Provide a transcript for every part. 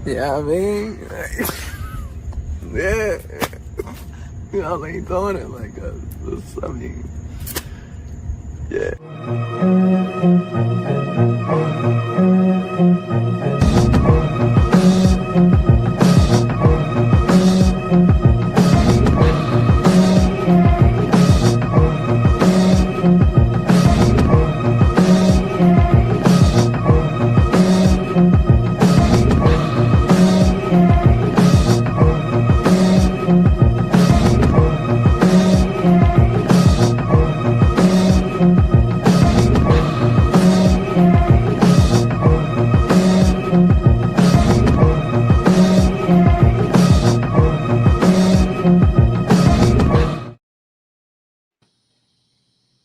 Yeah, I mean, yeah. Y'all ain't throwing it like us. I mean, yeah.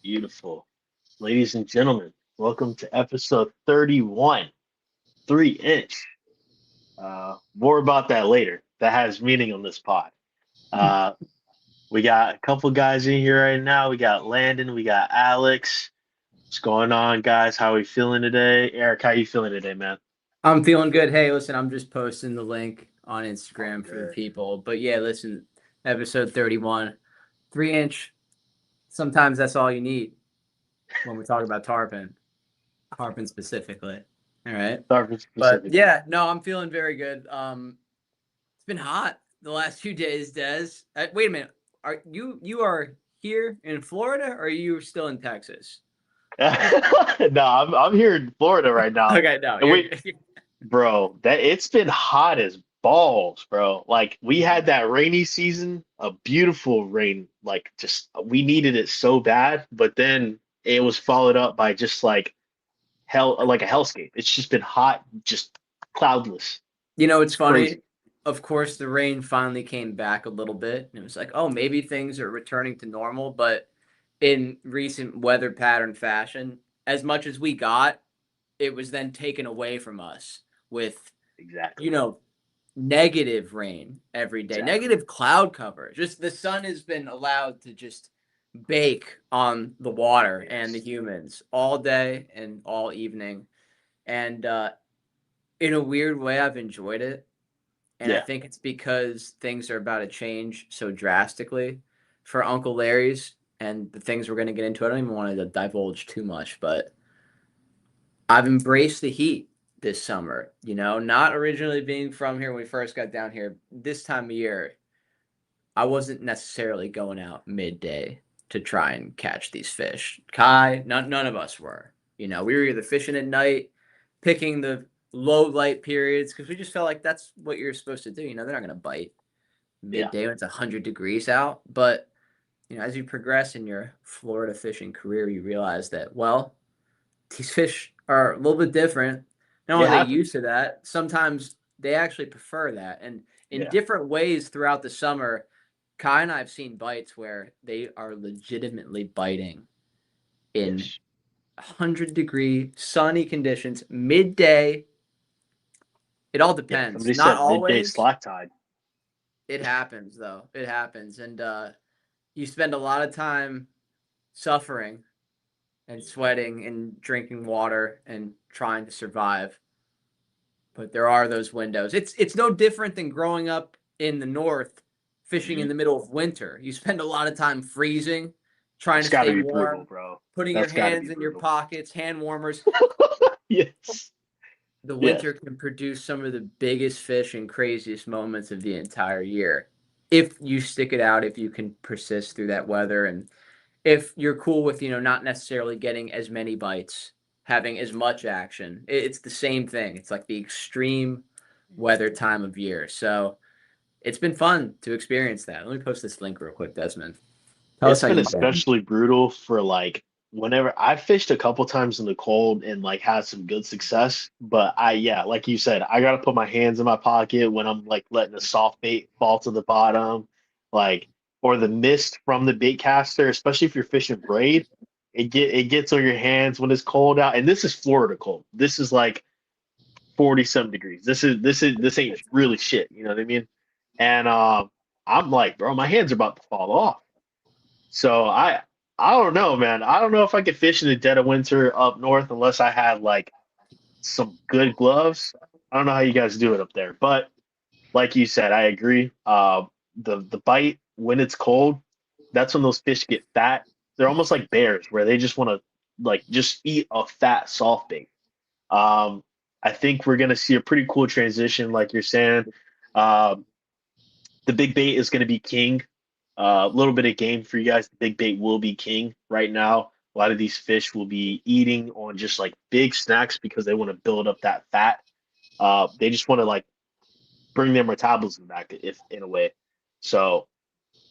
Beautiful. Ladies and gentlemen, welcome to episode 31, 3 inch. More about that later. That has meaning on this pod. Uh, we got a couple guys in here right now. We got Landon, we got Alex. What's going on, guys? How are we feeling today? Eric, how you feeling today, man? I'm feeling good. Hey, listen, I'm just posting the link on Oh, Instagram for the good. people. But yeah, listen, episode 31, 3 inch. Sometimes that's all you need when we talk about tarpon specifically. All right. Starting But specifically. yeah, no, I'm feeling very good. It's been hot the last few days, Des. Wait a minute. Are you are here in Florida or are you still in Texas? No, I'm here in Florida right now. Okay, no, And you're we, bro, that it's been hot as balls, bro. Like we had that rainy season, a beautiful rain, like just we needed it so bad, but then it was followed up by just like hell, like a hellscape. It's just been hot, just cloudless. It's It's crazy. funny. Of course, the rain finally came back a little bit, and it was like, oh, maybe things are returning to normal. But in recent weather pattern fashion, as much as we got, it was then taken away from us with, you Exactly. know, negative rain every day, Exactly. negative cloud cover. Just the sun has been allowed to just bake on the water and the Yes. humans all day and all evening. And in a weird way, I've enjoyed it. And I Yeah. think it's because things are about to change so drastically for Uncle Larry's and the things we're going to get into. I don't even want to divulge too much, but I've embraced the heat this summer, not originally being from here when we first got down here. This time of year, I wasn't necessarily going out midday to try and catch these fish. Kai, none of us were. We were either fishing at night, picking the low light periods because we just felt like that's what you're supposed to do. They're not going to bite Yeah. midday when it's 100 degrees out. But, as you progress in your Florida fishing career, you realize that, well, these fish are a little bit different. Not only It are they happens. used to that, sometimes they actually prefer that. And in Yeah. different ways throughout the summer, Kai and I have seen bites where they are legitimately biting in Yes. 100-degree sunny conditions, midday. It all Yeah. depends. Somebody Not said midday always. slack tide. It happens, though. It happens. And you spend a lot of time suffering and sweating and drinking water and trying to survive. But there are those windows. It's no different than growing up in the north fishing Hmm. in the middle of winter. You spend a lot of time freezing, trying That's to got to stay be brutal, warm, bro. putting your That's got to be hands in your brutal. pockets, hand warmers. Yes. The Yes. winter can produce some of the biggest fish and craziest moments of the entire year. If you stick it out, if you can persist through that weather, and if you're cool with, not necessarily getting as many bites, having as much action, it's the same thing. It's like the extreme weather time of year. So it's been fun to experience that. Let me post this link real quick, Desmond. Tell us It's how been you feel. especially brutal for like whenever I fished a couple times in the cold and like had some good success. But yeah, like you said, I gotta put my hands in my pocket when I'm like letting a soft bait fall to the bottom, like or the mist from the bait caster, especially if you're fishing braid. It gets on your hands when it's cold out. And this is Florida cold. This is like 40 some degrees. This ain't really shit, you know what I mean? And I'm like, bro, my hands are about to fall off. So I don't know, man. I don't know if I could fish in the dead of winter up north unless I had like some good gloves. I don't know how you guys do it up there, but like you said, I agree. The bite when it's cold, that's when those fish get fat. They're almost like bears, where they just want to like just eat a fat soft bait. Um, I think we're gonna see a pretty cool transition, like you're saying. Um, the big bait is gonna be king. A little bit of game for you guys. The big bait will be king right now. A lot of these fish will be eating on just like big snacks because they want to build up that fat. They just want to like bring their metabolism back, if in a way. So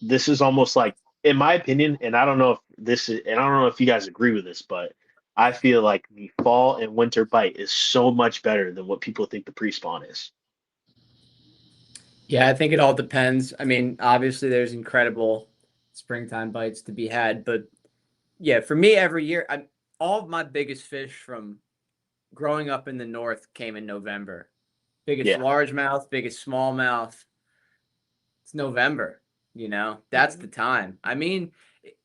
this is almost like, in my opinion, and I don't know if this is, and I don't know if you guys agree with this, but I feel like the fall and winter bite is so much better than what people think the pre-spawn is. Yeah, I think it all depends. I mean, obviously, there's incredible springtime bites to be had, but yeah, for me, every year, all of my biggest fish from growing up in the north came in November. Biggest Yeah, largemouth, biggest smallmouth. It's November, that's the time. I mean,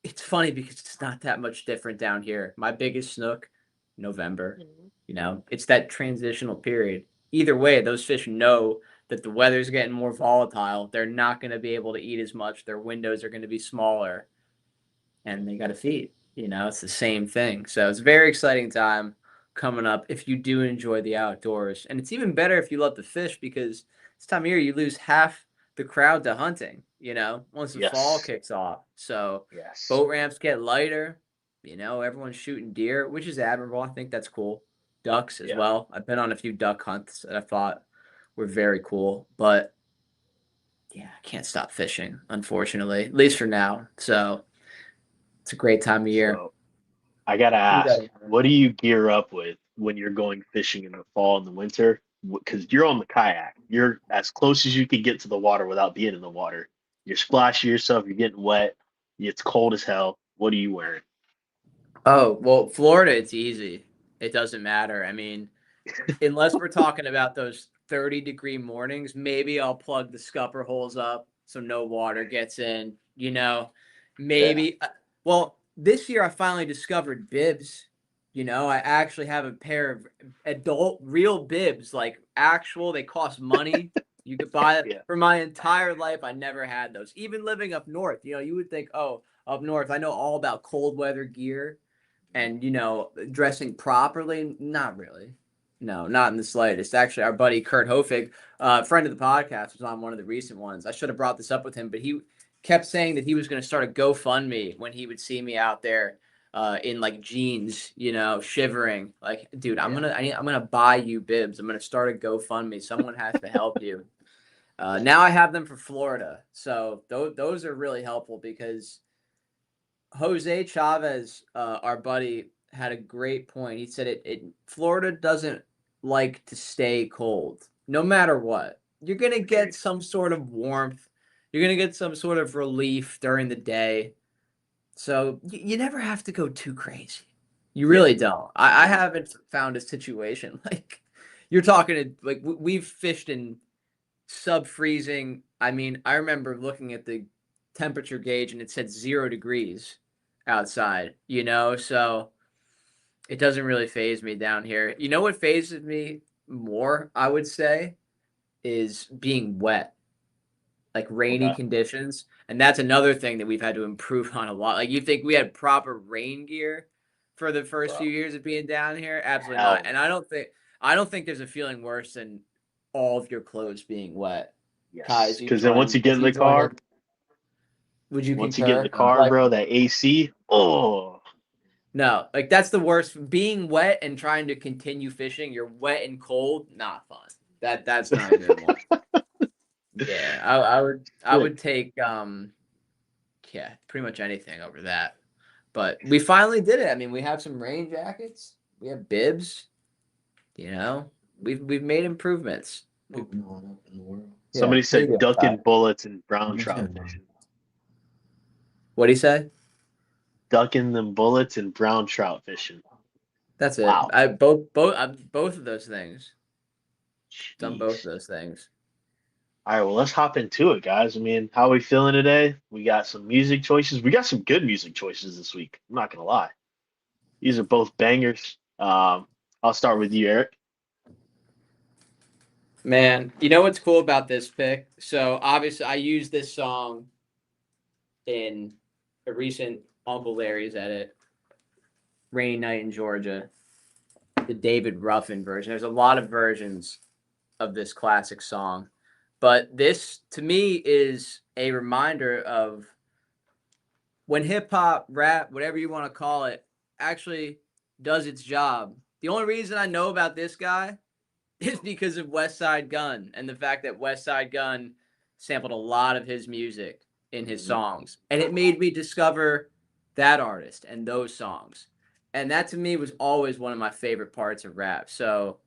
it's funny because it's not that much different down here. My biggest snook, November, it's that transitional period. Either way, those fish know that the weather's getting more volatile. They're not going to be able to eat as much. Their windows are going to be smaller and they got to feed. It's the same thing. So it's a very exciting time coming up if you do enjoy the outdoors. And it's even better if you love the fish because this time of year you lose half the crowd to hunting, once the fall yes, kicks off. So yes, boat ramps get lighter, everyone's shooting deer, which is admirable. I think that's cool. Ducks as yeah. well. I've been on a few duck hunts that I thought were very cool, but yeah, I can't stop fishing, unfortunately, at least for now. So it's a great time of year. So I gotta You got ask, it. what do you gear up with when you're going fishing in the fall and the winter? Because you're on the kayak, you're as close as you can get to the water without being in the water. You're splashing yourself, you're getting wet, it's cold as hell. What are you wearing? Oh, well, Florida, it's easy. It doesn't matter. I mean, unless we're talking about those 30-degree mornings, maybe I'll plug the scupper holes up so no water gets in, Yeah, maybe. Well, this year I finally discovered bibs. I actually have a pair of adult real bibs, like actual, they cost money. You could buy it. yeah, For my entire life, I never had those. Even living up north, you would think, oh, up north, I know all about cold weather gear and dressing properly. Not really. No, not in the slightest. Actually, our buddy Kurt Hofig, friend of the podcast, was on one of the recent ones. I should have brought this up with him, but he kept saying that he was going to start a GoFundMe when he would see me out there in like jeans, shivering. Like, dude, yeah. I'm gonna buy you bibs. I'm gonna start a GoFundMe. Someone has to help you. Now I have them for Florida, so those are really helpful because Jose Chavez, our buddy, had a great point. He said it Florida doesn't like to stay cold, no matter what. You're gonna get Agreed. some sort of warmth. You're gonna get some sort of relief during the day. So you never have to go too crazy. You Yeah, really don't. I haven't found a situation like you're talking to like we've fished in sub freezing. I mean, I remember looking at the temperature gauge and it said 0 degrees outside, so it doesn't really phase me down here. You know what phases me more, I would say, is being wet, like rainy okay. conditions. And that's another thing that we've had to improve on a lot. Like you think we had proper rain gear for the first Bro, few years of being down here? Absolutely not. hell And no. I don't think there's a feeling worse than all of your clothes being wet. Yes. Kai's, Because then once if you you join, would you get in the concur? car, Like, bro, that AC, oh, no, like that's the worst. Being wet and trying to continue fishing, you're wet and cold, not fun. That's not a good one. Yeah, I sick. would take yeah, pretty much anything over that. But we finally did it. I mean, we have some rain jackets, we have bibs, you know. We've made improvements. What going on in the world? Yeah. Somebody What are you said doing, Ty? ducking bullets and brown You trout too, man. fishing. What do you say? Ducking them bullets and brown trout fishing. That's it. Wow. Both of those things. Done both of Jeez. those things. All right, well, let's hop into it, guys. I mean, how are we feeling today? We got some music choices. We got some good music choices this week. I'm not gonna lie. These are both bangers. I'll start with you, Eric. Man, you know what's cool about this pick? So obviously, I used this song in a recent Uncle Larry's edit, "Rainy Night in Georgia," the David Ruffin version. There's a lot of versions of this classic song, but this to me is a reminder of when hip hop, rap, whatever you want to call it, actually does its job. The only reason I know about this guy is because of West Side Gun and the fact that West Side Gun sampled a lot of his music in his songs. And it made me discover that artist and those songs. And that to me was always one of my favorite parts of rap. So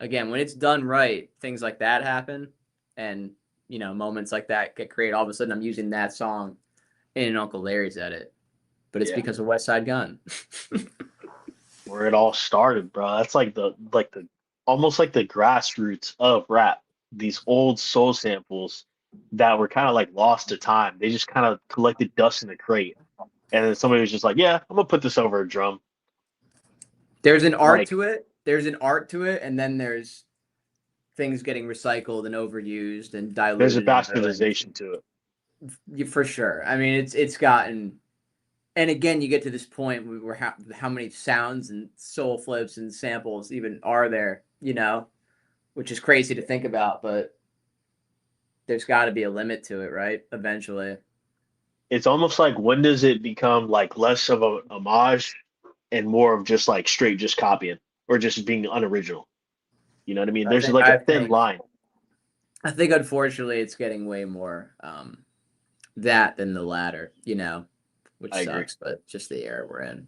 again, when it's done right, things like that happen. And, moments like that get created. All of a sudden I'm using that song in an Uncle Larry's edit. But it's because of West Side Gun. Where it all started, bro. That's like the almost like the grassroots of rap. These old soul samples that were kind of like lost to time. They just kind of collected dust in a crate. And then somebody was just like, yeah, I'm gonna put this over a drum. There's an art Like- to it. There's an art to it, and then there's things getting recycled and overused and diluted. There's a and bastardization to it. for sure. I mean, it's gotten, and again, you get to this point where how many sounds and soul flips and samples even are there, which is crazy to think about, but there's got to be a limit to it, right? Eventually. It's almost like, when does it become like less of a homage and more of just like straight just copying or just being unoriginal? You know what I mean? There's like a thin line. I think unfortunately it's getting way more that than the latter, which I sucks, but just the era we're in.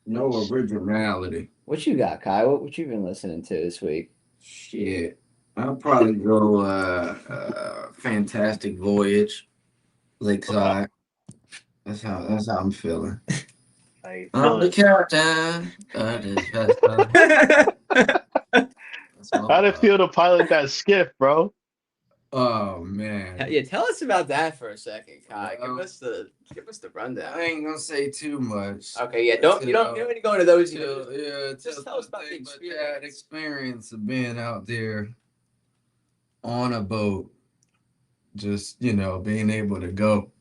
No originality. What you got, Kai? What you been listening to this week? Shit. I'll probably go Fantastic Voyage, Lakeside. That's how I'm feeling. I I'm the captain. How'd it feel to pilot that skiff, bro? Oh man. Yeah, tell us about that for a second, Kai. Well, Give us the rundown. I ain't gonna say too much. Okay, yeah, you don't need to go into those. Just tell us about the that experience of being out there on a boat, just being able to go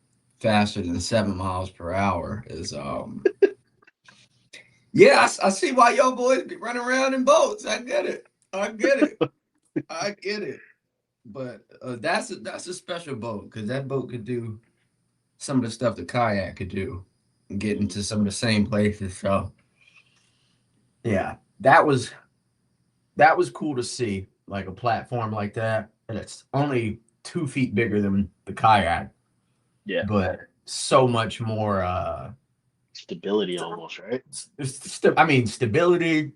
faster than 7 miles per hour is yeah, I see why y'all boys be running around in boats. I get it. But that's a special boat, because that boat could do some of the stuff the kayak could do and get into some of the same places. So yeah, that was cool to see, like a platform like that, and it's only 2 feet bigger than the kayak. Yeah. But so much more Stability almost, right? stability,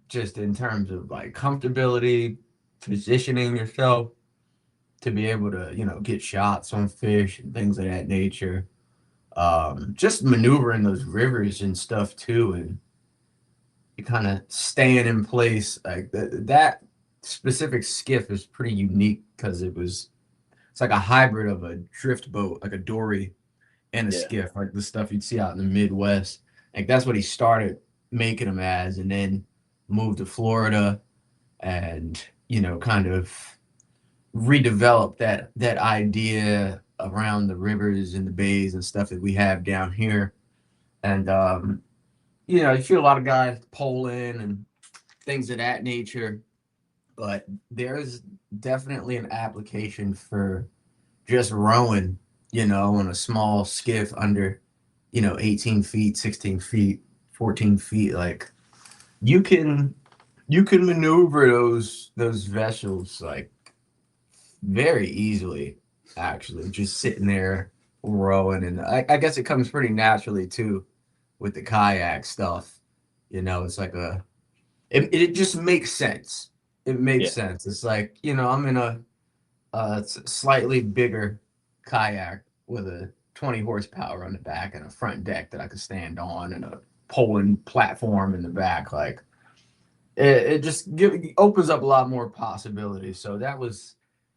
just in terms of like comfortability, positioning yourself to be able to, get shots on fish and things of that nature. Just maneuvering those rivers and stuff too, and you kind of staying in place. Like that specific skiff is pretty unique because it's like a hybrid of a drift boat, like a dory, and a skiff, like the stuff you'd see out in the Midwest. Like that's what he started making them as, and then moved to Florida and kind of redeveloped that idea around the rivers and the bays and stuff that we have down here. And you see a lot of guys poling and things of that nature, but there's definitely an application for just rowing, on a small skiff under 18 feet, 16 feet, 14 feet. Like you can maneuver those vessels like very easily, actually, just sitting there rowing. And I guess it comes pretty naturally too with the kayak stuff. It's like it just makes sense. It makes sense. It's like, I'm in a slightly bigger kayak with a 20 horsepower on the back and a front deck that I could stand on, and a poling platform in the back. Like it just opens up a lot more possibilities. So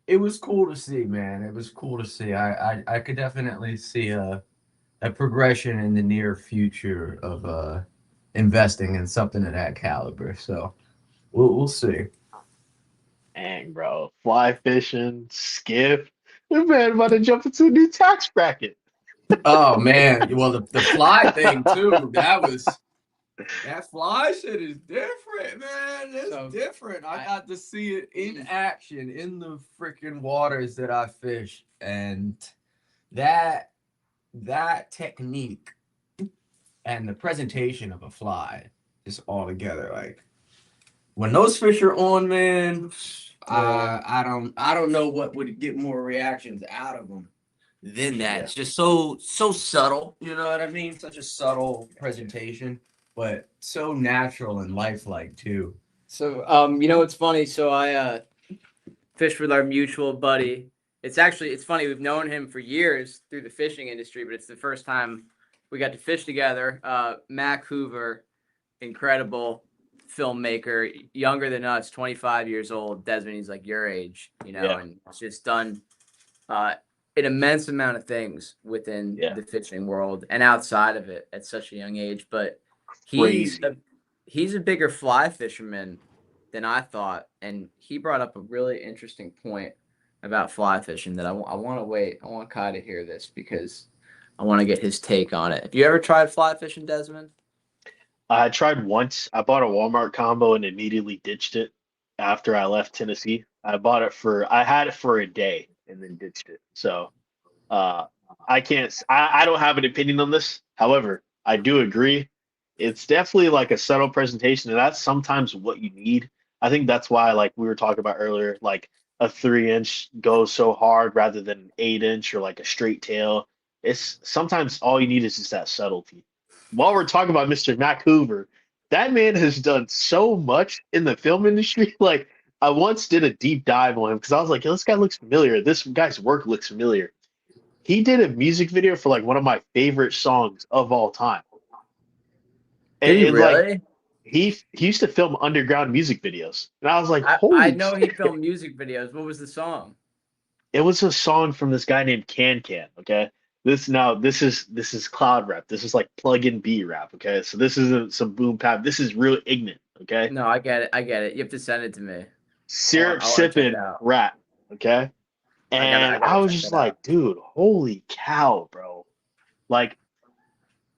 it was cool to see, man. It was cool to see. I could definitely see a progression in the near future of investing in something of that caliber. So we'll see. Dang, bro. Fly fishing, skiff. This man about to jump into a new tax bracket. Oh man, well the fly thing too. That fly shit is different, man. It's So, different. I I- got to see it in action in the freaking waters that I fish, and that technique and the presentation of a fly is all together. Like when those fish are on, man, I don't know what would get more reactions out of them than that. Yeah. It's just so subtle. You know what I mean? Such a subtle presentation, but so natural and lifelike too. So, you know what's funny? So I fished with our mutual buddy. It's funny. We've known him for years through the fishing industry, but it's the first time we got to fish together. Mac Hoover, incredible filmmaker, younger than us, 25 years old. Desmond, he's like your age, Yeah. and he's just done an immense amount of things within Yeah. the fishing world and outside of it at such a young age. But Crazy. he's a bigger fly fisherman than I thought, and he brought up a really interesting point about fly fishing that I want to wait. I want Kai to hear this because I want to get his take on it. Have you ever tried fly fishing, Desmond? I tried once. I bought a Walmart combo and immediately ditched it after I left Tennessee. I had it for a day and then ditched it. So uh, I can't, I don't have an opinion on this. However, I do agree. It's definitely like a subtle presentation, and that's sometimes what you need. I think that's why, like we were talking about earlier, like a 3 inch goes so hard rather than an 8 inch or like a straight tail. It's sometimes all you need is just that subtlety. While we're talking about Mr. Mac Hoover, that man has done so much in the film industry. Like I once did a deep dive on him because I was like, yo, this guy looks familiar. This guy's work looks familiar. He did a music video for like one of my favorite songs of all time. Did he Like really? he used to film underground music videos, and I was like, I holy know shit. he filmed music videos. What was the song? It was a song from this guy named Can Can. Okay, this is cloud rap. This is like plug-in B rap. Okay, so this isn't some boom bap. This is real ignorant. Okay, No, I get it. I get it. You have to send it to me. syrup I want to check it sipping out. rap. Okay, I and gotta I was check just that out. like, dude, holy cow, bro! Like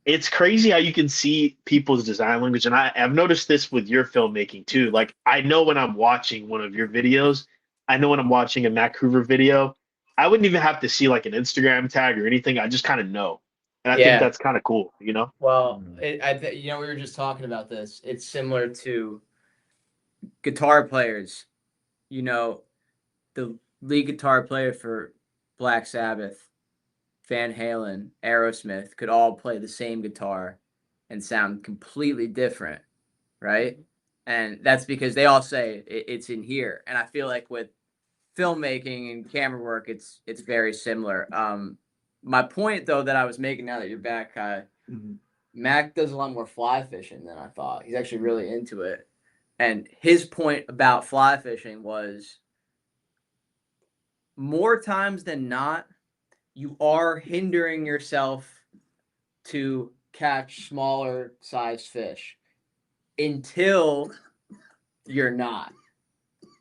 it's crazy how you can see people's design language, and I've noticed this with your filmmaking too. Like I know when I'm watching one of your videos, I know when I'm watching a Mac Hoover video, I wouldn't even have to see like an Instagram tag or anything. I just kind of know, and I think Yeah. that's kind of cool, you know? Well, we were just talking about this. It's similar to guitar players. You know, the lead guitar player for Black Sabbath, Van Halen, Aerosmith could all play the same guitar and sound completely different, right? And that's because they all say it's in here. And I feel like with filmmaking and camera work, it's very similar. My point though that I was making now that you're back, Mac does a lot more fly fishing than I thought. He's actually really into it. And his point about fly fishing was more times than not, you are hindering yourself to catch smaller sized fish until you're not.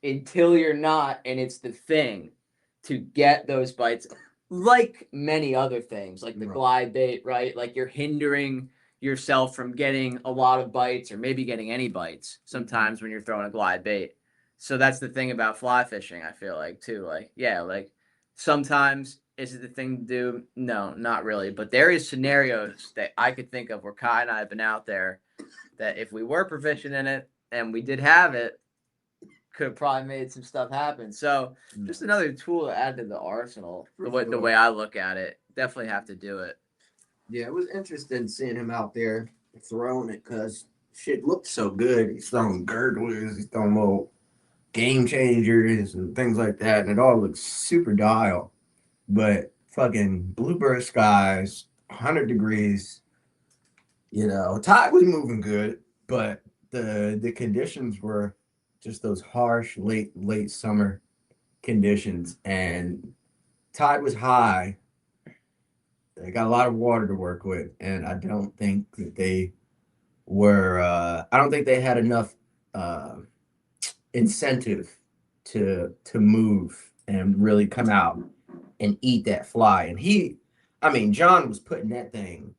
Until you're not, and it's the thing to get those bites, like many other things, like the Right. glide bait, right? Like you're hindering yourself from getting a lot of bites or maybe getting any bites sometimes when you're throwing a glide bait. So that's the thing about fly fishing, I feel like too. Like, yeah, like sometimes is it the thing to do? No, not really. But there is scenarios that I could think of where Kai and I have been out there that if we were proficient in it and we did have it, could have probably made some stuff happen. So just another tool to add to the arsenal. The way I look at it, definitely have to do it. Yeah, it was interesting seeing him out there throwing it because shit looked so good. He's throwing gurglers, he's throwing little game changers and things like that, and it all looks super dial. But fucking bluebird skies, 100 degrees, tide was moving good, but the conditions were just those harsh late summer conditions, and tide was high. They got a lot of water to work with, and I don't think that they were. I don't think they had enough incentive to move and really come out and eat that fly. And John was putting that thing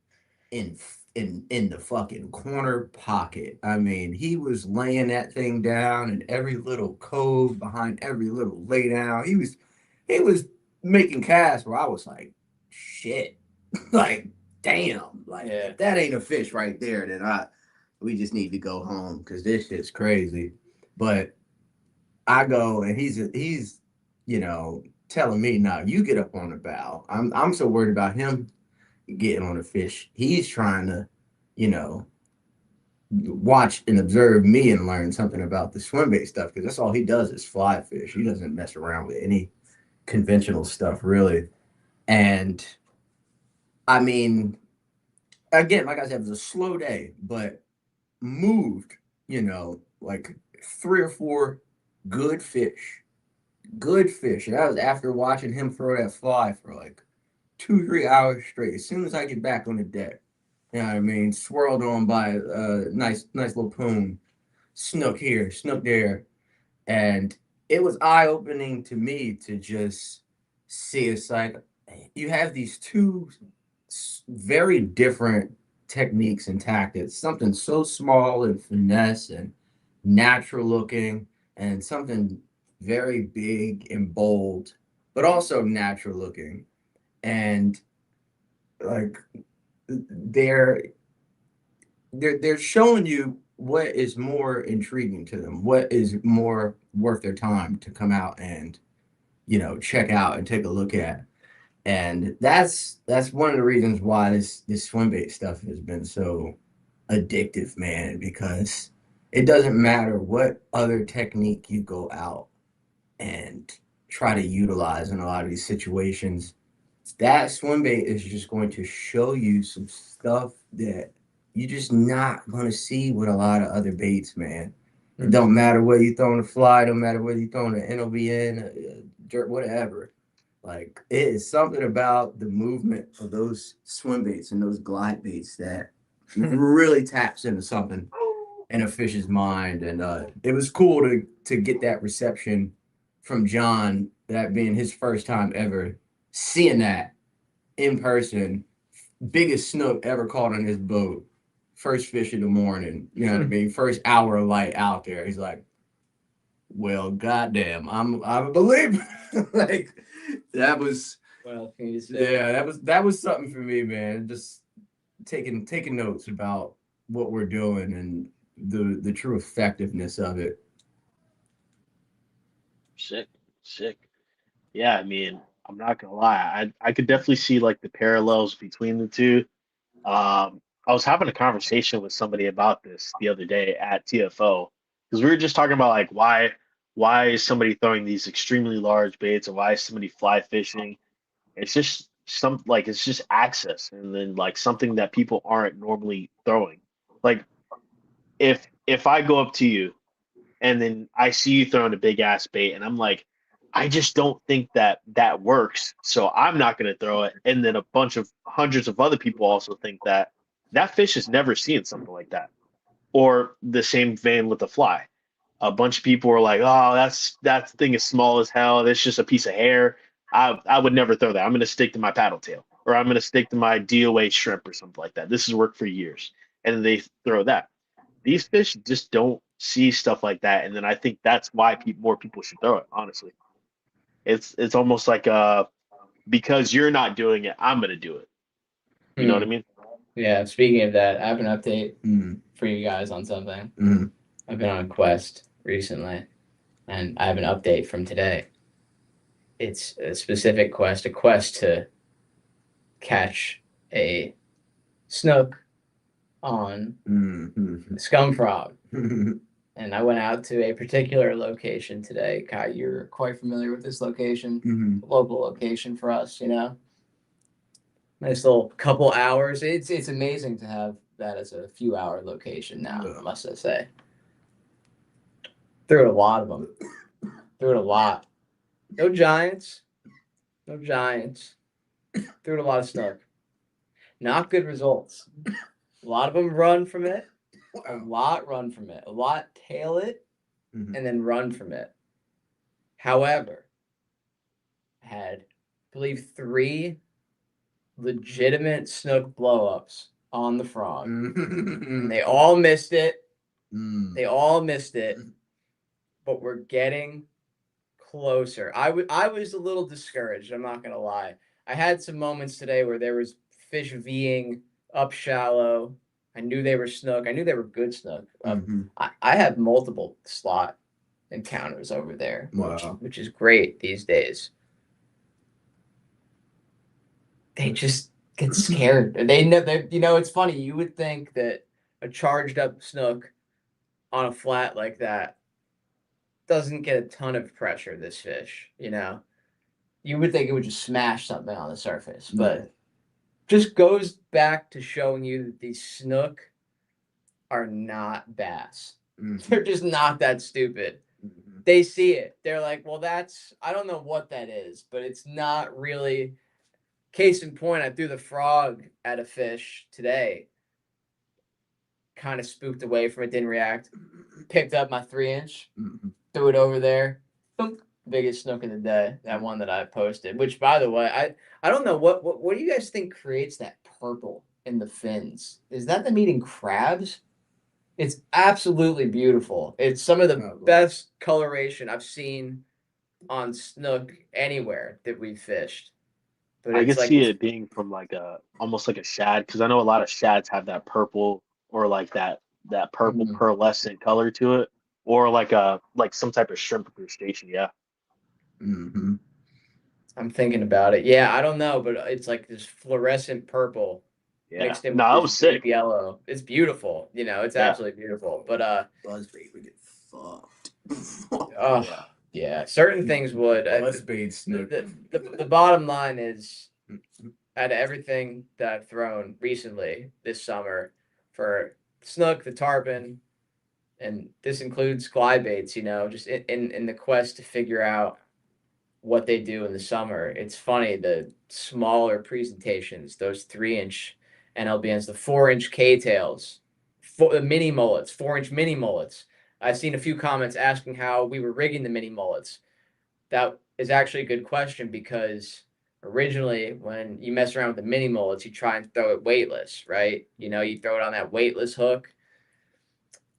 in in the fucking corner pocket. I mean, he was laying that thing down in every little cove behind every little lay down. He was making casts where I was like, shit, like damn, like Yeah. if that ain't a fish right there, then we just need to go home because this shit's crazy. But I go and he's telling me, now you get up on the bow. I'm so worried about him getting on the fish. He's trying to, you know, watch and observe me and learn something about the swim bait stuff because that's all he does is fly fish. He doesn't mess around with any conventional stuff really. And I mean, again, like I said, it was a slow day, but moved, like 3 or 4 good fish. Good fish. And that was after watching him throw that fly for like 2-3 hours straight. As soon as I get back on the deck, you know what I mean, swirled on by a nice little poon, snook here, snook there. And it was eye-opening to me to just see it's like you have these two very different techniques and tactics, something so small and finesse and natural looking, and something very big and bold, but also natural looking. And like they're they're showing you what is more intriguing to them, what is more worth their time to come out and check out and take a look at. And that's one of the reasons why this swim bait stuff has been so addictive, man, because it doesn't matter what other technique you go out and try to utilize in a lot of these situations. That swim bait is just going to show you some stuff that you're just not going to see with a lot of other baits, man. It don't matter whether you're throwing a fly, don't matter whether you're throwing an NOBN, dirt, whatever. Like, it is something about the movement of those swim baits and those glide baits that really taps into something in a fish's mind. And it was cool to get that reception from John, that being his first time ever seeing that in person. Biggest snook ever caught on his boat. First fish in the morning. You know what I mean? First hour of light out there. He's like, well, goddamn, I'm a believer. Like that was Well, can you say? yeah, that was something for me, man. Just taking notes about what we're doing and the true effectiveness of it. Sick, sick. Yeah, I mean, I'm not gonna lie. I could definitely see like the parallels between the two. I was having a conversation with somebody about this the other day at TFO because we were just talking about like why is somebody throwing these extremely large baits or why is somebody fly fishing? It's just it's just access and then like something that people aren't normally throwing. Like if I go up to you and then I see you throwing a big ass bait, and I'm like, I just don't think that that works, so I'm not going to throw it. And then a bunch of hundreds of other people also think that that fish has never seen something like that, or the same vein with the fly. A bunch of people are like, oh, that thing is small as hell. That's just a piece of hair. I would never throw that. I'm going to stick to my paddle tail, or I'm going to stick to my DOA shrimp or something like that. This has worked for years, and then they throw that. These fish just don't see stuff like that, and then I think that's why more people should throw it. Honestly, it's almost like because you're not doing it, I'm gonna do it. You know what I mean? Yeah. Speaking of that, I have an update Mm, for you guys on something. mm, I've been on a quest recently, and I have an update from today. It's a specific quest, a quest to catch a snook on mm, scum frog. mm. And I went out to a particular location today. Kai, you're quite familiar with this location, Mhm. local location for us, you know. Nice little couple hours. It's amazing to have that as a few hour location now, Yeah. must I say. Threw a lot of them. Threw it a lot. No giants. No giants. Threw it a lot of snook. Not good results. A lot of them run from it. A lot run from it. A lot tail it Mhm. and then run from it. However, had, I believe, 3 legitimate snook blow-ups on the frog. And they all missed it. They all missed it. But we're getting closer. I was a little discouraged, I'm not going to lie. I had some moments today where there was fish V'ing up shallow. I knew they were snook. I knew they were good snook. I have multiple slot encounters over there, Wow. which is great these days. They just get scared. They know, it's funny. You would think that a charged up snook on a flat like that doesn't get a ton of pressure, this fish, You would think it would just smash something on the surface, but just goes back to showing you that these snook are not bass. They're just not that stupid. They see it. They're like, well, I don't know what that is, but it's not really. Case in point, I threw the frog at a fish today. Kind of spooked away from it, didn't react. Picked up my 3-inch, threw it over there. Boom. Biggest snook of the day. That one that I posted. Which, by the way, I don't know what do you guys think creates that purple in the fins? Is that them eating crabs? It's absolutely beautiful. It's some of the best coloration I've seen on snook anywhere that we've fished. But I it's could see it being from like almost like a shad, because I know a lot of shads have that purple or like that purple pearlescent color to it, or like some type of shrimp crustacean. Yeah. I'm thinking about it. Yeah, I don't know, but it's like this fluorescent purple mixed in No, that with was this deep sick. yellow. It's beautiful. It's absolutely beautiful. But Buzzbait would get fucked. oh yeah, certain things would. Buzzbait snook. The bottom line is, out of everything that I've thrown recently this summer for snook, the tarpon, and this includes glide baits, just in the quest to figure out what they do in the summer. It's funny, the smaller presentations, those 3-inch NLBNs, the 4-inch K-tails, the mini mullets, 4-inch mini mullets. I've seen a few comments asking how we were rigging the mini mullets. That is actually a good question, because originally when you mess around with the mini mullets, you try and throw it weightless, right? You throw it on that weightless hook.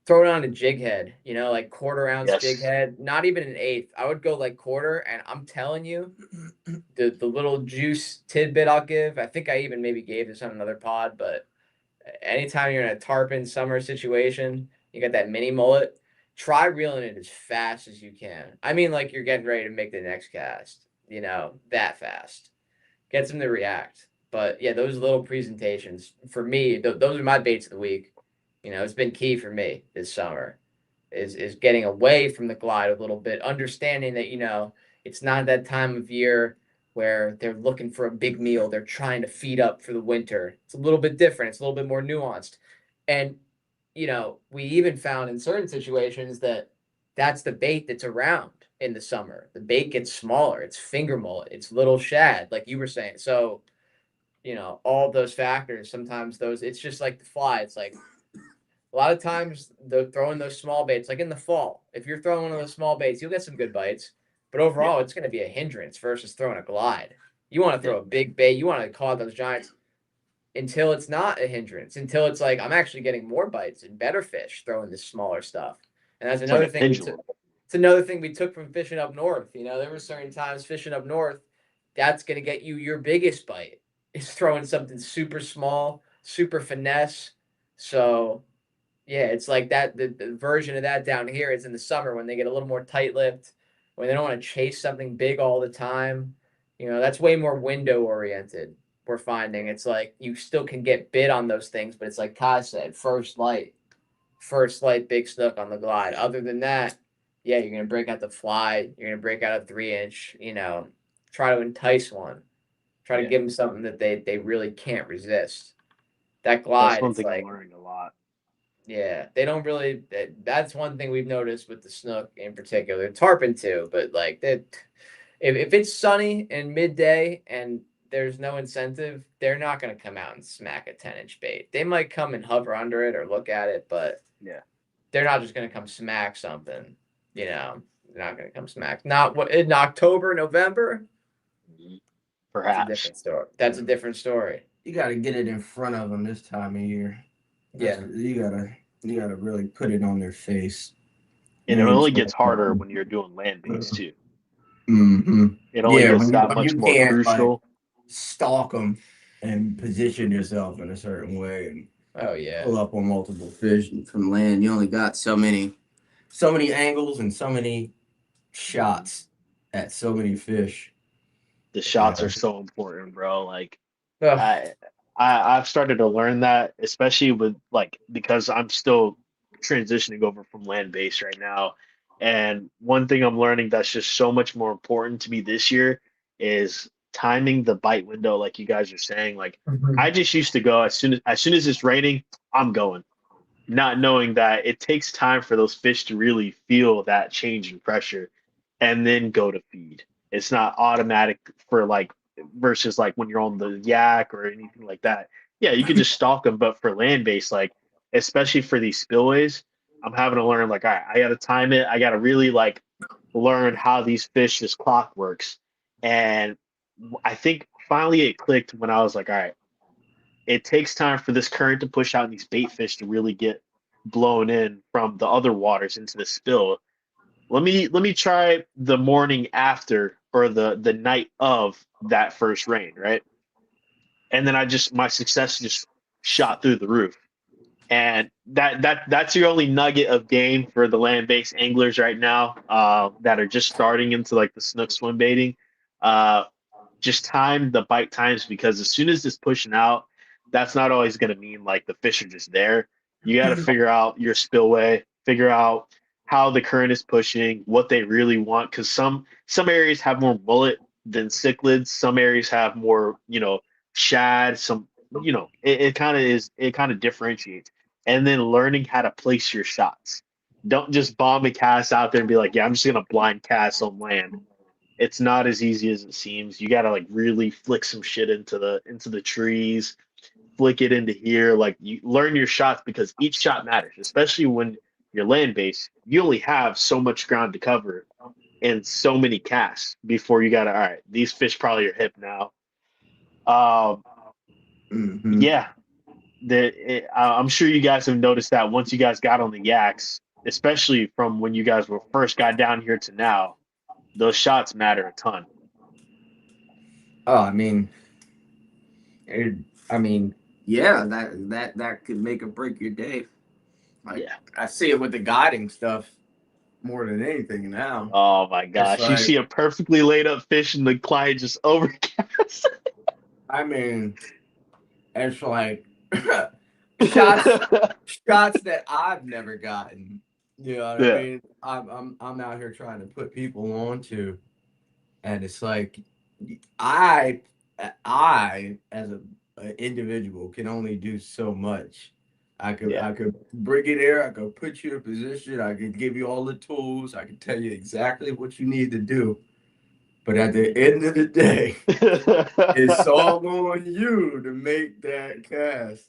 Throw it on a jig head, like 1/4 ounce jig head, not even an 1/8. I would go like 1/4, and I'm telling you, the little juice tidbit I'll give, I think I even maybe gave this on another pod, but anytime you're in a tarpon summer situation, you got that mini mullet, try reeling it as fast as you can. I mean, like you're getting ready to make the next cast, that fast. Gets them to react. But yeah, those little presentations, for me, those are my baits of the week. It's been key for me this summer is getting away from the glide a little bit, understanding that, it's not that time of year where they're looking for a big meal. They're trying to feed up for the winter. It's a little bit different. It's a little bit more nuanced. And, we even found in certain situations that that's the bait that's around in the summer. The bait gets smaller. It's finger mullet. It's little shad, like you were saying. So, all those factors, sometimes it's just like the fly. It's like, a lot of times they're throwing those small baits, like in the fall. If you're throwing one of those small baits, you'll get some good bites. But overall, it's going to be a hindrance versus throwing a glide. You want to throw a big bait. You want to call those giants until it's not a hindrance, until it's like, I'm actually getting more bites and better fish throwing this smaller stuff. And that's another thing. It's another thing we took from fishing up north. There were certain times fishing up north, that's going to get you your biggest bite. Is throwing something super small, super finesse. So yeah, it's like that. The version of that down here is in the summer when they get a little more tight-lipped, when they don't want to chase something big all the time. That's way more window-oriented, we're finding. It's like you still can get bit on those things, but it's like Kai said, first light, big snook on the glide. Other than that, yeah, you're going to break out the fly. You're going to break out a 3-inch, try to entice one. Try to give them something that they really can't resist. That glide, that's one thing I'm learning a lot. Yeah, they don't really. That's one thing we've noticed with the snook in particular, tarpon too. But like that, if it's sunny and midday and there's no incentive, they're not going to come out and smack a 10-inch bait. They might come and hover under it or look at it, but yeah, they're not just going to come smack something. They're not going to come smack. Not what in October, November. That's a Perhaps. different story. That's a different story. You got to get it in front of them this time of year. Yeah. You gotta really put it on their face. And it only gets harder when you're doing land based too. Mm-hmm. It only gets when that when much you more can't like crucial. stalk them and position yourself in a certain way and Oh yeah. pull up on multiple fish from land. You only got so many angles and so many shots at so many fish. The shots are so important, bro. Like Ugh. I've started to learn that, especially with like because I'm still transitioning over from land based right now. And one thing I'm learning that's just so much more important to me this year is timing the bite window, like you guys are saying. Like I just used to go as soon as it's raining, I'm going, not knowing that it takes time for those fish to really feel that change in pressure and then go to feed. It's not automatic for like versus like when you're on the yak or anything like that. Yeah, you could just stalk them, but for land based, like especially for these spillways, I'm having to learn like, all right, I got to time it. I got to really like learn how these fish, this clock works. And I think finally it clicked when I was like, all right, it takes time for this current to push out and these bait fish to really get blown in from the other waters into the spill. Let me try the morning after or the night of that first rain, right? And then my success just shot through the roof. And that's your only nugget of game for the land-based anglers right now that are just starting into like the snook swim baiting. Uh, just time the bite times because as soon as it's pushing out, that's not always going to mean like the fish are just there. You got to figure out your spillway, figure out how the current is pushing, what they really want. Because some areas have more mullet than cichlids. Some areas have more, shad. Some, it kind of differentiates. And then learning how to place your shots. Don't just bomb a cast out there and be like, yeah, I'm just gonna blind cast on land. It's not as easy as it seems. You gotta like really flick some shit into the trees, flick it into here. Like you learn your shots because each shot matters, especially when you're land based. You only have so much ground to cover and so many casts before you gotta. All right, these fish probably are hip now. Um, yeah, I'm sure you guys have noticed that once you guys got on the yaks, especially from when you guys were first got down here to now, those shots matter a ton. Oh, yeah, that could make or break your day. Like, Yeah. I see it with the guiding stuff more than anything now. Oh my gosh. You like- see a perfectly laid up fish and the client just overcast. It's like shots that I've never gotten. You know what I Yeah. mean? I'm out here trying to put people onto, and it's like I as an individual can only do so much. I could bring it there. I could put you in position. I could give you all the tools. I could tell you exactly what you need to do. But at the end of the day, it's all on you to make that cast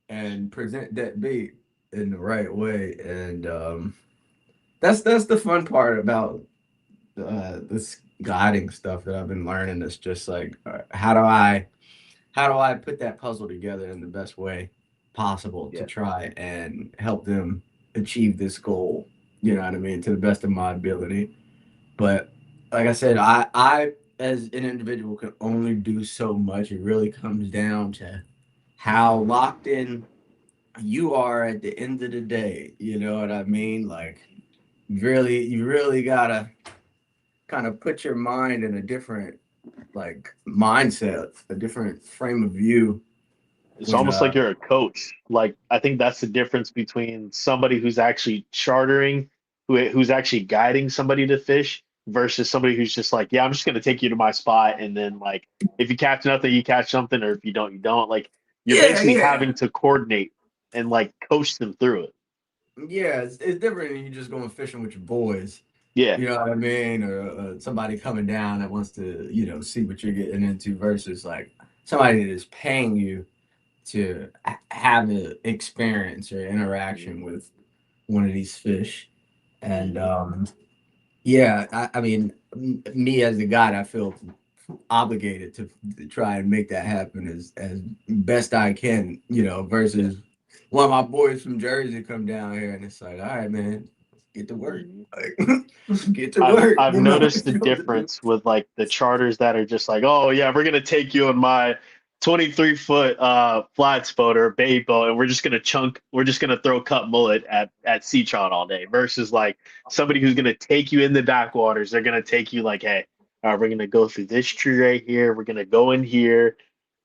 and present that bait in the right way. And that's the fun part about this guiding stuff that I've been learning. It's just like how do I put that puzzle together in the best way possible to try and help them achieve this goal, you know what I mean, to the best of my ability. But like I said, I as an individual can only do so much. It really comes down to how locked in you are at the end of the day. You know what I mean? Like you really gotta kind of put your mind in a different like mindset, a different frame of view. It's almost like you're a coach. Like I think that's the difference between somebody who's actually chartering, who's actually guiding somebody to fish versus somebody who's just like, yeah, I'm just gonna take you to my spot and then like if you catch nothing, you catch something, or if you don't, you don't. Like you're basically having to coordinate and like coach them through it. Yeah, it's different than you just going fishing with your boys. Yeah. You know what I mean? Or somebody coming down that wants to, see what you're getting into versus like somebody that is paying you to have an experience or interaction with one of these fish. And Yeah, I mean, me as a guide, I feel obligated to try and make that happen as best I can, versus one of my boys from Jersey come down here and it's like, all right, man, get to work. Mhm. Like, get to I've work, I've noticed the you know what to do. difference with like the charters that are just like, oh yeah, we're gonna take you on my 23-foot flat boat or bay boat, and we're just gonna throw cut mullet at Seatron all day. Versus like somebody who's gonna take you in the backwaters, they're gonna take you like, hey, we're gonna go through this tree right here, we're gonna go in here,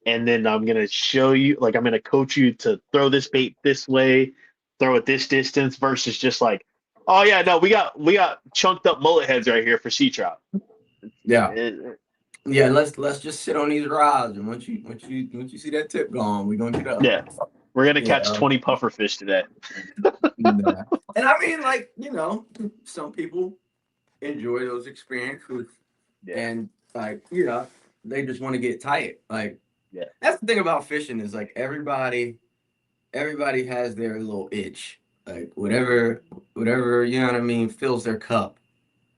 and then I'm gonna show you, like I'm gonna coach you to throw this bait this way, throw it this distance, versus just like, oh yeah, no, we got chunked up mullet heads right here for sea trout. Yeah. It- Yeah, let's just sit on these rods, and once you see that tip gone, we're gonna get up. yeah, we're gonna catch Yeah. 20 puffer fish today. Yeah. And I mean, like, some people enjoy those experiences Yeah, and like, they just want to get tight. Like, yeah, that's the thing about fishing is like everybody has their little itch. Like whatever, you know what I mean, fills their cup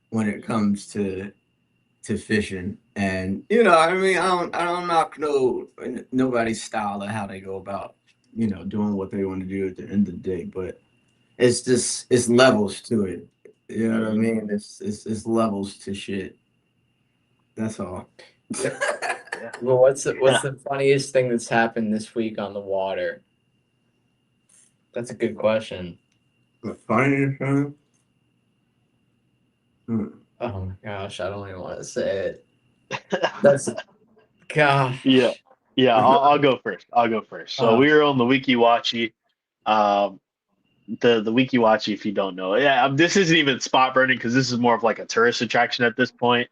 when it comes to fishing. And I mean, I don't knock nobody's style of how they go about, doing what they want to do at the end of the day, but it's levels to it. You know what I Mhm. mean? It's levels to shit. That's all. yeah. Well, what's the And funniest thing that's happened this week on the water? That's a good question. The funniest thing? Oh my gosh, I don't even want to say it. That's gosh. yeah, yeah. I'll go first. I'll go first. So Uh, we were on the Wiki Watchy. Um, the Wiki Watchy, if you don't know, yeah, this isn't even spot burning because this is more of like a tourist attraction at this point.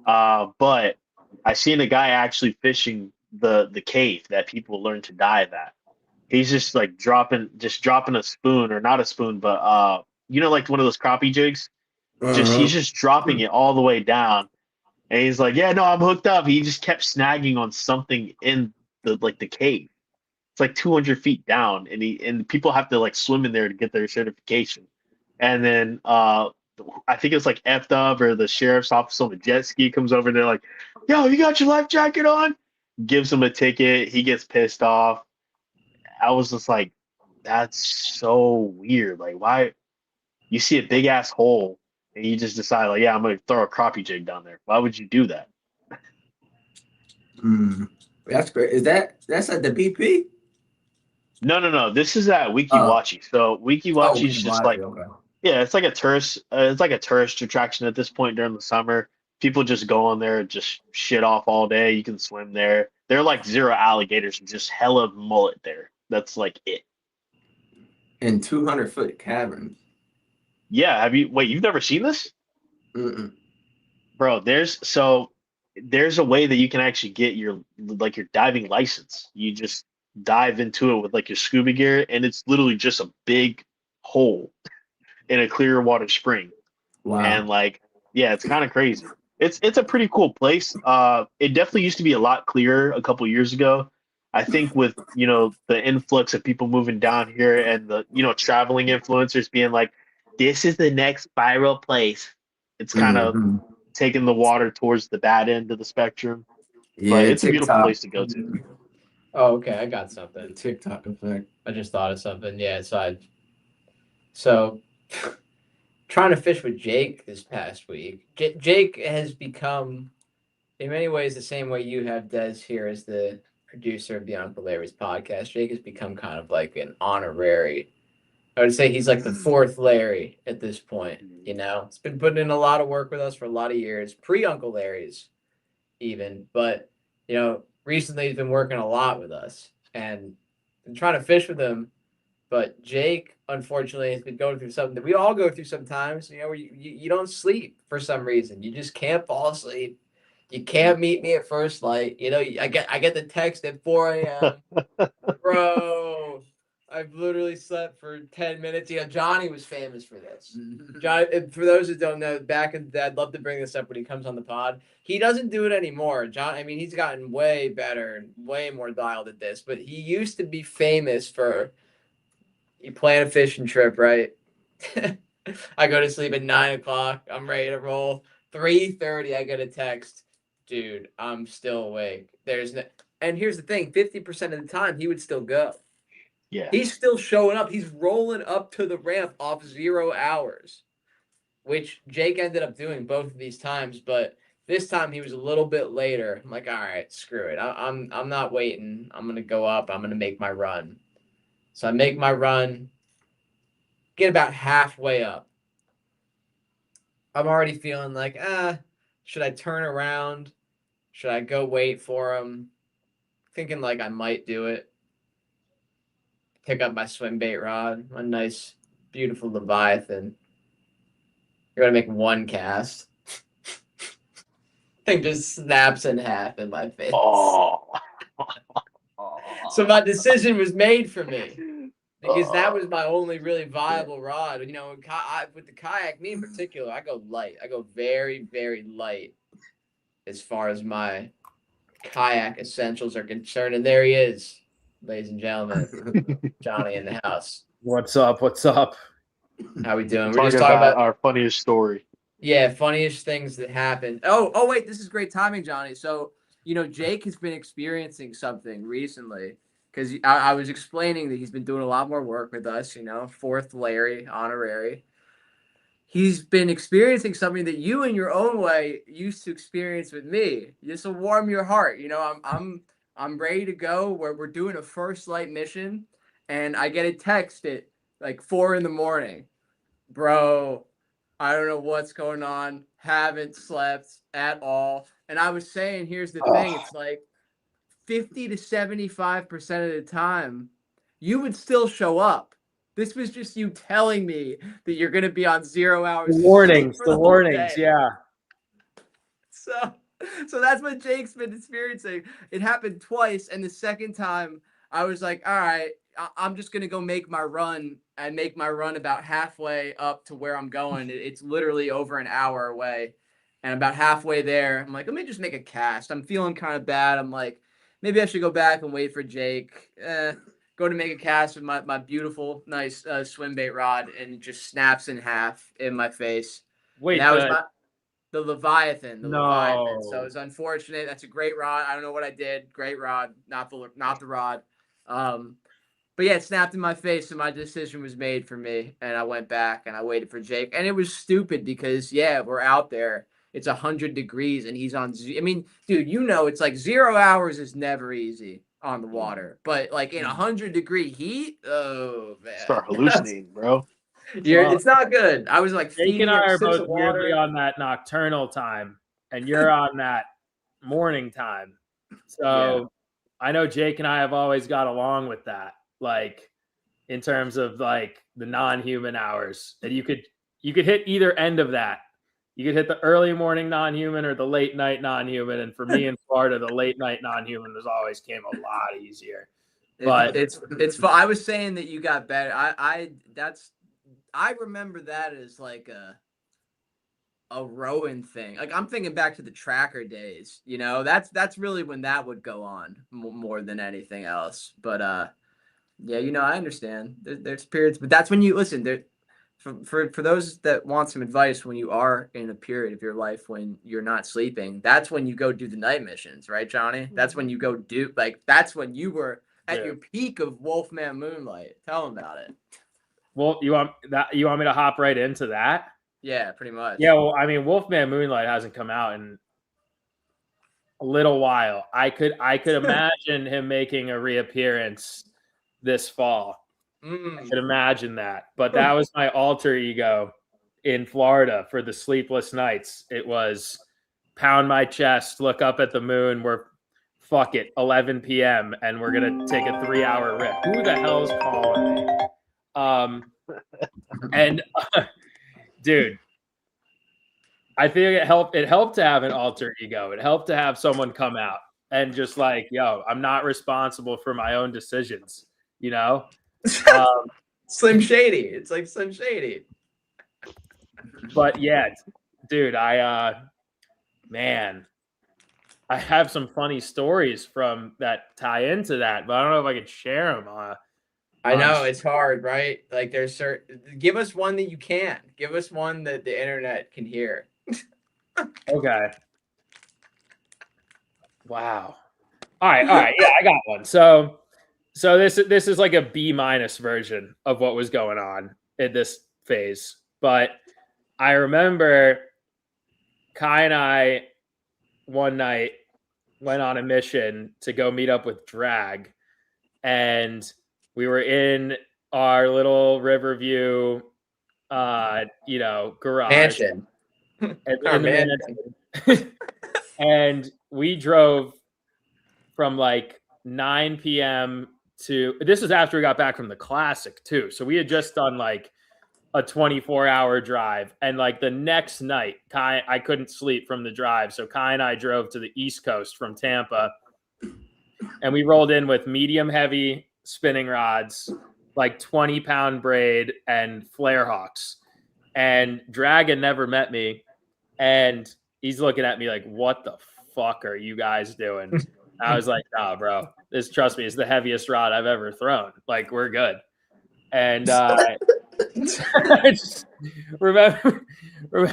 But I seen a guy actually fishing the cave that people learn to dive at. He's just like dropping a spoon, or not a spoon, but like one of those crappie jigs. He's uh-huh. just dropping it all the way down, and he's like, yeah, no, I'm hooked up. He just kept snagging on something in the cave. It's like 200 feet down, and people have to like swim in there to get their certification. And then I think it's like FDub or the sheriff's office on the jet ski comes over and they're like, "Yo, you got your life jacket on?" Gives him a ticket. He gets pissed off. I was just like, "That's so weird. Like, why you see a big ass hole and you just decide like, yeah, I'm gonna throw a crappie jig down there. Why would you do that?" Mm. That's great. That's at the BP? No, no, no. This is at Wiki Oh, Wachi. So Wiki oh, Wachi we is can just watch it. like, Okay. yeah, it's like a tourist. It's like a tourist attraction at this point during the summer. People just go on there, and just shit off all day. You can swim there. There are like zero alligators, and just hella mullet there. That's like it. In 200-foot caverns. Yeah. Have you? Wait, you've never seen this, Mm-mm. bro? There's a way that you can actually get your diving license. You just dive into it with like your scuba gear, and it's literally just a big hole in a clear water spring. And Wow. like, yeah, it's kind of crazy. It's a pretty cool place. It definitely used to be a lot clearer a couple years ago. I think with the influx of people moving down here and the traveling influencers being like, this is the next viral place. It's kind of Hmm. taking the water towards the bad end of the spectrum, but Yeah, it's a beautiful TikTok. place to go to. oh, okay, I got The something. TikTok effect. I just thought of something. Yeah, so trying to fish with Jake this past week. Jake has become, in many ways, the same way you have Des here as the producer of the Uncle Larry's podcast. Jake has become kind of like an honorary. I would say he's like the fourth Larry at this point. He's been putting in a lot of work with us for a lot of years, pre Uncle Larry's even. But recently he's been working a lot with us and been trying to fish with him. But Jake, unfortunately, has been going through something that we all go through sometimes. Where you don't sleep for some reason. You just can't fall asleep. You can't meet me at first light. I get the text at 4 a.m. Bro, I've literally slept for 10 minutes. Johnny was famous for this. John, for those who don't know, back in the day, I'd love to bring this up when he comes on the pod. He doesn't do it anymore. John, I mean, he's gotten way better and way more dialed at this, but he used to be famous for you plan a fishing trip, right? I go to sleep at 9 o'clock. I'm ready to roll. 3:30, I get a text. Dude, I'm still awake. And here's the thing, 50% of the time he would still go. Yeah. He's still showing up. He's rolling up to the ramp off 0 hours, which Jake ended up doing both of these times, but this time he was a little bit later. I'm like, all right, screw it. I'm not waiting. I'm gonna go up. I'm gonna make my run. So I make my run, get about halfway up. I'm already feeling like, should I turn around? Should I go wait for him? Thinking like I might do it. Pick up my swim bait rod, my nice, beautiful Leviathan. You're gonna make one cast. Thing just snaps in half in my face. Oh. So my decision was made for me because that was my only really viable rod. You know, with the kayak, me in particular, I go light. I go very, very light as far as my kayak essentials are concerned. And there he is, ladies and gentlemen, Johnny in the house. What's up? What's up? How we doing? We're Talking just talking about about our funniest story. yeah, funniest things that happened. Oh wait, this is great timing, Johnny. So, you know, Jake has been experiencing something recently because I was explaining that he's been doing a lot more work with us, you know, fourth Larry, honorary. He's been experiencing something that you in your own way used to experience with me. This will warm your heart. You know, I'm ready to go where we're doing a first light mission and I get a text at like 4 a.m. Bro, I don't know what's going on. Haven't slept at all. And I was saying, here's the thing. It's like 50 to 75% of the time, you would still show up. This was just you telling me that you're going to be on 0 hours. The warnings, for the whole warnings, day. yeah. So that's what Jake's been experiencing. It happened twice. And the second time, I was like, all right, I'm just going to go make my run and make my run about halfway up to where I'm going. It's literally over an hour away. And about halfway there, I'm like, let me just make a cast. I'm feeling kind of bad. I'm like, maybe I should go back and wait for Jake. Go to make a cast with my beautiful, nice swim bait rod, and it just snaps in half in my face. Wait, And that was the Leviathan. Leviathan. So No. it's unfortunate. That's a great rod. I don't know what I did. Great rod, not the rod. But yeah, it snapped in my face, and my decision was made for me. And I went back and I waited for Jake. And it was stupid because yeah, we're out there. It's 100 degrees and he's on. I mean, dude, you know, it's like 0 hours is never easy on the water, but like in 100-degree heat, oh man, Start hallucinating, bro. it's not good. I was like Jake feeding and I him are sips both of weirdly water. on that nocturnal time, and you're on that morning time. So I know Jake and I have always got along with that, like in terms of like the non-human hours. And you could hit either end of that. You could hit the early morning non-human or the late night non-human. And for me in Florida, the late night non-human was always came a lot easier. But It's fun. I was saying that you got better. I remember that as like a rowing thing. Like I'm thinking back to the tracker days, you know, that's really when that would go on more than anything else. But yeah, you know, I understand. There's periods, but that's when you listen. There, for those that want some advice, when you are in a period of your life when you're not sleeping, that's when you go do the night missions, right, Johnny? That's when you go do that's when you were at your peak of Wolfman Moonlight. Tell them about it. well, you want me to hop right into that? Yeah, pretty much. Yeah, well, I mean, Wolfman Moonlight hasn't come out in a little while. I could imagine him making a reappearance this fall. I could imagine that. But that was my alter ego in Florida for the sleepless nights. It was pound my chest, look up at the moon. We're fuck it, 11 p.m. and we're gonna take a 3-hour rip. Who the hell's calling me? And dude, I think it helped to have an alter ego. It helped to have someone come out and just like, yo, I'm not responsible for my own decisions, you know? Slim Shady. It's like Slim Shady. But yeah, dude, man, I have some funny stories from that tie into that, but I don't know if I could share them. I know it's hard, right? Like there's certain. Give us one that you can. Give us one that the internet can hear. Okay. Wow. All right. Yeah, I got one. So this is like a B- version of what was going on in this phase. But I remember Kai and I one night went on a mission to go meet up with Drag, and we were in our little Riverview garage Mansion. in Our the mansion. mansion. And we drove from like 9 p.m. to, this was after we got back from the Classic too. So we had just done like a 24-hour drive, and like the next night, I couldn't sleep from the drive. So Kai and I drove to the East Coast from Tampa, and we rolled in with medium heavy spinning rods, like 20-pound braid and flare hawks. And Dragon never met me, and he's looking at me like, what the fuck are you guys doing? I was like, nah, bro, trust me, it's the heaviest rod I've ever thrown. Like, we're good. And I just remember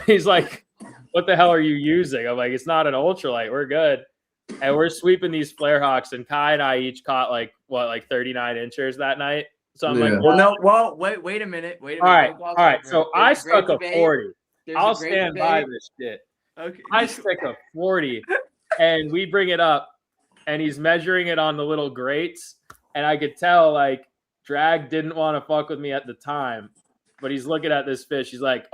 he's like, what the hell are you using? I'm like, it's not an ultralight. We're good. And we're sweeping these flare hawks, and Kai and I each caught like 39 inches that night. So I'm like, Well, no, well, wait a minute. all right. So I stuck a 40. I'll stand by this shit. Okay. I stick a 40, and we bring it up, and he's measuring it on the little grates, and I could tell like Drag didn't want to fuck with me at the time, but he's looking at this fish. He's like,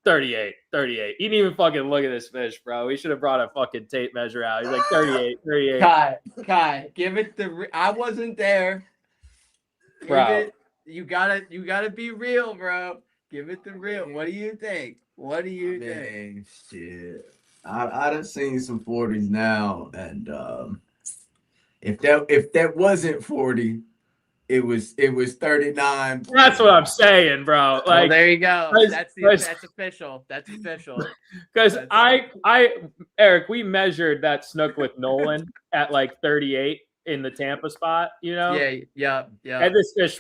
38. He didn't even fucking look at this fish, bro. We should have brought a fucking tape measure out. He's like 38. Kai, give it I wasn't there. Bro. You gotta be real, bro. Give it the real. What do you think? Man, shit. I done seen some 40s now, and if that wasn't 40, it was 39. That's what I'm saying, bro. Like, well, there you go. That's official. That's official. Because Eric, we measured that snook with Nolan at like 38 in the Tampa spot, you know? Yeah. And this fish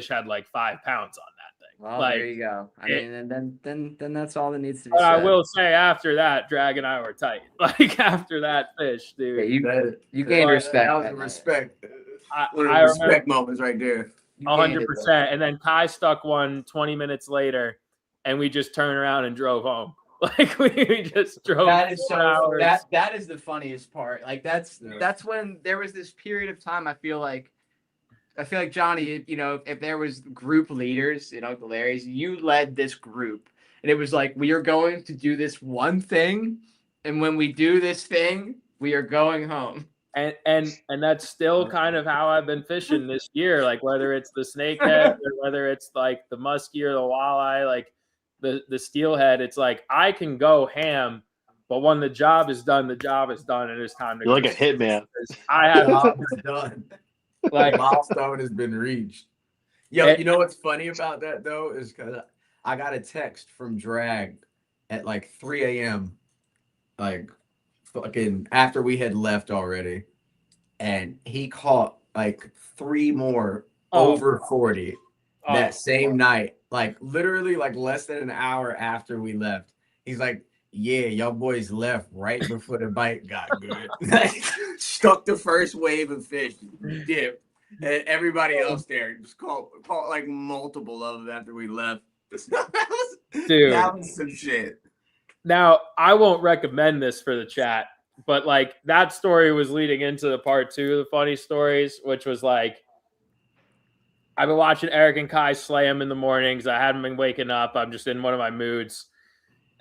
had like 5 pounds on that thing. Well, like, there you go. I mean, and then that's all that needs to be but said. I will say after that, Drag and I were tight. Like after that fish, dude. Yeah, you gained respect. That was a respect. I Respect moments right there. 100%. And then Kai stuck one 20 minutes later, and we just turned around and drove home. Like we just drove. That is 4 hours. that is the funniest part. Like that's when there was this period of time. I feel like Johnny, you know, if there was group leaders in Uncle Larry's, you led this group, and it was like, we are going to do this one thing, and when we do this thing, we are going home. And that's still kind of how I've been fishing this year. Like whether it's the snakehead or whether it's like the muskie or the walleye, like the steelhead, it's like I can go ham, but when the job is done, and it's time to. You're like a hitman. I have Job is done. like Milestone has been reached. Yo, you know what's funny about that though is because I got a text from Drag at like 3 a.m. like fucking after we had left already, and he caught like 3 more over 40 that same night, like literally like less than an hour after we left. He's like, yeah, y'all boys left right before the bite got good. Stuck the first wave of fish, dipped, and everybody else there just caught like multiple of them after we left. Dude, that was some shit. Now, I won't recommend this for the chat, but like that story was leading into the part 2 of the funny stories, which was like, I've been watching Eric and Kai slay him in the mornings. I hadn't been waking up. I'm just in one of my moods.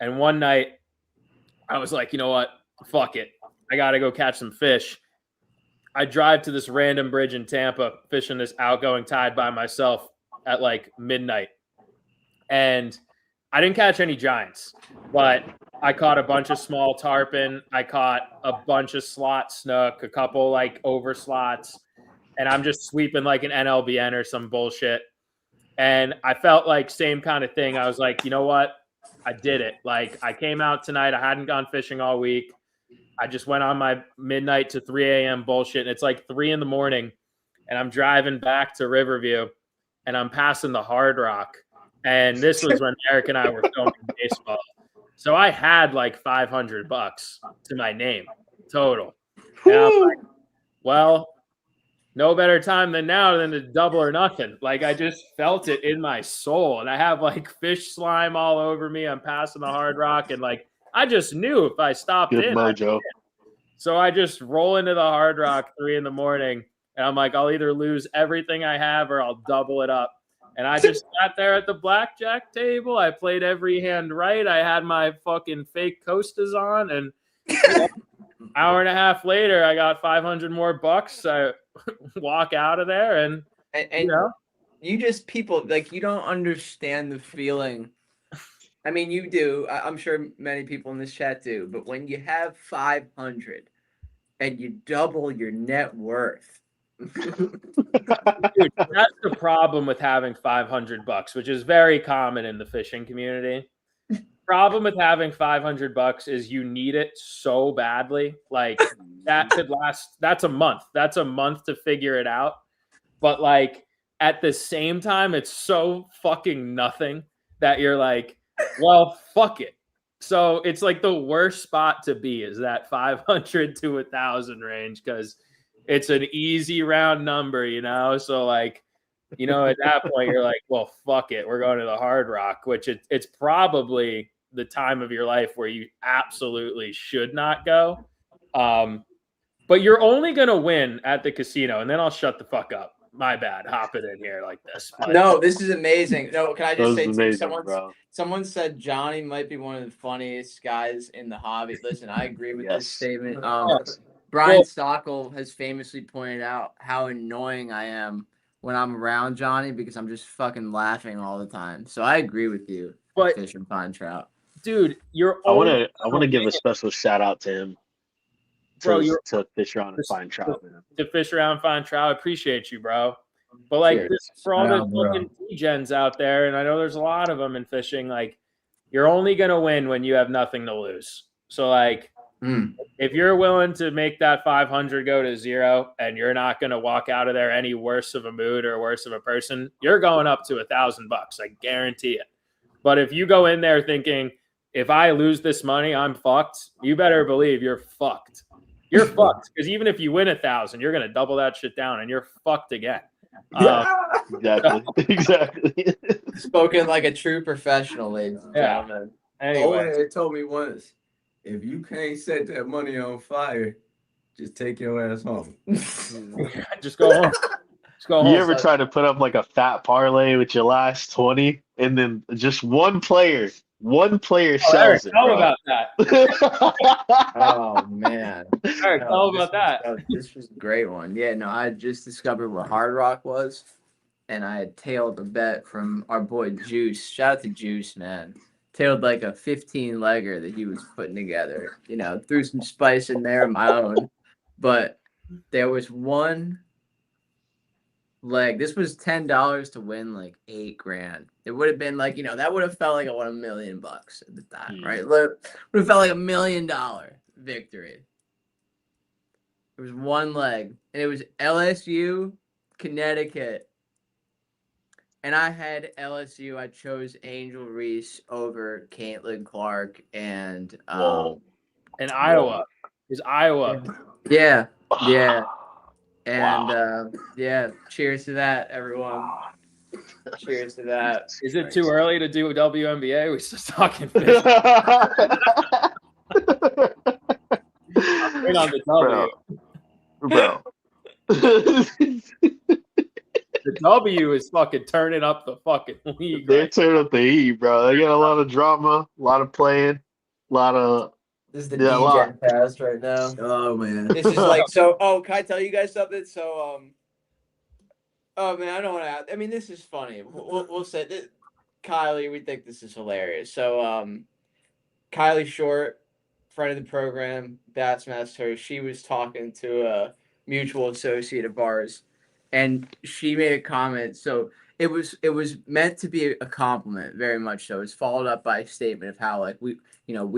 And one night I was like, you know what? Fuck it. I got to go catch some fish. I drive to this random bridge in Tampa, fishing this outgoing tide by myself at like midnight. And I didn't catch any giants, but I caught a bunch of small tarpon. I caught a bunch of slot snook, a couple like over slots, and I'm just sweeping like an NLBN or some bullshit. And I felt like same kind of thing. I was like, you know what? I did it. Like I came out tonight. I hadn't gone fishing all week. I just went on my midnight to 3 a.m. bullshit. And it's like 3 a.m, and I'm driving back to Riverview. and I'm passing the Hard Rock. And this was when Eric and I were filming baseball. So I had like $500 to my name total. And I'm like, well, no better time than now than to double or nothing. Like I just felt it in my soul. And I have like fish slime all over me. I'm passing the Hard Rock. And like I just knew if I stopped Good in. mojo. So I just roll into the Hard Rock 3 a.m. and I'm like, I'll either lose everything I have or I'll double it up. And I just sat there at the blackjack table. I played every hand right. I had my fucking fake Costas on, and hour and a half later, I got 500 more bucks. I walk out of there, and And you know, you just people like you don't understand the feeling. I mean, you do. I'm sure many people in this chat do. But when you have 500 and you double your net worth, dude, that's the problem with having $500, which is very common in the fishing community. Problem with having $500 is you need it so badly. Like that could last. That's a month. That's a month to figure it out. But like at the same time, it's so fucking nothing that you're like, well, fuck it. So it's like the worst spot to be is that 500 to 1,000 range because it's an easy round number, you know? So like, you know, at that point you're like, well, fuck it. We're going to the Hard Rock, which it's probably the time of your life where you absolutely should not go. But you're only going to win at the casino, and then I'll shut the fuck up. My bad. Hopping in here like this. But no, this is amazing. No, can I That just was say amazing, bro. someone said Johnny might be one of the funniest guys in the hobby. Listen, I agree with Yes. this statement. Yes. Brian Well- Stockel has famously pointed out how annoying I am when I'm around Johnny because I'm just fucking laughing all the time. So I agree with you. But Fish and pond trout. dude, you're I only want to give a special shout out to him. Bro, you're- To fish around and find trout, man. to fish around, find trout. I appreciate you, bro. But like Cheers. this, for all Shout the out, bro. fucking gens out there, and I know there's a lot of them in fishing, like you're only gonna win when you have nothing to lose. So like if you're willing to make that 500 go to 0 and you're not gonna walk out of there any worse of a mood or worse of a person, you're going up to $1,000. I guarantee it. But if you go in there thinking, if I lose this money, I'm fucked, you better believe you're fucked. You're fucked because even if you win 1,000, you're gonna double that shit down and you're fucked again. Exactly. Exactly. Spoken like a true professional, ladies and Yeah. gentlemen. Anyway, They told me once, if you can't set that money on fire, just take your ass home. just go home. Just go home. You ever try to put up like a fat parlay with your last 20 and then just one player Eric, sells it, tell bro. about that. Oh man. Eric, tell about that. This was a great one. Yeah, no, I just discovered what Hard Rock was, and I had tailed a bet from our boy Juice. Shout out to Juice, man. Tailed like a 15-legger that he was putting together. You know, threw some spice in there of my own. But there was one leg. This was $10 to win like $8,000. It would have been like, you know, that would have felt like $1 million at the time, right? Would have felt like $1 million victory. It was one leg, and it was LSU, Connecticut. And I had LSU. I chose Angel Reese over Caitlin Clark and In Iowa. Is Iowa. yeah. And yeah, cheers to that, everyone. Cheers to that. Is it too early to do a WNBA? We're just talking fish. Wait on the W. Bro. The W is fucking turning up the fucking league. They're Right? turning up the heat, bro. They got a lot of drama, a lot of playing, a lot of This is the Yeah, a lot. DJ cast right now. Oh man. This is like so. Oh, can I tell you guys something? So oh man, I don't want to. I mean, this is funny. We'll say this. Kylie, we think this is hilarious. So Kylie Short, friend of the program, Batsmaster. She was talking to a mutual associate of ours, and she made a comment. So it was meant to be a compliment, very much so. It's followed up by a statement of how like we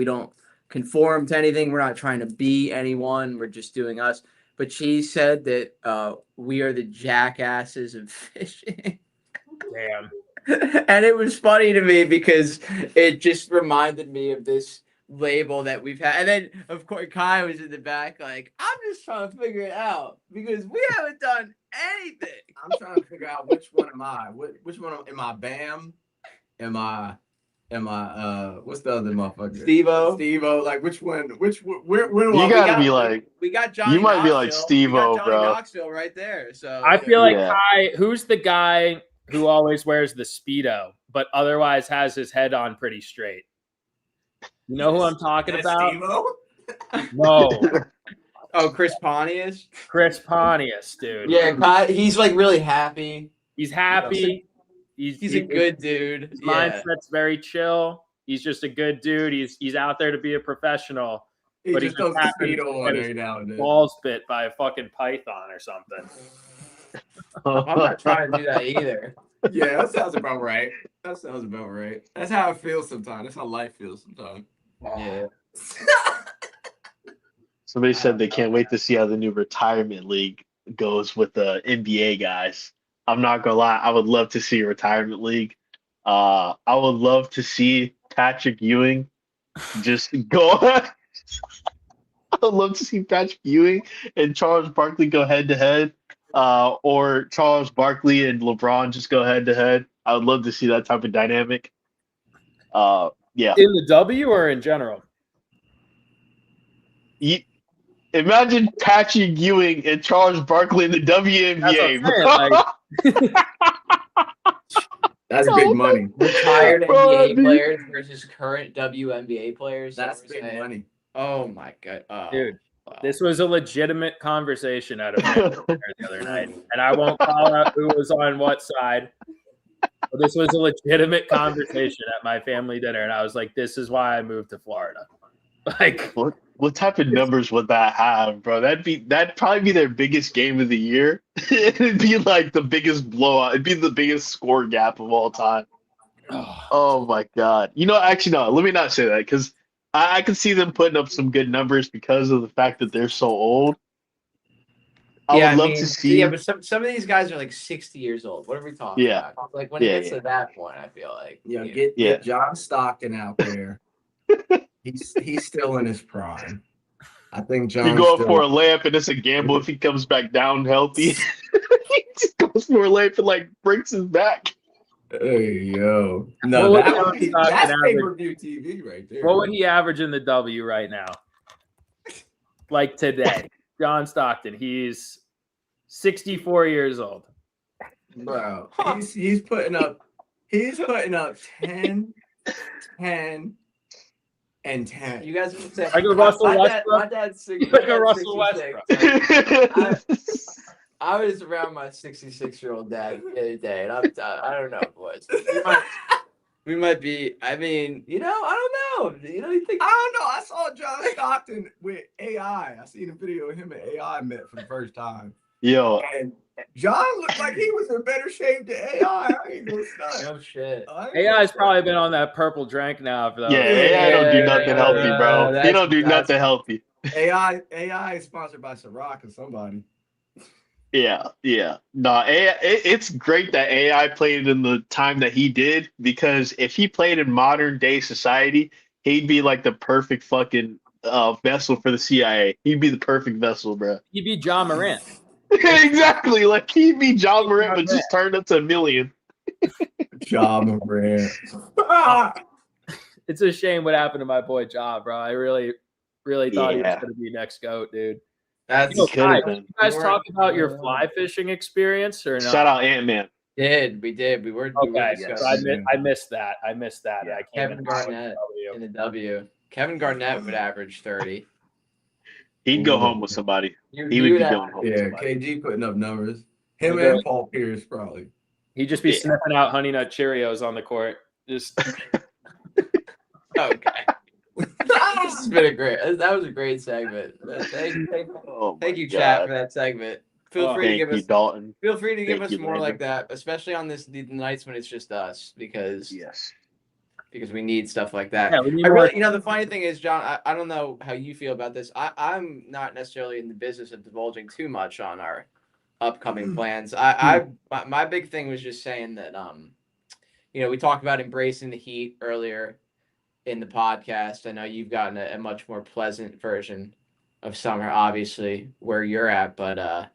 don't conform to anything. We're not trying to be anyone. We're just doing us. But she said that we are the jackasses of fishing. Damn. And it was funny to me because it just reminded me of this label that we've had. And then, of course, Kai was in the back, like, I'm just trying to figure it out because we haven't done anything. I'm trying to figure out which one am I? Which one am I? Bam? Am I? What's the other motherfucker? Steve-O. Steve-O. Like which one? Where do You I? gotta be like, We got Johnny. you might be like Knoxville. We got Steve-O, Johnny bro. Knoxville right there. So I feel like Yeah. Kai, who's the guy who always wears the Speedo, but otherwise has his head on pretty straight? You know who I'm talking about? Steve-O? No, Oh, Chris Pontius. Chris Pontius, dude. Yeah, Kai, he's like really happy. He's happy. He's a good dude. His Yeah. mindset's very chill. He's just a good dude. He's out there to be a professional. He But just he throws just the happens speedo to on get his every now and then. Balls bit by a fucking python or something. I'm not trying to do that either. Yeah, that sounds about right. That sounds about right. That's how it feels sometimes. That's how life feels sometimes. Yeah. Somebody said they can't wait to see how the new retirement league goes with the NBA guys. I'm not gonna lie, I would love to see a retirement league. I would love to see Patrick Ewing just go. I would love to see Patrick Ewing and Charles Barkley go head to head, or Charles Barkley and LeBron just go head to head. I would love to see that type of dynamic. Yeah. In the W or in general? Imagine Patrick Ewing and Charles Barkley in the WNBA, That's what bro. That's big money. Retired Bro, NBA dude. players versus current WNBA players. That's what we're big saying. money. Oh my god, Dude, wow. this was a legitimate conversation at a family dinner the other night, and I won't call out who was on what side. But this was a legitimate conversation at my family dinner, and I was like, "This is why I moved to Florida." Like, What type of numbers would that have, bro? That'd probably be their biggest game of the year. It'd be like the biggest blowout. It'd be the biggest score gap of all time. Oh my god! Actually, no. Let me not say that because I can see them putting up some good numbers because of the fact that they're so old. I would love to see. Yeah, but some of these guys are like 60 years old. What are we talking Yeah. about? Like when Yeah, it gets to that point, I feel like Get John Stockton out there. He's still in his prime. I think John. You go for a layup and it's a gamble if he comes back down healthy. He just goes for a layup and like breaks his back. Hey yo, no, What would that John would be, Stockton that's average? pay-per-view TV right there. what would he average in the W right now? Like today, John Stockton. He's 64 years old. Bro, he's putting up 10, 10, and 10. you guys would say Like a Russell my Westbrook? dad's Like a Russell 66. I was around my 66-year-old dad the other day, and I don't know, boys. We might be. I mean, I don't know. You think? I don't know. I saw John Stockton with AI. I seen a video of him and AI met for the first time. Yo, And John looked like he was in better shape than AI. I ain't gonna stunt. No shit. AI's probably been on that purple drink now. Though. yeah, AI don't do nothing yeah, healthy, bro. He that's- don't do that's- nothing healthy. AI is sponsored by Ciroc or somebody. Yeah. No, AI, it's great that AI played in the time that he did because if he played in modern day society, he'd be like the perfect fucking vessel for the CIA. He'd be the perfect vessel, bro. He'd be John Morant. Exactly. Like he'd be John Morant, but just turned up to a million. John Morant. It's a shame what happened to my boy Ja, bro. I really thought he was Yeah. going to be next GOAT, dude. That's He could Guys, have been. you guys talk about your fly fishing experience or not? Shout out Ant-Man. we did. We were. Okay, Yes. so I missed that. I Yeah. I came Kevin in Garnett in the W. Kevin Garnett would average 30. He'd go home with somebody. He would be would going home with Yeah, somebody. KG putting up numbers. Him Yeah. and Paul Pierce probably. He'd just be Yeah. sniffing out Honey Nut Cheerios on the court. Just Okay. This has been that was a great segment. Oh Thank my you, chat, God. for that segment. Feel Oh, free to Thank give you, us Dalton. feel free to give Thank us you, more Brandon. like that, especially on the nights when it's just us, because Yes. we need stuff like that. yeah, we need I more. really, the funny thing is, John, I don't know how you feel about this. I'm not necessarily in the business of divulging too much on our upcoming plans. My big thing was just saying that we talked about embracing the heat earlier in the podcast. I know you've gotten a much more pleasant version of summer, obviously, where you're at, but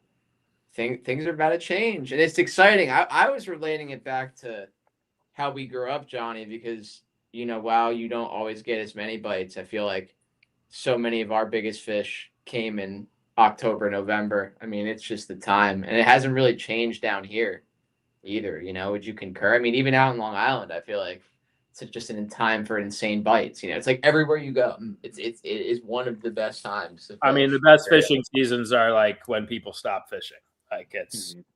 things are about to change, and it's exciting. I was relating it back to how we grew up, Johnny, because while you don't always get as many bites, I feel like so many of our biggest fish came in October, November. I mean, it's just the time, and it hasn't really changed down here either. Would you concur? I mean, even out in Long Island, I feel like it's just in time for insane bites. It's like everywhere you go, it is one of the best times. I mean, the best fishing seasons are like when people stop fishing. Like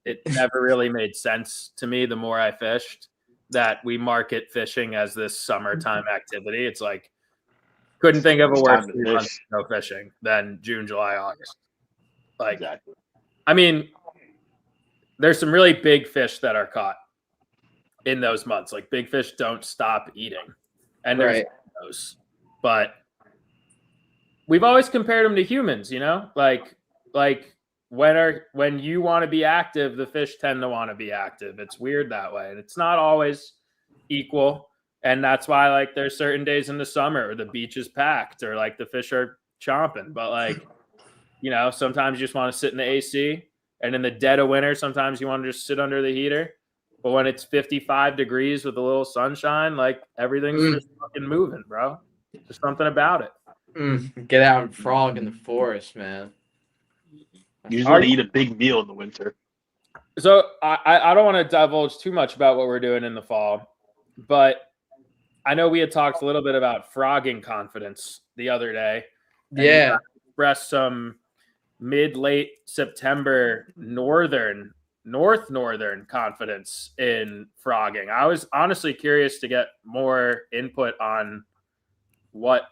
it never really made sense to me. The more I fished, that we market fishing as this summertime activity. It's like couldn't think of a worse 3 months to go fishing than June, July, August. Like, exactly. I mean, there's some really big fish that are caught in those months. Like big fish don't stop eating, and there's those. But we've always compared them to humans. Like when you want to be active, the fish tend to want to be active. It's weird that way, and it's not always equal. And that's why, like, there's certain days in the summer where the beach is packed or like the fish are chomping. But like, sometimes you just want to sit in the AC, and in the dead of winter, sometimes you want to just sit under the heater. But when it's 55 degrees with a little sunshine, like everything's just fucking moving, bro. There's something about it. Get out and frog in the forest, man. You just want to eat a big meal in the winter. So I don't want to divulge too much about what we're doing in the fall, but I know we had talked a little bit about frogging confidence the other day. Yeah. Expressed some mid-late September northern confidence in frogging. I was honestly curious to get more input on what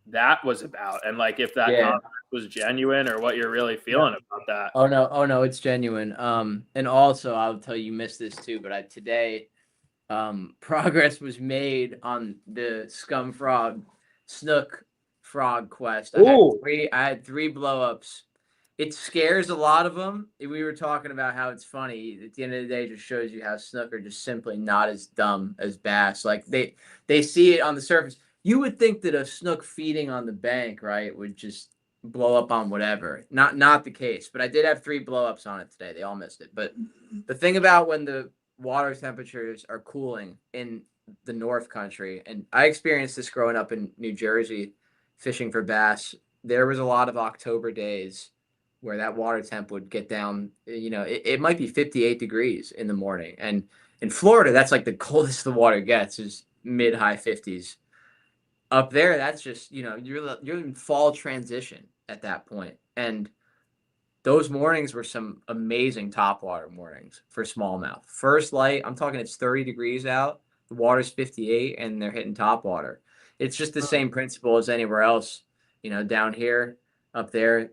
that was about, and like if that confidence was genuine or what you're really feeling about that. Oh no, it's genuine. And also I'll tell you missed this too, but today progress was made on the scum frog snook frog quest. I had three blow-ups. It scares a lot of them. We were talking about how it's funny. At the end of the day, it just shows you how snook are just simply not as dumb as bass. Like they see it on the surface. You would think that a snook feeding on the bank, right, would just blow up on whatever. Not the case. But I did have 3 blow-ups on it today. They all missed it. But the thing about when the water temperatures are cooling in the North Country, and I experienced this growing up in New Jersey fishing for bass, there was a lot of October days where that water temp would get down, it might be 58 degrees in the morning. And in Florida, that's like the coldest the water gets is mid-high 50s. Up there, that's just, you're in fall transition at that point. And those mornings were some amazing topwater mornings for smallmouth. First light, I'm talking it's 30 degrees out, the water's 58, and they're hitting topwater. It's just the same principle as anywhere else, down here, up there.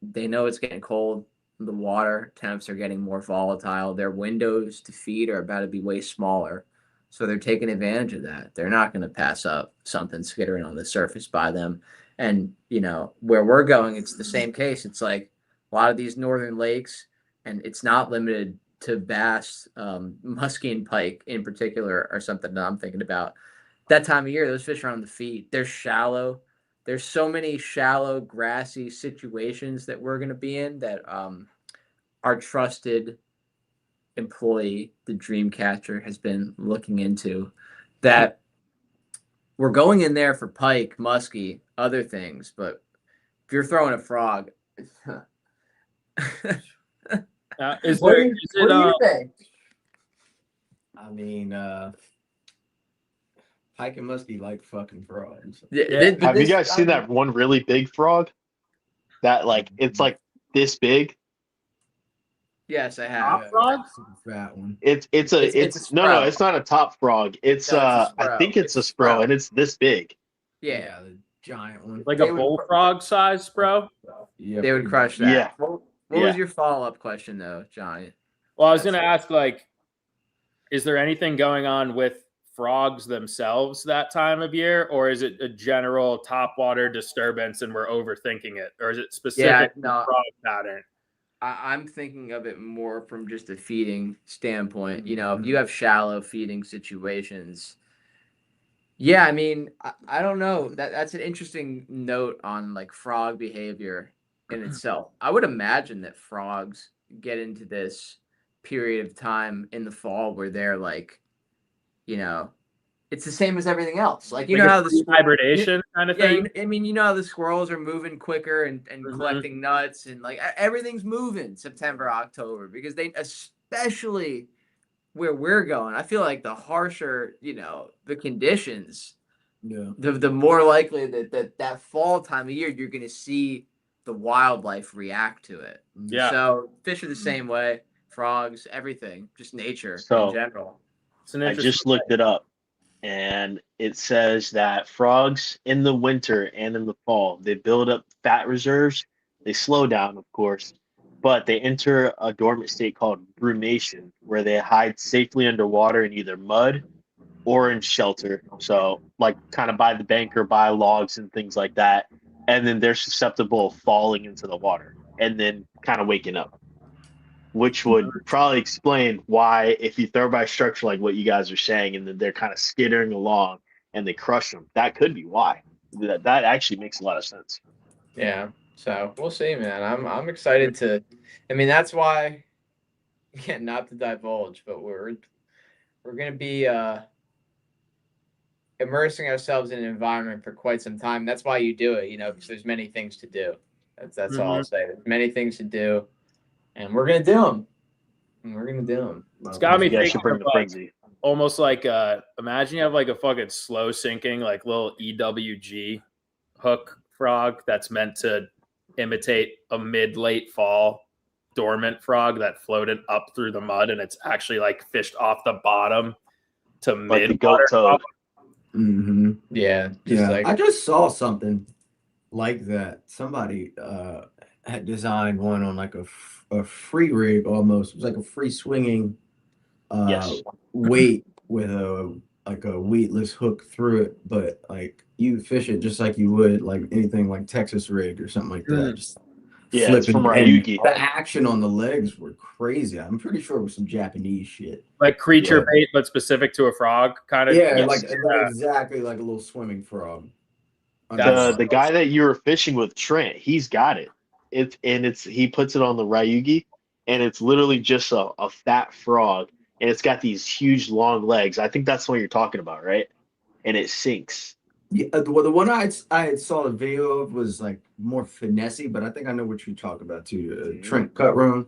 They know it's getting cold. The water temps are getting more volatile. Their windows to feed are about to be way smaller. So they're taking advantage of that. They're not going to pass up something skittering on the surface by them. And, where we're going, it's the same case. It's like a lot of these northern lakes, and it's not limited to bass, muskie and pike in particular are something that I'm thinking about. That time of year, those fish are on the feet. They're shallow. There's so many shallow, grassy situations that we're going to be in that our trusted employee, the Dreamcatcher, has been looking into, that we're going in there for pike, muskie, other things. But if you're throwing a frog, What do you think? I mean, pike and muskie like fucking frogs. Have you guys seen that one really big frog? That it's like this big. Yes, I have. Top frog? Super fat one. It's no, it's not a top frog. It's I think it's a spro, and it's this big. Yeah, the giant one. Like a bullfrog size, bro. Yeah, they would crush that. Yeah. What was your follow-up question though, Johnny? Well, I was going to ask, like, is there anything going on with frogs themselves that time of year, or is it a general topwater disturbance and we're overthinking it, or is it specific to the frog pattern? I'm thinking of it more from just a feeding standpoint. You know, if you have shallow feeding situations, yeah, I mean, I don't know. That's an interesting note on like frog behavior in itself. I would imagine that frogs get into this period of time in the fall where they're like, you know, it's the same as everything else. Like you Like know a how the hibernation kind of yeah, thing. I mean, you know how the squirrels are moving quicker and Mhm. collecting nuts and like everything's moving September, October because they especially where we're going. I feel like the harsher, you know, the conditions, Yeah. the more likely that fall time of year you're going to see the wildlife react to it. Yeah. So fish are the same way, frogs, everything, just nature in So general. It's an I interesting. just looked it up, and it says that frogs in the winter and in the fall, they build up fat reserves. They slow down, of course, but they enter a dormant state called brumation, where they hide safely underwater in either mud or in shelter. So, like, kind of by the bank or by logs and things like that. And then they're susceptible of falling into the water and then kind of waking up, which would probably explain why, if you throw by a structure like what you guys are saying, and then they're kind of skittering along and they crush them, that could be why. That actually makes a lot of sense. Yeah. So we'll see, man. I'm excited to. I mean, that's why. Yeah, not to divulge, but we're gonna be immersing ourselves in an environment for quite some time. That's why you do it, you know, because there's many things to do. That's all I'll say. There's many things to do, and we're gonna do them. We're gonna do them. It's got me You guys thinking should bring of the frenzy. almost like imagine you have like a fucking slow sinking like little EWG hook frog that's meant to imitate a mid-late fall dormant frog that floated up through the mud, and it's actually like fished off the bottom to Like the mid goat toad. Mm-hmm. Yeah, Yeah, like I just saw something like that. Somebody had designed one on like a free rig almost. It was like a free swinging Yes. weight with a like a weightless hook through it, but like you fish it just like you would like anything like Texas rig or something like that. Just Yeah, it's from flipping, and Ryugi. the action on the legs were crazy. I'm pretty sure it was some Japanese shit. like creature Yeah. bait, but specific to a frog kind of. Yeah, Yes. like exactly like a little swimming frog. The guy that you were fishing with, Trent, he's got it. He puts it on the Ryugi, and it's literally just a fat frog, and it's got these huge long legs. I think that's the one you're talking about, right? And it sinks. Yeah, the one I saw the video of was like more finessey, but I think I know what you're talking about too. Trent Cutrone.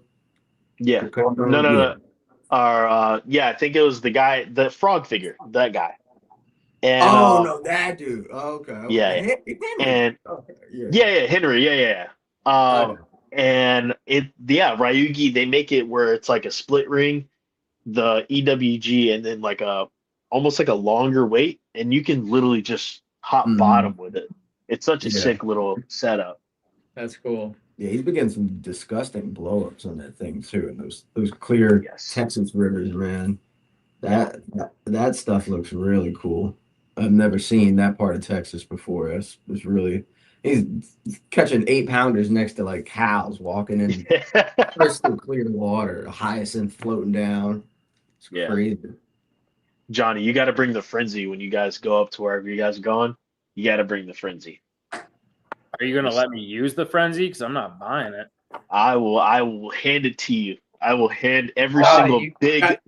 Yeah. No. Yeah, I think it was the guy, the frog figure, that guy. And No, that dude. Oh, okay. Yeah. Henry. And Okay, yeah, Henry, yeah. And Ryugi, they make it where it's like a split ring, the EWG, and then like almost like a longer weight, and you can literally just hop bottom with it. It's such a sick little setup. that's cool. Yeah, he's been getting some disgusting blowups on that thing too, and those clear Texas rivers, man. That stuff looks really cool. I've never seen that part of Texas before. It's really, he's catching 8-pounders next to like cows walking in crystal clear water, hyacinth floating down. It's crazy. Johnny, you got to bring the frenzy when you guys go up to wherever you guys are going. You got to bring the frenzy. Are you gonna let me use the frenzy? Because I'm not buying it. I will hand it to you. I will hand every single big.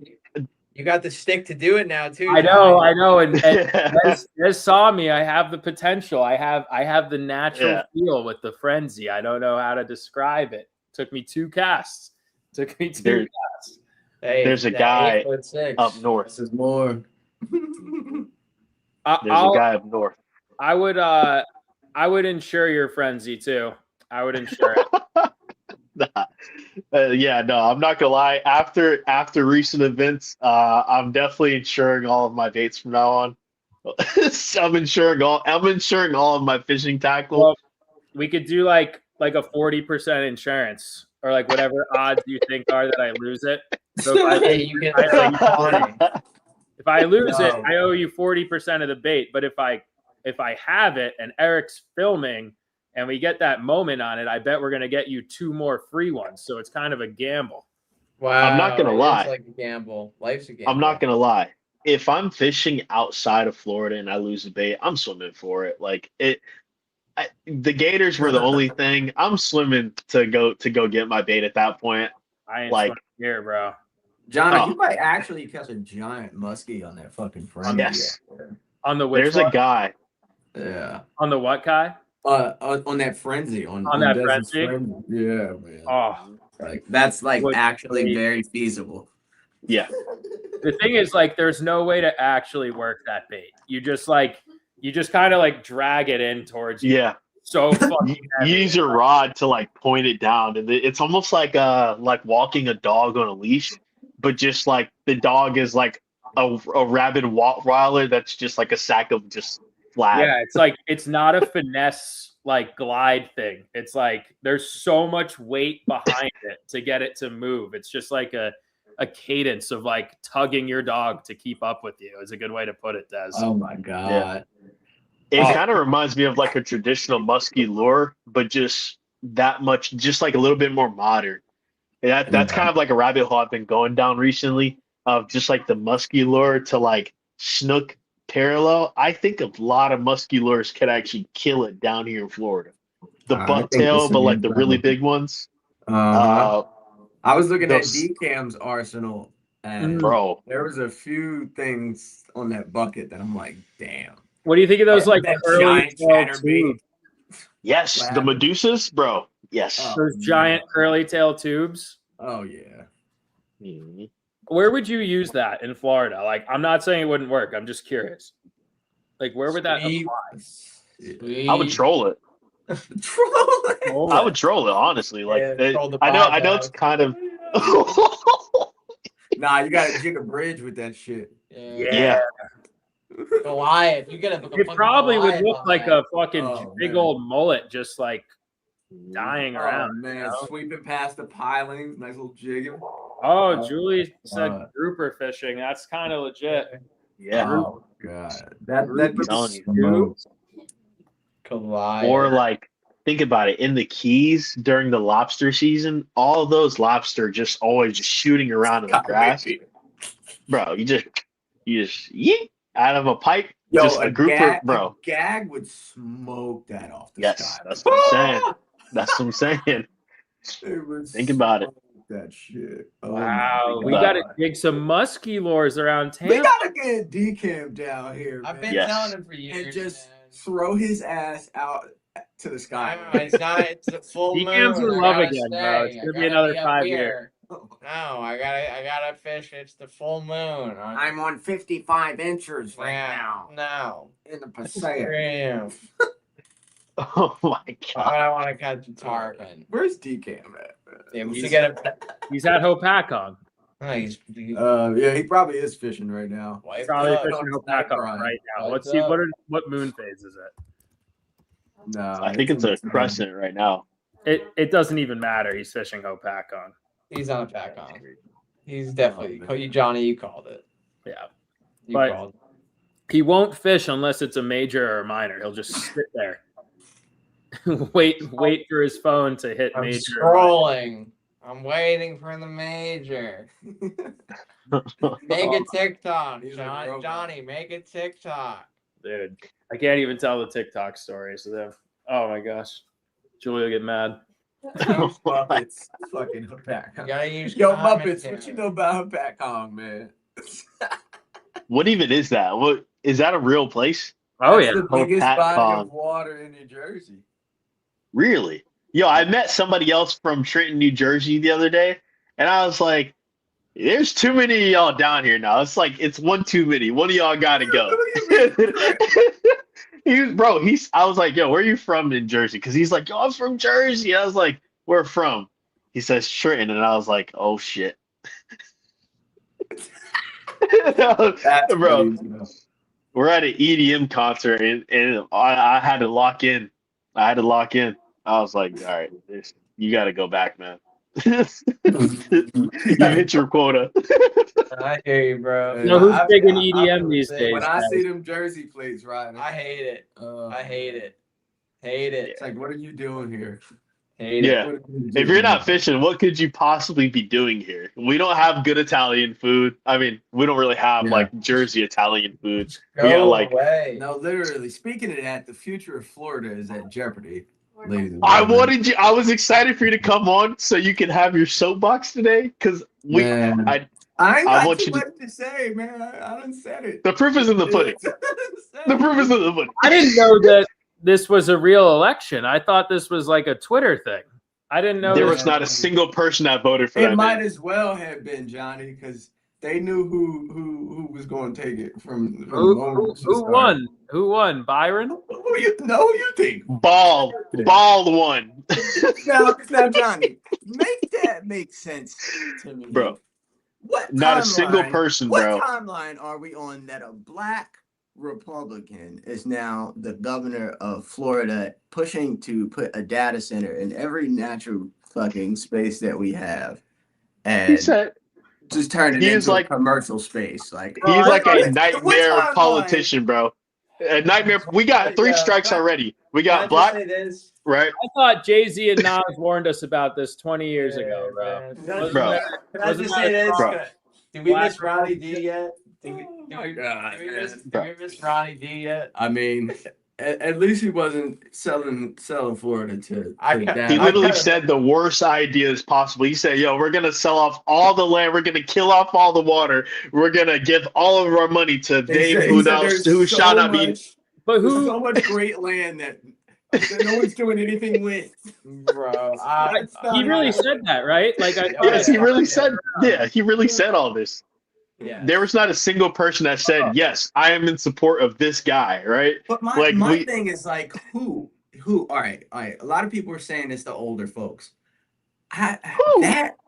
You got the stick to do it now too. I know. And Des saw me. I have the potential. I have the natural feel with the frenzy. I don't know how to describe it. Took me 2 casts. Hey, there's a guy up north. This is more. There's a guy up north. I would insure your frenzy too. I would insure it. I'm not gonna lie. After recent events, I'm definitely insuring all of my baits from now on. I'm insuring all of my fishing tackle. Well, we could do like a 40% insurance, or like whatever odds you think are that I lose it. So if I lose it, I owe you 40% of the bait. But if I have it and Eric's filming and we get that moment on it, I bet we're gonna get you 2 more free ones. So it's kind of a gamble. Wow. I'm not gonna it is lie. like a gamble. Life's a gamble. I'm not gonna lie. If I'm fishing outside of Florida and I lose a bait, I'm swimming for it. Like the gators were the only thing. I'm swimming to go get my bait at that point. I ain't Like- swimming here, bro. Johnny, Oh. you might actually catch a giant muskie on that fucking frame. Yes. On the which There's one? a guy. Yeah. On the what, Kai? On that frenzy. On that Desert's frenzy? Yeah, man. Oh, Like that's like Would actually be- very feasible. Yeah. the thing is, like, there's no way to actually work that bait. You just kind of like drag it in towards you. Yeah. So You fucking heavy. use your rod to like point it down, and it's almost like walking a dog on a leash, but just like the dog is like a rabid Rottweiler that's just like a sack of just flat. Yeah, it's like it's not a finesse like glide thing. It's like there's so much weight behind it to get it to move. It's just like a cadence of like tugging your dog to keep up with you is a good way to put it, Des. Oh my god. It kind of reminds me of like a traditional musky lure, but just that much, just like a little bit more modern. And that's kind of like a rabbit hole I've been going down recently of just like the musky lure to like snook parallel. I think a lot of musky lures could actually kill it down here in Florida. The I butt think tail, this but would like be the really incredible. big ones. I was looking at those- DCam's arsenal, and Bro, there was a few things on that bucket that I'm like, damn. What do you think of those like That curly giant tail chatterbait. tubes? yes, the Medusas, bro. Yes. Oh. Those giant curly tail tubes? Oh yeah. Mhm. Where would you use that in Florida? Like, I'm not saying it wouldn't work. I'm just curious. Like, where would that Sweet. apply? Sweet. I would troll it. Troll. I would troll it, honestly. Like Yeah, troll the I know it's podcast. kind of Nah, you gotta jig a bridge with that shit. yeah. Goliath. You get a It probably would look like a fucking Oh, big man. old mullet just like dying Oh around. man, you know? sweeping past the pilings, nice little jigging. Oh, Julie said Uh, grouper fishing. That's kind of legit. Yeah. Oh god, that telling you. smokes. Goliath. Or like think about it, in the Keys during the lobster season, all those lobster just always just shooting around in the grass. Bro, you just yeet out of a pipe. Yo, just a grouper, bro. A gag would smoke that off the Yes, sky. that's what I'm saying. That's what I'm saying. It would Think about it. smoke That shit. Oh Wow, my we God. got to dig some musky lures around We Tampa. gotta get decam down here, I've man, been Yes. telling him for years. and just man. throw his ass out to the sky. No, it's not. It's a full moon. Decam's in I love gotta again, bro. stay. It's I gonna be gotta another up 5 here. years. No, I gotta fish. It's the full moon. I'm on 55 inches right Yeah, now No. in the Passaic. Damn. Oh my god. I want to catch a tarpon. Where's decam at? Yeah, we He's- should get a. He's at Hopakon. Nice. Yeah, he probably is fishing right now. Wiped Probably up. fishing Snipe Hopakon run. right now. What's Let's see up? what moon phase is it. No, I think it's a crescent right now. It doesn't even matter. He's fishing Hopakon. He's on a pack on. He's definitely. Johnny, you called it. Yeah. You But- called it. He won't fish unless it's a major or a minor. He'll just sit there. wait for his phone to hit I'm major. scrolling. I'm waiting for the major. Make a TikTok, He's a John, robot. Johnny. Make a TikTok. Dude, I can't even tell the TikTok stories of them. Oh my gosh. Julie will get mad. Muppets. Fucking Hapak. You gotta use. Yo, commentary. Muppets, what you know about Hapak Kong, man? What even is that? What is that a real place? Oh That's yeah. the biggest Hapak body Kong. of water in New Jersey. Really? Yo, I met somebody else from Trenton, New Jersey the other day, and I was like, there's too many of y'all down here now. It's like it's one too many. One of y'all gotta go. I was like, yo, where are you from in Jersey? Because he's like, yo, I'm from Jersey. I was like, where from? He says Trenton, and I was like, oh shit. That's Bro. crazy, though. We're at an EDM concert, and I had to lock in. I was like, all right, you got to go back, man. You hit your quota. I hear you, bro. You know who's I've- big in I've- EDM these When days? When I guys? see them Jersey plates riding, I hate it. I hate it. Hate it. It's like, what are you doing here? Hate Yeah. What are you If you're doing not here? fishing, what could you possibly be doing here? We don't have good Italian food. I mean, we don't really have Yeah. like Jersey Italian food. it. We got, like- away. No, literally. Speaking of that, the future of Florida is at jeopardy, ladies and I gentlemen. wanted you. I was excited for you to come on so you can have your soapbox today because Man. I I ain't I got want too you to- much to say, man. I done said it. the proof is in the pudding. The proof is in the pudding. I didn't know that this was a real election. I thought this was like a Twitter thing. I didn't know There this. was not a single person that voted for It that. might Man. as well have been Johnny because they knew who was going to take it from the Who, moment who, it who started. won? Who won? Byron? Who you know? Who you think? Ball one, Now, Johnny, make that make sense to me, bro. What Not a single timeline- person, what bro. timeline are we on that a black Republican is now the governor of Florida, pushing to put a data center in every natural fucking space that we have, He and said just turn it he is into like- a commercial space? Like he's like a what nightmare timeline? politician, bro. A nightmare. We got 3 strikes already. We got black, This? right? I thought Jay-Z and Nas warned us about this 20 years ago, bro. Bro. Can I Wasn't just that say this? Bro. Did we Black miss Ronnie D yet? Did we, Oh my God, man. did we miss Ronnie D yet? I mean, at least he wasn't selling Florida to I to ca- data. He literally kinda- said the worst ideas possible. He said, "Yo, we're gonna sell off all the land. We're gonna kill off all the water. We're gonna give all of our money to Dave, He who said knows, there's who so shall not be." much- But There's who? so much great land that no one's doing anything with. Bro, He really said that, right? Like I thought Yes, he really said. Yeah, he really said all this. yeah. There was not a single person that said, "Yes, I am in support of this guy." Right? But my, Like, my we- thing is like who? All right. A lot of people are saying it's the older folks. Who?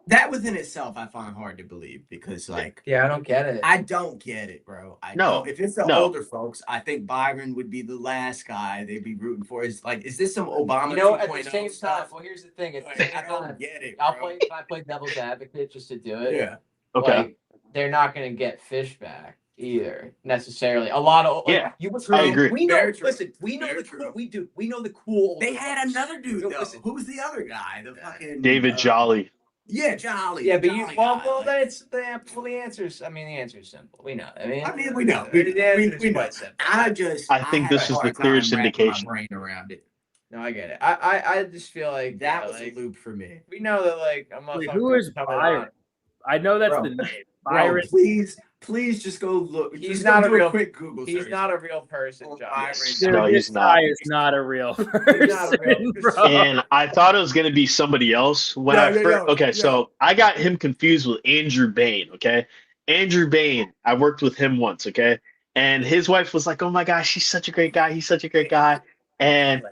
That within itself I find hard to believe because like Yeah, I don't get it. I don't get it, bro. I No, don't. If it's the no. older folks, I think Byron would be the last guy they'd be rooting for. Is this some Obama? You know, at the 2.0 same time, stuff? well, here's the thing. At the Like, same I don't time, get it. I'll bro. play devil's advocate just to do it. Yeah. Okay. Like, they're not going to get fish back either necessarily. A lot of Yeah, you I agree. We know. Very true. Listen, we know Very the true. cool. We know the cool. They had another dude No, though. listen. Who's the other guy? The fucking David Jolly. Yeah, Jolly. Yeah, but Jolly well, guy, well, like- that's the answer's. I mean, the answer's simple. We know. I mean, we know. We The answer's know. quite simple. I just. I think had this a is the hard clearest time wrapping indication. My brain around it. No, I get it. I just feel like That yeah, was like, a loop for me. we know that like a Wait, motherfucker who is coming Byron? on- I know that's Bro. the name. Bro, Byron. please just go look. He's Just not go a do real- quick Google He's search. not a real person, Oh, John. Byron. Dude, No, this he's not. guy is not a real not a person, real bro. And I thought it was going to be somebody else when I first. Okay, so I got him confused with Andrew Bain. Okay, Andrew Bain. I worked with him once. Okay, and his wife was like, "Oh my gosh, he's such a great guy. He's such a great guy." And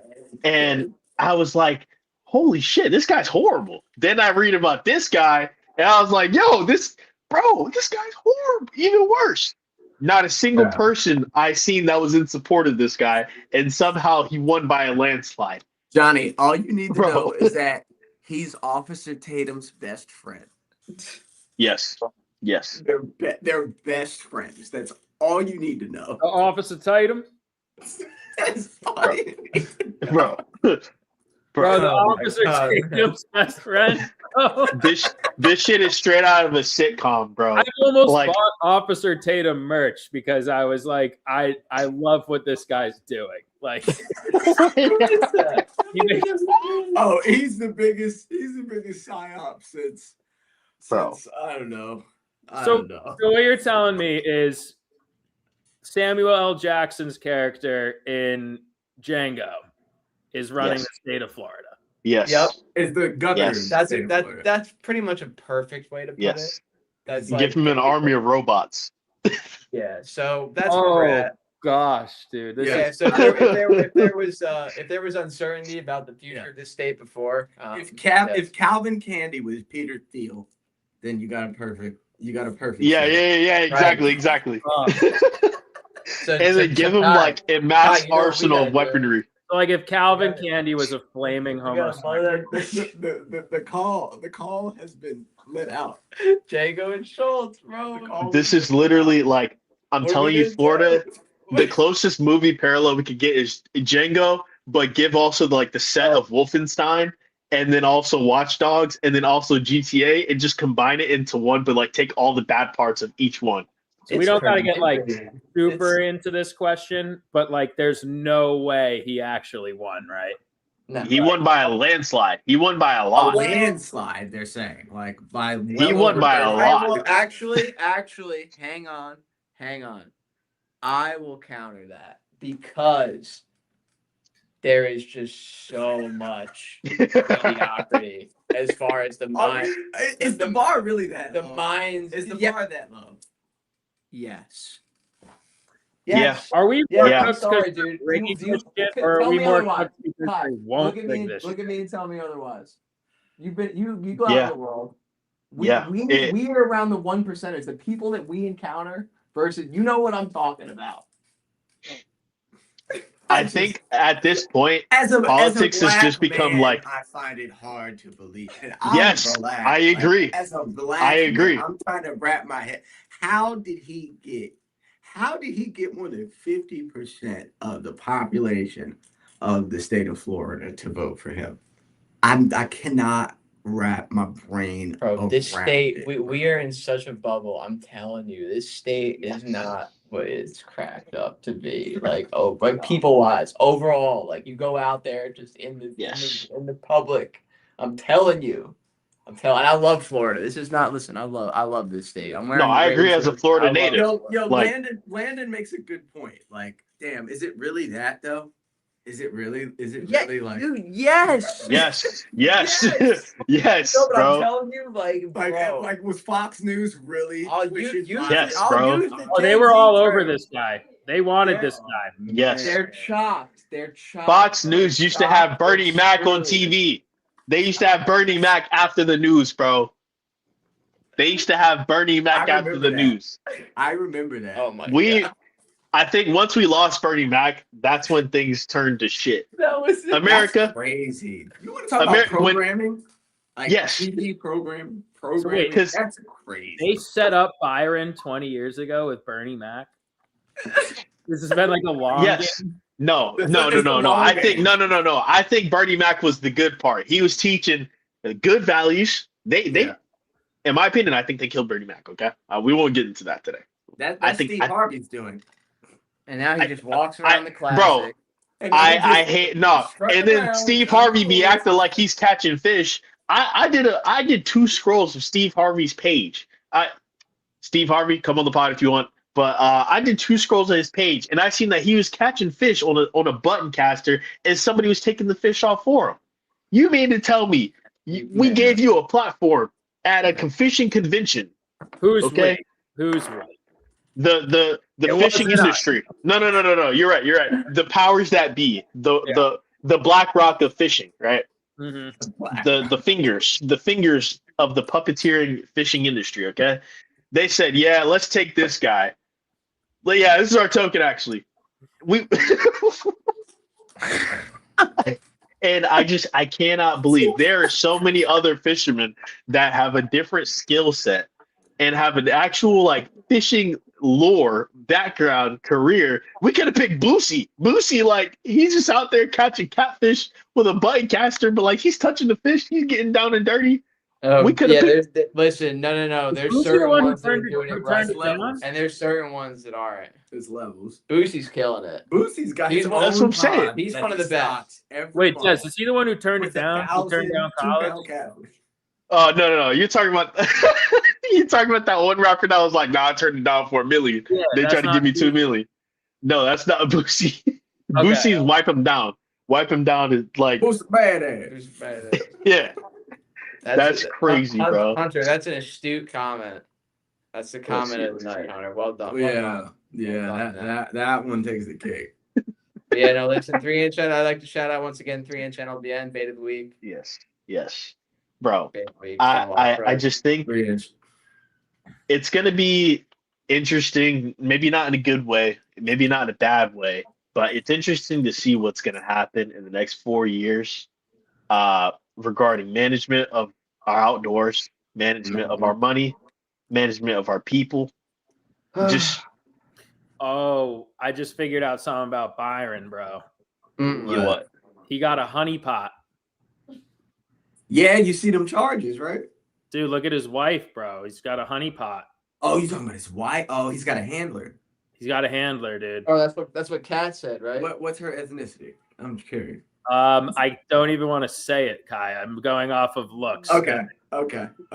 I was like, "Holy shit, this guy's horrible." Then I read about this guy, and I was like, "Yo, this guy's horrible. Even worse." Not a single Yeah. person I seen that was in support of this guy, and somehow he won by a landslide. Johnny, all you need to Bro. know is that he's Officer Tatum's best friend. Yes. Yes. They're best friends. That's all you need to know. The Officer Tatum. That's all you need to know. Bro. Bro, the Oh my Officer God. Tatum's best friend. Oh, This shit is straight out of a sitcom, bro. I almost Like- bought Officer Tatum merch because I was like, I love what this guy's doing. Like, he makes- Oh, he's the biggest psyop since Bro. I don't know. I So- don't know. so what you're telling me is Samuel L. Jackson's character in Django is running Yes. the state of Florida. Yes. Yep. Is the governor Yes. That's pretty much a perfect way to put Yes. it. That's Give him an army of robots. Yeah, so that's where we're at. Gosh, dude. This Yeah, is so if there was uncertainty about the future of this state before, if yes. Calvin Candy was Peter Thiel, then you got a perfect. Yeah, shot. exactly. So, And then give him Ty, like a mass Ty, you know what we arsenal gotta of do? weaponry. like if Calvin Yeah. Candy was a flaming we gotta homosexual. follow that- The call has been let out. Jago and Schultz, bro. This is literally like I'm What are telling we you, gonna Florida. do? The closest movie parallel we could get is Django but give also the set of Wolfenstein, and then also Watch Dogs, and then also GTA, and just combine it into one, but like take all the bad parts of each one. So we don't got to get like super into this question, but like, there's no way he actually won, right? No, He won by a landslide. He won by a lot. landslide, they're saying. Like by He won by a lot. Well, actually, hang on. I will counter that because there is just so much mediocrity as far as the mind. Is the bar really that The low? minds. Is the yeah, bar that low? Yes. Yeah. Are we more Yeah. cooked Sorry, because dude. rigging You- this shit, or are tell we me more otherwise. cooked because Kai, they won't look at rig me. this Look shit? at me and tell me otherwise. You go out Yeah. in the world. We Yeah. we are around the 1%ers, the people that we encounter versus you know what I'm talking about. I think at this point, As a politics has black just become man, like. I find it hard to believe. And Yes, black, I agree. As a black I agree. man, I'm trying to wrap my head. How did he get more than 50% of the population of the state of Florida to vote for him? I cannot wrap my brain Bro, this around state, it. we are in such a bubble. I'm telling you, this state is not what it's cracked up to be. Like, people wise, overall, like you go out there just in the public. I'm telling you. And I love Florida. This is not listen, I love this state. I'm wearing No, I the agree Rays as a shirt. Florida I love native. it. Like- Landon makes a good point. Like, damn, is it really that though? Is it really Yeah, really like dude, yes. Yes. No, but I'm Bro. telling you, bro. like was Fox News really I'll pushing use Fox? Yes, I'll bro. use the Oh, they Gen were Z all over term. this guy. They wanted Yeah. this guy. Yes. They're chopped. They're chopped. Fox News used to have Bernie Mac on Screwed. TV. They used to have Bernie Mac after the news, bro. They used to have Bernie Mac I after remember the that. news. I remember that. Oh my god. I think once we lost Bernie Mac, that's when things turned to shit. That was America. That's crazy. You want to talk about when- programming? Like Yes. TV programming. wait, 'cause That's crazy. They set up Byron 20 years ago with Bernie Mac. This has been like a long Yes. game. No. It's the long I game. think no. I think Bernie Mac was the good part. He was teaching the good values. They Yeah. in my opinion, I think they killed Bernie Mac, okay? We won't get into that today. That's I think- Steve Harvey's doing. And now he just walks around the classic. Bro, And I hate no. strutting And then around, Steve trying to Harvey be fool acting like he's catching fish. I did 2 scrolls of Steve Harvey's page. Steve Harvey, come on the pod if you want. But I did 2 scrolls of his page, and I seen that he was catching fish on a button caster, and somebody was taking the fish off for him. You mean to tell me we gave you a platform at a fishing convention? Who's Okay. we? Who's we? The It fishing wasn't us. industry. No. You're right. The powers that be. The BlackRock of fishing, right? Mhm. The fingers of the puppeteering fishing industry, okay? They said, yeah, let's take this guy. Well, yeah, this is our token actually. We and I cannot believe there are so many other fishermen that have a different skill set and have an actual like fishing lore background career. We could have picked Boosie. Boosie, like he's just out there catching catfish with a button caster, but like he's touching the fish, he's getting down and dirty. We could've Listen, no. There's Who's the certain one who ones that are turned it- doing who it right, turned it down? and there's certain ones that aren't. His levels. Boosie's killing it. Boosie's got He's his one- own that's what I'm saying. pond He's that one of he the best. stocks every Wait, month Jess, is he the one who turned it with a down? Who turned down 1,000 college? 2-pound catfish. Oh no. You're talking about you're talking about that one rapper that was like, nah, I turned it down for $1 million. Yeah, They that's tried to not give me Boosie. $2 million. No, that's not Boosie. Okay. Boosie's wipe him down. Wipe him down is like Who's the badass? Who's better? yeah. That's crazy, bro. Hunter, that's an astute comment. That's the comment of the night, Hunter. Well done. Well done. Yeah, that one takes the cake. But yeah, no, listen, 3-inch channel. I'd like to shout out once again 3-inch channel BN, bait of the week. Yes. Bro. Bait of the week. It's been a lot, I bro. just think 3-inch. it's gonna be interesting, maybe not in a good way, maybe not in a bad way, but it's interesting to see what's gonna happen in the next 4 years regarding management of our outdoors, management of our money, management of our people. Just Oh, I just figured out something about Byron, bro. you what? He got a honey pot. Yeah, you see them charges, right? Dude, look at his wife, bro. He's got a honey pot. Oh, you talking about his wife? Oh, he's got a handler. He's got a handler, dude. Oh, that's what Kat said, right? What's her ethnicity? I'm curious. I don't even want to say it, Kai. I'm going off of looks. Okay.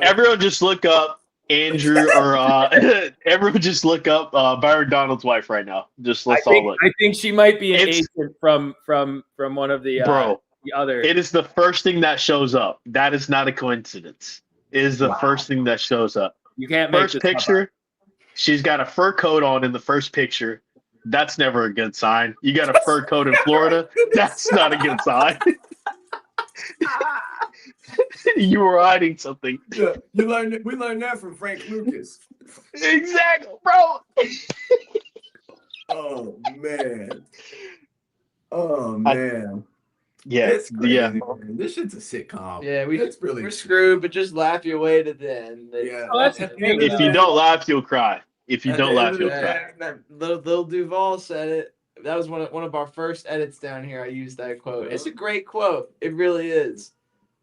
Everyone just look up Andrew or everyone just look up Byron Donald's wife right now. Just let's all look. I think she might be an It's- agent from one of the Bro, the other. it is the first thing that shows up. That is not a coincidence. It is the first thing that shows up. You can't make First this up. picture, she's got a fur coat on in the first picture. That's never a good sign. You got a fur coat in Florida. That's not a good sign. You were hiding something. Yeah, we learned that from Frank Lucas. Exactly, bro. Oh man. Yeah, It's crazy, yeah. man. This shit's a sitcom. Yeah, It's really we're screwed, but just laugh your way to the end. Yeah. Oh, that's At the the end thing. of If the you day- don't laugh, you'll cry. If you At don't the laugh, end of you'll the cry. That little Duval said it. That was one of our first edits down here. I used that quote. It's a great quote. It really is.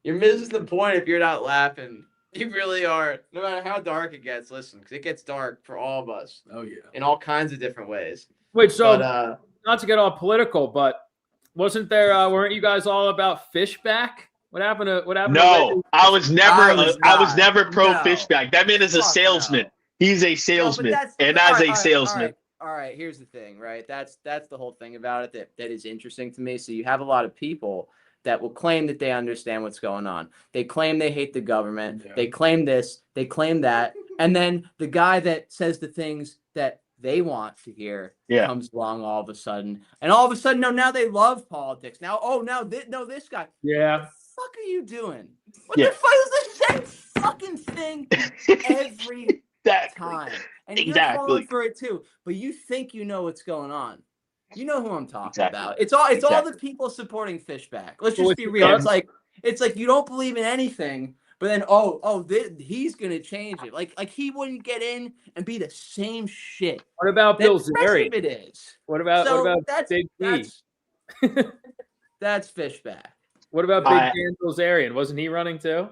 You're missing the point if you're not laughing. You really are. No matter how dark it gets, listen, because it gets dark for all of us Oh yeah. in all kinds of different ways. Wait, so But not to get all political, but wasn't there? Weren't you guys all about Fishback? What happened to? No, I was never. I was I was not. never pro No. Fishback. That man is a Fuck salesman. no. He's a No, salesman, but and all as right, a salesman, all right, here's the thing, right? That's the whole thing about it that is interesting to me. So you have a lot of people that will claim that they understand what's going on. They claim they hate the government. Yeah. They claim this, they claim that. And then the guy that says the things that they want to hear Yeah. comes along all of a sudden. And all of a sudden, no, now they love politics. Now, this guy. Yeah. What the fuck are you doing? What Yeah. the fuck is the same fucking thing every exactly. time? And you're Exactly. falling for it too. But you think you know what's going on. You know who I'm talking Exactly. about. It's all Exactly. the people supporting Fishback. Let's Well, just be it's- real. yeah. It's like you don't believe in anything, but then he's gonna change it. Like he wouldn't get in and be the same shit. What about That Bill the rest Zeri? of it is. What about that's Big D? that's Fishback. What about Big I- Dan Bilzerian? Wasn't he running too?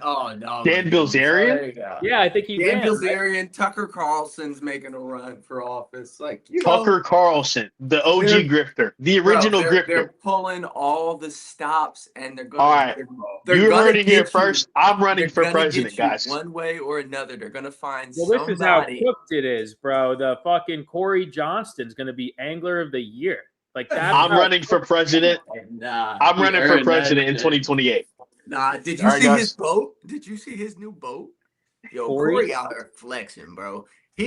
Oh no. Dan Bilzerian? There you go. Yeah, I think he Dan ran. right? Bilzerian, Tucker Carlson's making a run for office. Like you know, Tucker Carlson, the OG They're- grifter, the bro, original they're grifter. pulling all the stops, and they're going. All right. You heard it here first. I'm running for president, guys. One way or another, they're gonna find Well, this is how somebody. cooked it is, bro. The fucking Corey Johnston's gonna be Angler of the Year. Like that's I'm how running for president. Nah, I'm he running for earned that president in shit. 2028. Nah, did you All right, see guys. his boat? Did you see his new boat? Yo, Corey? Corey out there flexing, bro. Go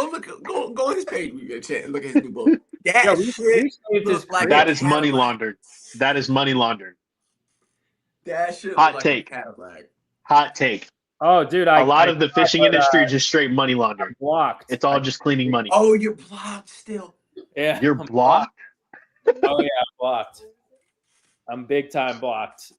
on his page when you get a chance. Look at his new boat. That Yeah, we shit saved his look like That a is money Cadillac. laundered. That is money laundered. That shit Hot look take. like a Cadillac. Hot take. Oh, dude, A lot of the fishing industry is just straight money laundering. blocked. It's all just cleaning money. Oh, you're blocked still. Yeah, You're I'm blocked. Oh yeah, I'm blocked. I'm big time blocked.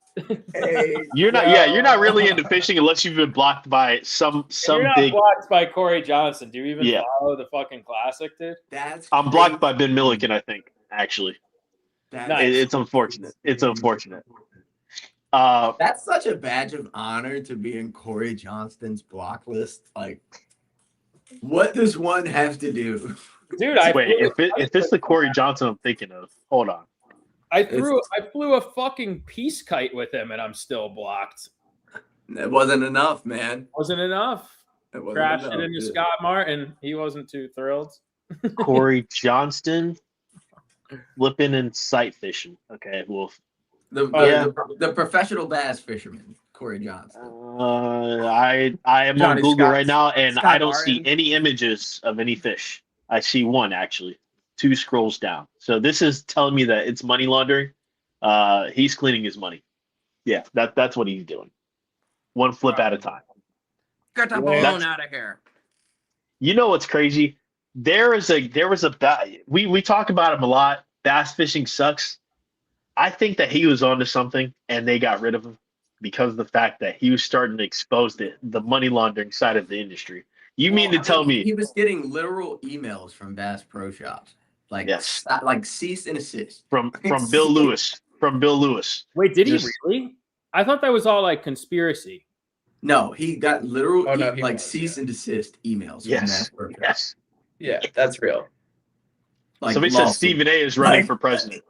Hey, You're not. Yeah, you're not really into fishing unless you've been blocked by some You're not big. blocked by Corey Johnson. Do you even Yeah. follow the fucking classic, dude? that's I'm blocked by Ben Milliken. I think actually, That's, it's unfortunate. It's unfortunate. that's such a badge of honor to be in Corey Johnston's block list. Like, what does one have to do? Dude, I Wait, flew, if it's the Corey Johnson I'm thinking of, hold on. I flew a fucking peace kite with him, and I'm still blocked. That wasn't enough, man. Wasn't enough. It wasn't Crashed enough, it into dude. Scott Martin. He wasn't too thrilled. Corey Johnston, flipping and sight fishing. Okay, well, The professional bass fisherman, Corey Johnston. I am Johnny on Google Scott- right now, and Scott I don't see Martin. any images of any fish. I see one actually, 2 scrolls down. So this is telling me that it's money laundering. He's cleaning his money. Yeah, that's what he's doing. One flip at a time. Get the Yeah. balloon out of here. You know what's crazy? There was a we talk about him a lot. Bass fishing sucks. I think that he was onto something, and they got rid of him because of the fact that he was starting to expose the money laundering side of the industry. You mean to tell me he was getting literal emails from Bass Pro Shops, like Yes. like cease and assist. from Bill Lewis? from Bill Lewis. Wait, did he Just- really? I thought that was all like conspiracy. No, he got literal Oh, no, he was, cease and desist emails. From Yes. that worker. Yes. Yeah, that's real. Like Somebody said lawsuit. Stephen A. is running Like- for president.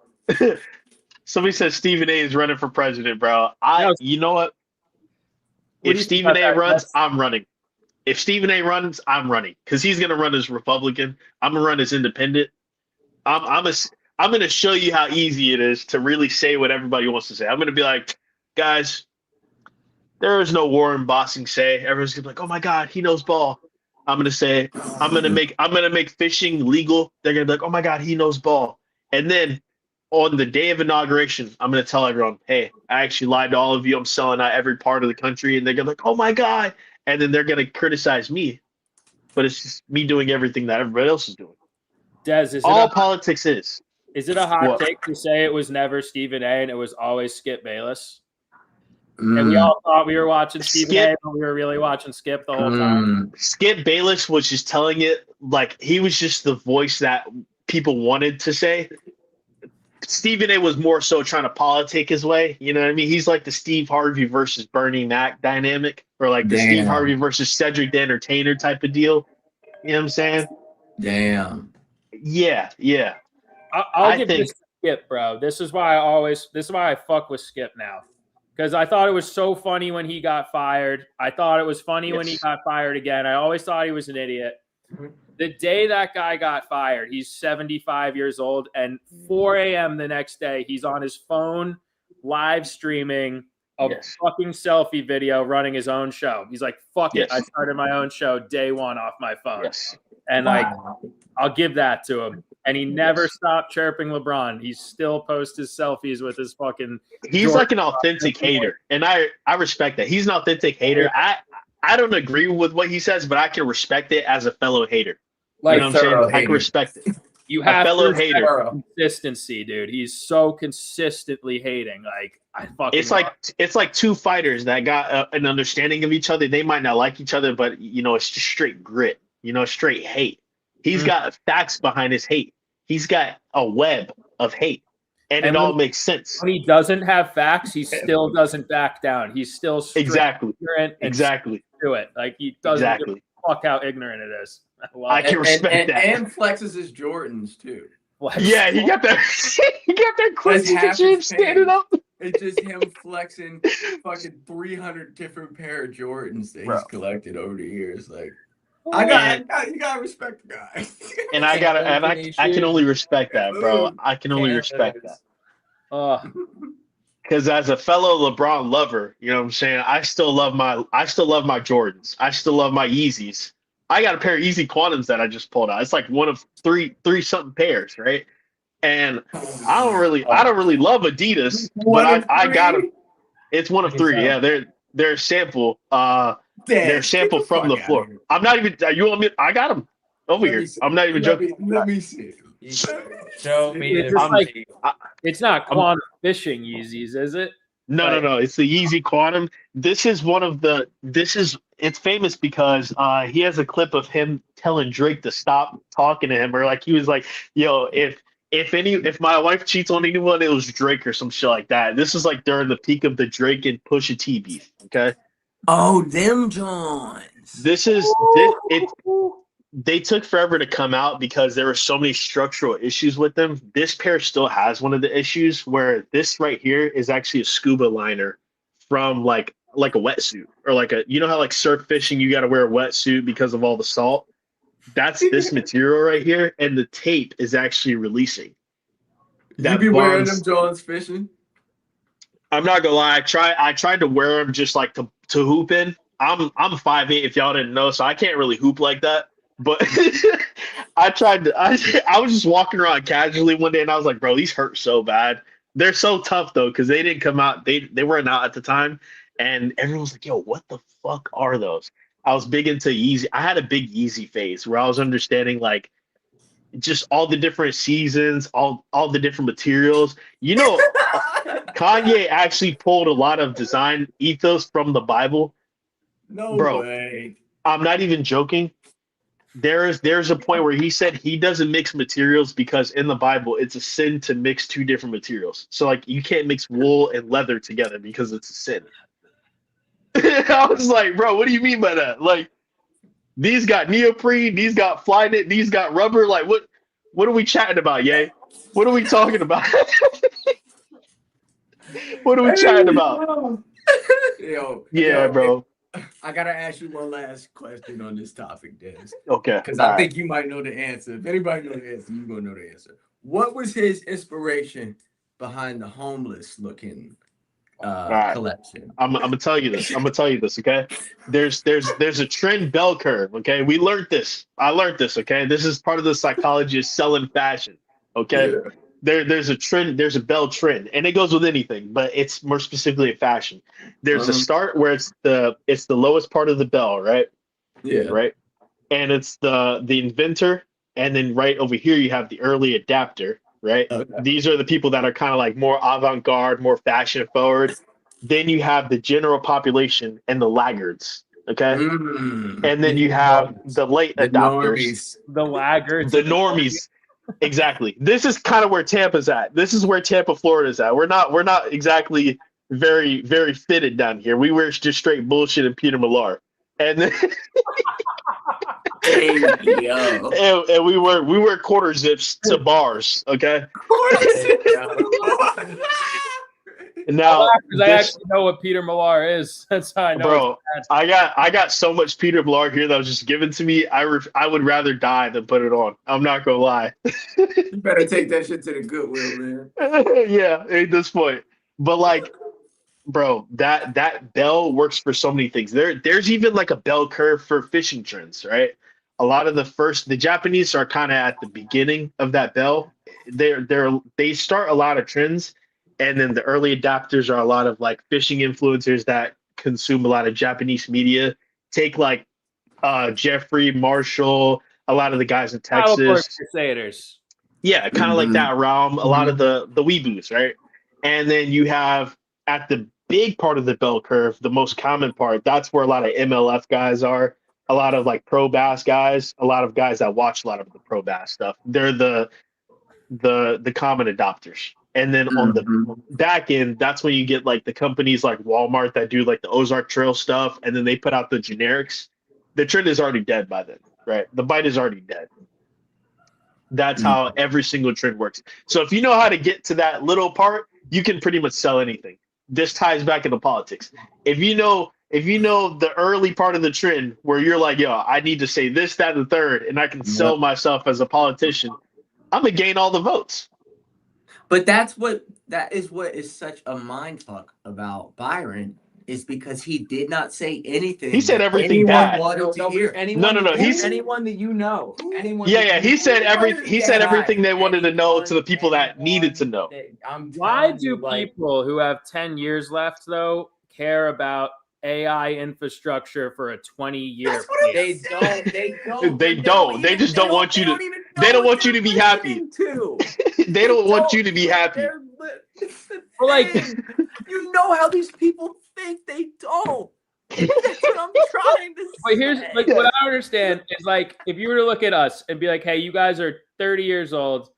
Somebody said Stephen A. is running for president, bro. You know what? What do If you think Stephen about A. that? runs, That's- I'm running. If Stephen A. runs, I'm running because he's gonna run as Republican. I'm gonna run as independent. I'm gonna show you how easy it is to really say what everybody wants to say. I'm gonna be like, guys, there is no Warren Bossing say. Everyone's gonna be like, oh my God, he knows ball. I'm gonna say, I'm gonna make fishing legal. They're gonna be like, oh my God, he knows ball. And then on the day of inauguration, I'm gonna tell everyone, hey, I actually lied to all of you. I'm selling out every part of the country, and they're gonna be like, oh my God. And then they're gonna criticize me, but it's just me doing everything that everybody else is doing. Des, is All it politics is. a hot What? take to say it was never Stephen A. and it was always Skip Bayless? Mm, And we all thought we were watching Stephen Skip- A., but we were really watching Skip the whole time. Skip Bayless was just telling it like he was just the voice that people wanted to say. Stephen A. was more so trying to politic his way. You know what I mean? He's like the Steve Harvey versus Bernie Mac dynamic, or like the Steve Damn. Harvey versus Cedric the Entertainer type of deal. You know what I'm saying? Damn. Yeah, yeah. I'll I give think- this to Skip, bro. This is why I fuck with Skip now. Because I thought it was so funny when he got fired. I thought it was funny when he Yes. got fired again. I always thought he was an idiot. Mhm. The day that guy got fired, he's 75 years old, and 4 a.m. the next day, he's on his phone live streaming a Yes. fucking selfie video running his own show. He's like, fuck it. Yes. I started my own show day one off my phone. Yes. And like, I'll give that to him. And he never stopped chirping LeBron. He still posts his selfies with his fucking. He's Jordan. like an authentic hater, and I respect that. He's an authentic hater. I don't agree with what he says, but I can respect it as a fellow hater. Like You know what I'm saying? thorough I can hater. respect it. You A have fellow to respect hater. consistency, dude. He's so consistently hating. Like I fucking. It's like two fighters that got an understanding of each other. They might not like each other, but it's just straight grit. Straight hate. He's got facts behind his hate. He's got a web of hate, and it And all when- makes sense. when he doesn't have facts, he still doesn't back down. He's still straight Exactly. ignorant and Exactly. do it. Like he doesn't give Exactly. a fuck how ignorant it is. I love I it. can respect that. And flexes his Jordans too. Like, Yeah, he got that. He got that Quincy half the Gym his standing pants. up. It's just him flexing fucking 300 different pair of Jordans that Bro. he's collected over the years. Like, you gotta respect the guy. And I can only respect that, bro. I can only respect that. Because as a fellow LeBron lover, you know what I'm saying? I still love my Jordans. I still love my Yeezys. I got a pair of Yeezy Quantums that I just pulled out. It's like one of three something pairs, right? And I don't really love Adidas, but I got them. It's one of three. Yeah, they're a sample. They're a sample from the floor. I'm not even. You want me? I got them over here. I'm not even joking. Let me see. Show me It's the just like- receipt. it's not quantum fishing Yeezys, is it? No. It's the Yeezy Quantum. This is one of the. It's famous because he has a clip of him telling Drake to stop talking to him, or like he was like, "Yo, if my wife cheats on anyone, it was Drake or some shit like that." This is like during the peak of the Drake and Pusha T beef. Okay, Oh, them Johns. they took forever to come out because there were so many structural issues with them. This pair still has one of the issues where this right here is actually a scuba liner from like a wetsuit, or like how like surf fishing you got to wear a wetsuit because of all the salt. That's this material right here, and the tape is actually releasing. You be wearing bonds- them Johns fishing? I'm not gonna lie. I tried to wear them just like to hoop in. I'm 5'8", if y'all didn't know, so I can't really hoop like that. But I tried to. I was just walking around casually one day, and I was like, "Bro, these hurt so bad." They're so tough though, because they didn't come out. They weren't out at the time, and everyone was like, "Yo, what the fuck are those?" I was big into Yeezy. I had a big Yeezy phase where I was understanding like just all the different seasons, all the different materials. Kanye actually pulled a lot of design ethos from the Bible. No Bro. way. I'm not even joking. there's a point where he said he doesn't mix materials because in the Bible it's a sin to mix two different materials. So like you can't mix wool and leather together because it's a sin. I was like, bro, what do you mean by that? Like these got neoprene, these got Flyknit, these got rubber. Like what are we chatting about, yay? What are we talking about? What are we chatting about? Yo, Yeah, bro. I gotta ask you one last question on this topic, Des. Okay. Because I think you might know the answer. If anybody knows the answer, you're gonna know the answer. What was his inspiration behind the homeless looking right. collection? I'm gonna tell you this. Okay. There's a trend bell curve. Okay. We learned this. I learned this. Okay. This is part of the psychology of selling fashion. Okay. Yeah. There's a trend, there's a bell trend, and it goes with anything, but it's more specifically a fashion. There's a start where it's the lowest part of the bell, right? Yeah. Right. And it's the inventor, and then right over here you have the early adapter, right? Okay. These are the people that are kind of like more avant-garde, more fashion forward. Then you have the general population and the laggards. Okay. And then you have the late adopters, The laggards. the normies. Exactly. This is kind of where Tampa's at. This is where Tampa, Florida's at. We're not exactly very, very fitted down here. We were just straight bullshit and Peter Millar. And then and we were quarter zips to bars, okay? Now, I actually know what Peter Millar is. That's how I know. Bro, I got so much Peter Millar here that was just given to me. I would rather die than put it on. I'm not gonna lie. You better take that shit to the Goodwill, man. Yeah, at this point. But like, bro, that bell works for so many things. There's even like a bell curve for fishing trends, right? A lot of the Japanese are kind of at the beginning of that bell. They start a lot of trends. And then the early adopters are a lot of like fishing influencers that consume a lot of Japanese media. Take like Jeffrey Marshall, a lot of the guys in Texas. Crusaders. Yeah, kind of like that realm. A lot of the weeboos, right? And then you have at the big part of the bell curve, the most common part. That's where a lot of MLF guys are. A lot of like pro bass guys. A lot of guys that watch a lot of the pro bass stuff. They're the common adopters. And then on the back end, that's when you get like the companies like Walmart that do like the Ozark Trail stuff, and then they put out the generics. The trend is already dead by then, right? The bite is already dead. That's how every single trend works. So if you know how to get to that little part, you can pretty much sell anything. This ties back into politics. If you know the early part of the trend where you're like, yo, I need to say this, that, and the third, and I can sell myself as a politician, I'm gonna gain all the votes. But that is what is such a mind fuck about Byron, is because he did not say anything. He said everything bad. Wanted to hear. No. He's anyone that you know. Anyone. Yeah. He said everything they wanted to know to the people that needed to know. Why do people who have 10 years left though care about AI infrastructure for a 20-year? They don't. They don't. They just don't want you to. They don't want you to be happy. They don't want you to be happy. Like, you know how these people think. They don't. That's what I'm trying to say. But here's like what I understand is like if you were to look at us and be like, hey, you guys are 30 years old,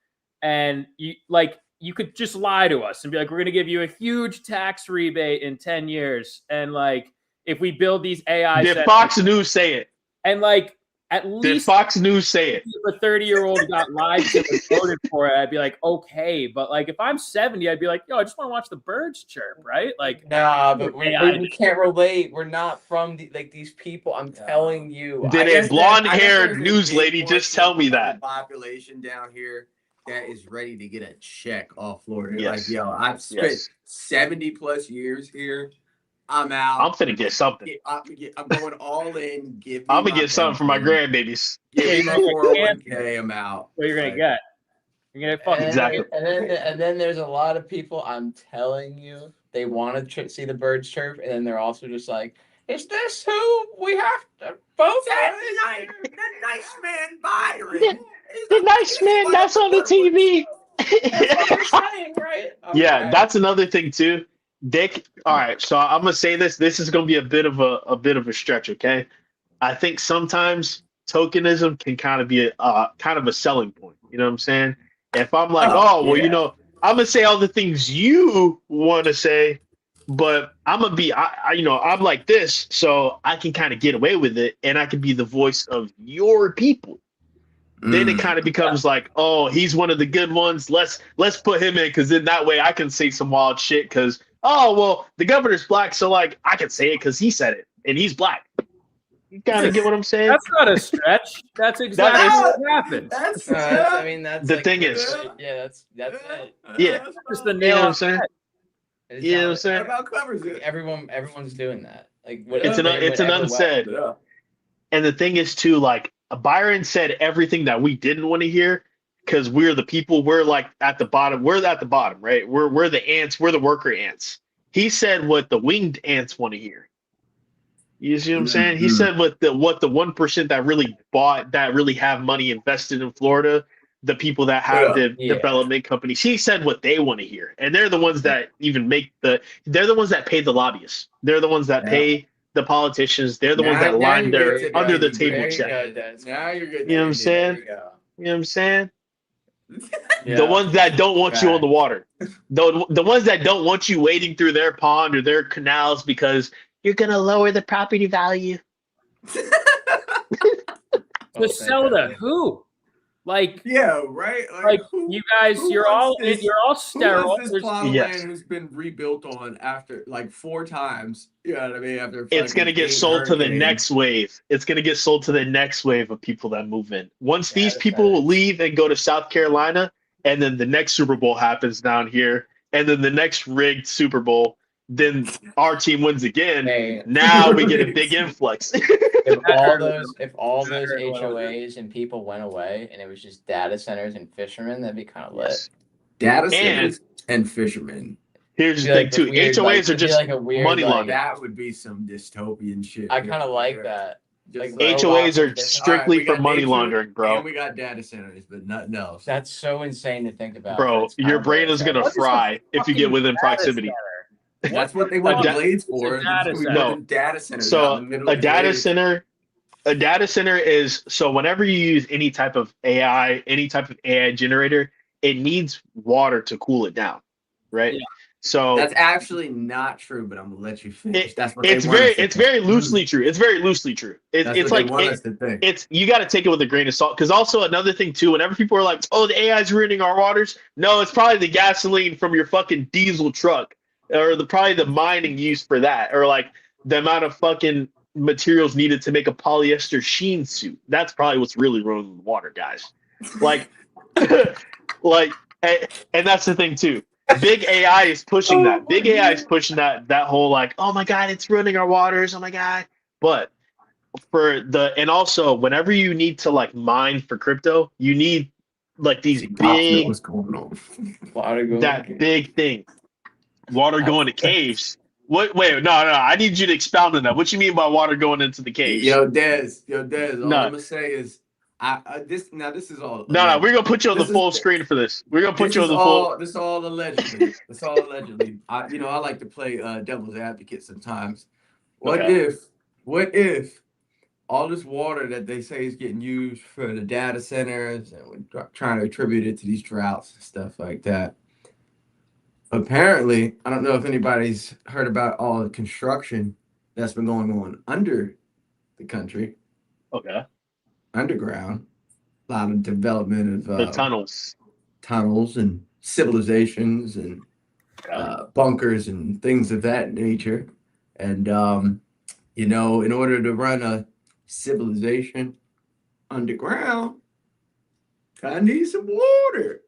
and you could just lie to us and be like, we're gonna give you a huge tax rebate in 10 years, and like if we build these AI. Did Fox News say it? And like at least did Fox News say it? If a 30-year-old got lied to and voted for it, I'd be like, okay. But like if I'm 70, I'd be like, yo, I just want to watch the birds chirp, right? Like, nah, but we can't relate. We're not from these people. I'm telling you. Did a blonde-haired news lady just tell me that? Population down here that is ready to get a check off Florida. Yes. Like, yo, I've spent 70 plus years here. I'm out. I'm finna get something. I'm going all in. I'm gonna get something for my grandbabies. Give me my 401k. I'm out. What you're gonna get? You're gonna fucking exactly. And then there's a lot of people. I'm telling you, they want to see the birds chirp, and then they're also just like, "Is this who we have to vote for?" The nice man Byron. The nice man that's on the TV. That's what you're saying, right? Yeah, that's another thing too. All right, so I'm gonna say this. This is gonna be a bit of a stretch, okay? I think sometimes tokenism can kind of be a selling point. You know what I'm saying? If I'm like, I'm gonna say all the things you want to say, but I'm gonna be, I'm like this, so I can kind of get away with it, and I can be the voice of your people. Then it kind of becomes like, oh, he's one of the good ones. Let's put him in, because then that way I can say some wild shit. Because the governor's black, so like I can say it because he said it, and he's black. You kind of get what I'm saying? That's not a stretch. That's exactly what happened. That's The thing is, that's it. Yeah, Just the you nail know what I'm on saying? It's You know what I'm not- saying? How clever is it? Everyone's doing that. Like It's an unsaid. Yeah. And the thing is too, like Byron said everything that we didn't want to hear, because we're the people. We're like at the bottom. We're at the bottom, right? We're the ants. We're the worker ants. He said what the winged ants want to hear. You see what I'm saying? He said what the 1% that really bought, that really have money invested in Florida, the people that have the development companies. He said what they want to hear, and they're the ones that even they're the ones that pay the lobbyists. They're the ones that pay the politicians. They're the ones that line their under the table check. Now you're good. You know what I'm saying? There you go. You know what I'm saying? The ones that don't want you on the water. The ones that don't want you wading through their pond or their canals because you're going to lower the property value. To sell to who? Like, Yeah, right. like who- you guys, who you're wants all this- sterile. Who is this There's- plot of Yes. land who's been rebuilt on after like 4 times? You know what I mean? After It's going to fucking get 8 sold to the hurricanes. next wave. It's going to get sold to the next wave of people that move in. Once these that's people right. leave and go to South Carolina, and then the next Super Bowl happens down here, and then the next rigged Super Bowl, then our team wins again. Hey, Now we get a big influx. if I all those heard a little HOAs and people went away and it was just data centers and fishermen, that'd be kind of lit. Data centers and fishermen. Here's the It'd thing, be too. like the HOAs weird, are it'd be just like a weird, money like, laundering. That would be some dystopian shit. I kind of like that. Just like, HOAs are robots. strictly we for got money nature, laundering, bro. And we got data centers, but nothing else. That's so insane to think about. Bro, It's kind your of brain is exciting. gonna What is a fry if you get fucking within data proximity. center? That's what they want the da- blades It's a for. data We center. building data centers So out in the middle a of the data village. center, is so whenever you use any type of AI generator, it needs water to cool it down, right? Yeah. So That's actually not true, but I'm gonna let you finish. That's what it's they want us to it's think. very loosely true. It's very loosely true. That's It's what like they want us to think. it's you got to take it with a grain of salt, because also another thing too, whenever people are like, oh, the AI is ruining our waters, no, it's probably the gasoline from your fucking diesel truck, or probably the mining used for that, or like the amount of fucking materials needed to make a polyester sheen suit. That's probably what's really ruining the water, guys. Like like and that's the thing too. Big AI is pushing that. Big AI is pushing that whole like, oh my god, it's ruining our waters, oh my god. But and also whenever you need to like mine for crypto, you need like these Cops know big what's going on. Water going that big thing. Water going to caves. What wait, no, I need you to expound on that. What you mean by water going into the caves? Yo, Des, all No. I'm gonna say is, this is all. No, we're gonna put you on the This is full the- screen for this. We're gonna put This you on is the all. full. This is all allegedly. It's all allegedly. I like to play devil's advocate sometimes. What if all this water that they say is getting used for the data centers, and we're trying to attribute it to these droughts and stuff like that? Apparently, I don't know if anybody's heard about all the construction that's been going on under the country, Okay. underground. A lot of development of The tunnels. and civilizations and bunkers and things of that nature. And in order to run a civilization underground, I need some water.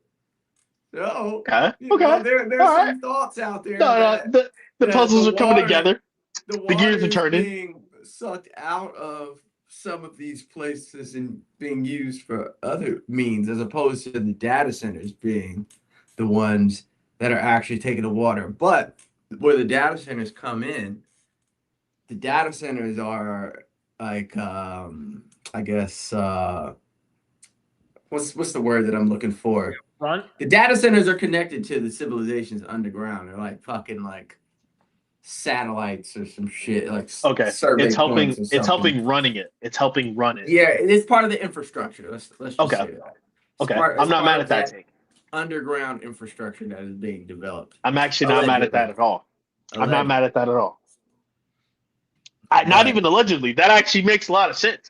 So Okay. Okay. there's All some right. thoughts out there. No, that the that puzzles the are coming water- together. the the gears water are is turning. being sucked out of some of these places and being used for other means, as opposed to the data centers being the ones that are actually taking the water. But where the data centers come in, the data centers are like I guess what's the word that I'm looking for? Front. The data centers are connected to the civilizations underground. They're like fucking like satellites or some shit like Okay, survey it's helping. points or It's something. helping running it. It's helping run it. Yeah, it is part of the infrastructure. Let's just Okay. say that. Okay, It's I'm not part mad of at that take. underground infrastructure that is being developed. I'm actually not mad at that at all. I'm not mad at that at all. Not But- even allegedly. That actually makes a lot of sense.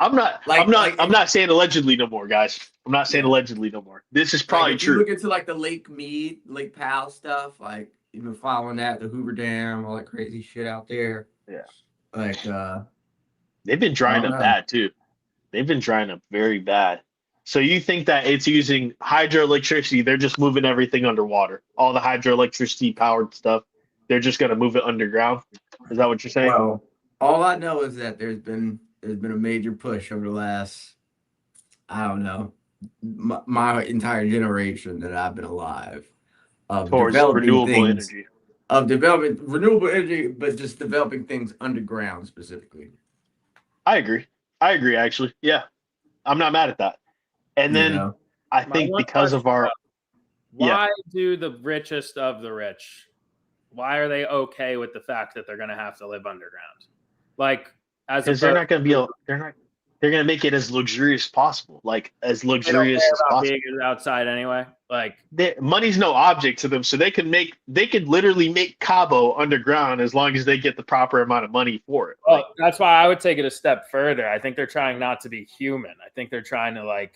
I'm not saying allegedly no more, guys. I'm not saying Yeah. allegedly no more. This is probably if true. you look into like the Lake Mead, Lake Powell stuff, like you've been following that, the Hoover Dam, all that crazy shit out there. Yeah. Like They've been drying I up don't know. bad too. They've been drying up very bad. So you think that it's using hydroelectricity? They're just moving everything underwater. All the hydroelectricity powered stuff. They're just gonna move it underground. Is that what you're saying? Well, all I know is that there's been a major push over the last, I don't know, my entire generation that I've been alive of Towards developing renewable things, energy. of developing renewable energy, but just developing things underground specifically. I agree. Actually. Yeah. I'm not mad at that. And You then know? I My think one because of question, our Why do the richest of the rich? Why are they okay with the fact that they're going to have to live underground? Like, as because they're opposed not going to be able, they're going to make it as luxurious as possible, like as they don't luxurious care as about possible. being outside anyway. Like, Money's no object to them, so they could literally make Cabo underground as long as they get the proper amount of money for it. well, that's why I would take it a step further. I think they're trying not to be human. I think they're trying to like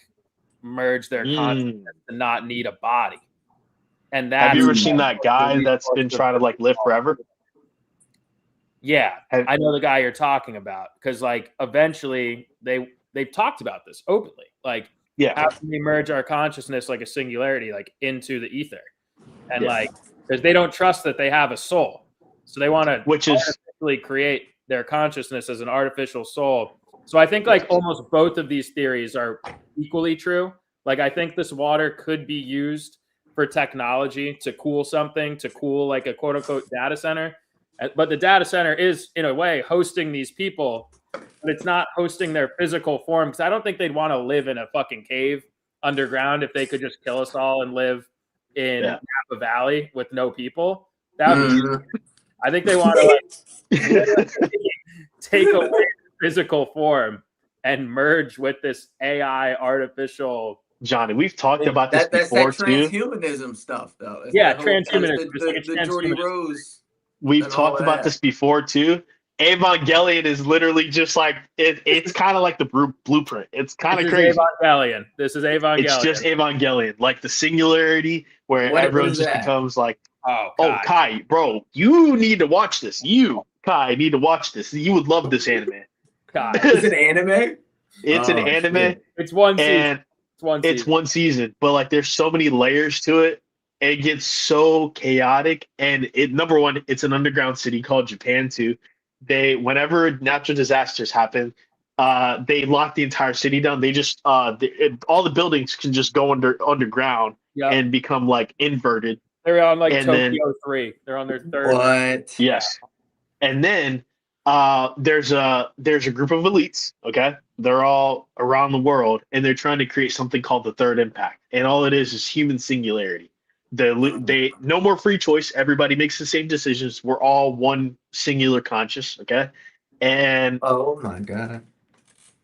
merge their consciousness to not need a body. And that have you ever seen that guy that's been trying to like live forever? Yeah, I know the guy you're talking about because like eventually they've talked about this openly. Like, Yeah. how can we merge our consciousness like a singularity, like into the ether? And Yeah. like, because they don't trust that they have a soul, so they want to Which is artificially create their consciousness as an artificial soul. So I think like almost both of these theories are equally true. Like, I think this water could be used for technology to cool something, to cool like a quote unquote data center. But the data center is, in a way, hosting these people, but it's not hosting their physical form. Because I don't think they'd want to live in a fucking cave underground if they could just kill us all and live in Napa Valley with no people. That would be. I think they want to like take away the physical form and merge with this AI artificial. Johnny, we've talked about this before too. Transhumanism stuff, though. It's Yeah, the whole- transhumanism. The Geordie Rose. We've and all talked about that. this before too. Evangelion is literally just like it's kind of like the blueprint. It's kind of crazy. Evangelion. This is Evangelion. It's just Evangelion, like the singularity where What everyone is just that? becomes like, Oh, "Oh, Kai, bro, you need to watch this. You, Kai, need to watch this. You would love this anime." God. Is it anime? It's an Oh, anime, shit. It's one season. and it's one season, but like there's so many layers to it. It gets so chaotic, and number one, it's an underground city called Japan too. Whenever natural disasters happen, they lock the entire city down. They just all the buildings can just go underground and become like inverted. They're on like and Tokyo 3. They're on their third. What? Yes, and then there's a group of elites. Okay, they're all around the world, and they're trying to create something called the Third Impact, and all it is human singularity. They no more free choice. Everybody makes the same decisions. We're all one singular conscious. Okay, and Oh my god.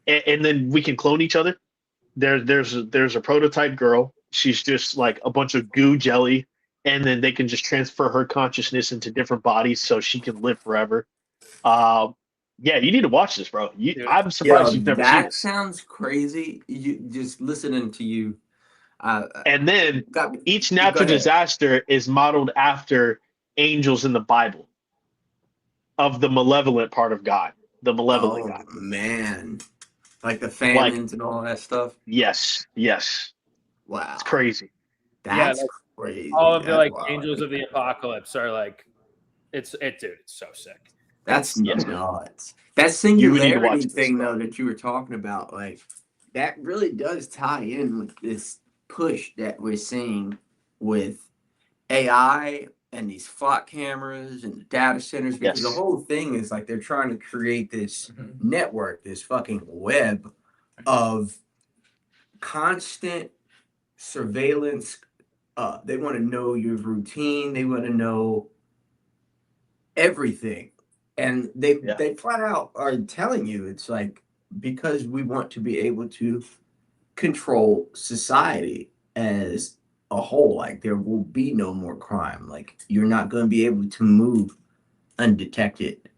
and then we can clone each other. There's a prototype girl. She's just like a bunch of goo jelly, and then they can just transfer her consciousness into different bodies so she can live forever. Yeah, you need to watch this, bro. I'm surprised you've never seen That this. sounds crazy. You just listening to you. And then each Go natural ahead. disaster is modeled after angels in the Bible of the malevolent part of God, the malevolent God. Man, like the famines and all that stuff. Yes. Wow, It's crazy. That's like, crazy. all of the That's like wild. angels of the apocalypse are like, dude, it's so sick. That's Yes. nuts. That You singularity need to watch this, thing, bro. though, that you were talking about, like that really does tie in with this push that we're seeing with AI and these flock cameras and the data centers, because the Yes. whole thing is like they're trying to create this network, this fucking web of constant surveillance. They want to know your routine. They want to know everything. And they Yeah. they flat out are telling you it's like because we want to be able to control society as a whole. Like there will be no more crime. Like you're not going to be able to move undetected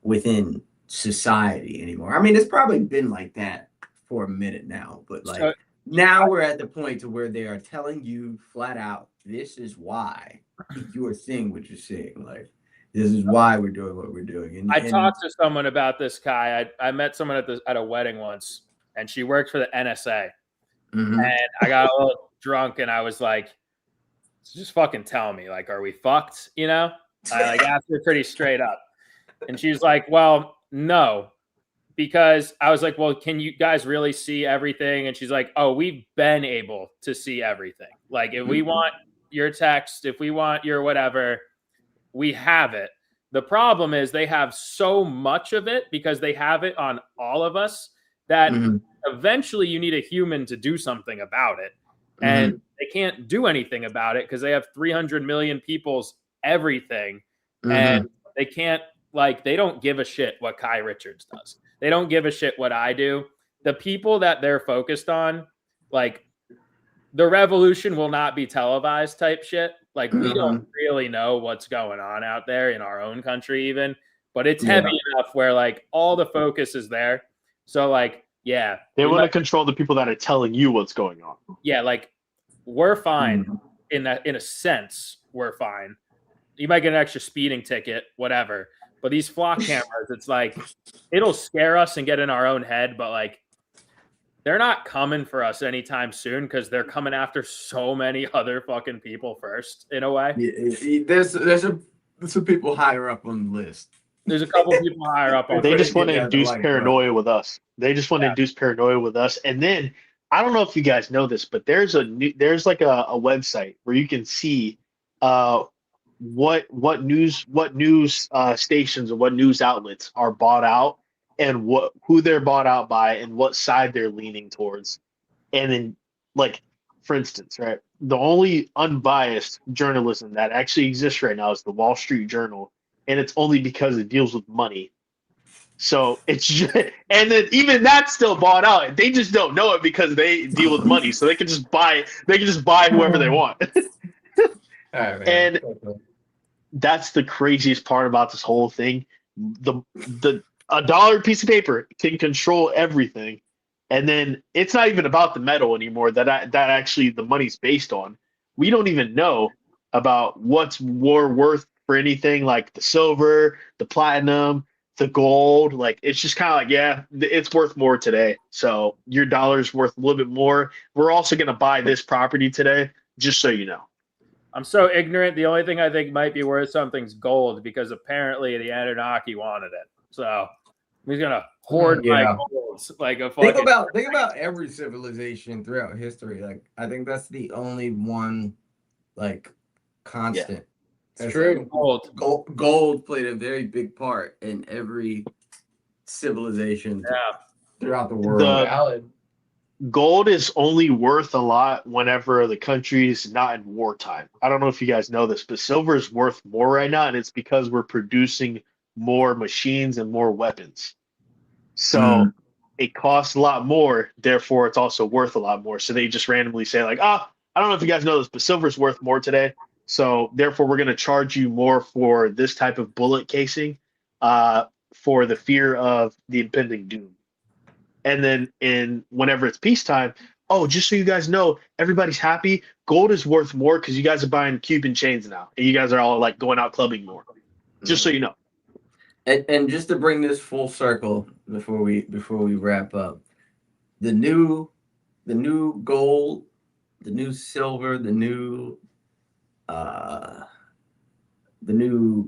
within society anymore. I mean, it's probably been like that for a minute now, but like So- now we're at the point to where they are telling you flat out, this is why you're seeing what you're seeing. Like this is why we're doing what we're doing. And, I and talked to someone about this, Kai. I met someone at a wedding once, and she worked for the NSA. Mhm. And I got a little drunk, and I was like, "Just fucking tell me, like, are we fucked?" You know? I like asked her pretty straight up, and she was like, "Well, no." Because I was like, well, can you guys really see everything? And she's like, oh, we've been able to see everything. Like, if we want your text, if we want your whatever, we have it. The problem is they have so much of it because they have it on all of us that Mhm. eventually you need a human to do something about it. And they can't do anything about it because they have 300 million people's everything. And they can't, like, they don't give a shit what Kai Richards does. They don't give a shit what I do. The people that they're focused on, like, the revolution will not be televised type shit. Like, we don't really know what's going on out there in our own country even, but it's heavy enough where, like, all the focus is there. So, like, yeah. They we want to might- control the people that are telling you what's going on. yeah, like, we're fine in a sense, we're fine. You might get an extra speeding ticket, whatever. But these flock cameras, it's like, it'll scare us and get in our own head, but like, they're not coming for us anytime soon because they're coming after so many other fucking people first, in a way. There's some people higher up on the list. There's a couple people higher up on They it. just want to get that induce light, bro. paranoia with us. They just want to induce paranoia with us. And then I don't know if you guys know this, but there's like a website where you can see what news stations or what news outlets are bought out and who they're bought out by and what side they're leaning towards. And then, like, for instance, right, the only unbiased journalism that actually exists right now is the Wall Street Journal, and it's only because it deals with money. So it's just, and then even that's still bought out. They just don't know it because they deal with money, so they can just buy whoever they want. All right, man. And that's the craziest part about this whole thing. A dollar piece of paper can control everything, and then it's not even about the metal anymore that actually the money's based on. We don't even know about what's more worth for anything, like the silver, the platinum, the gold. Like, it's just kind of like, yeah, it's worth more today, so your dollar's worth a little bit more. We're also going to buy this property today, just so you know. I'm so ignorant. The only thing I think might be worth something's gold because apparently the Anunnaki wanted it. So he's gonna hoard my gold like a fucking. Think about every civilization throughout history. Like I think that's the only one like constant. It's true. Gold played a very big part in every civilization throughout the world. Valid. Gold is only worth a lot whenever the country is not in wartime. I don't know if you guys know this, but silver is worth more right now, and it's because we're producing more machines and more weapons. So it costs a lot more, therefore it's also worth a lot more. So they just randomly say like, I don't know if you guys know this, but silver's worth more today. So therefore we're going to charge you more for this type of bullet casing for the fear of the impending doom. And then whenever it's peacetime, just so you guys know, everybody's happy. Gold is worth more because you guys are buying Cuban chains now, and you guys are all like going out clubbing more. Just so you know. And just to bring this full circle before we wrap up, the new gold, the new silver, the new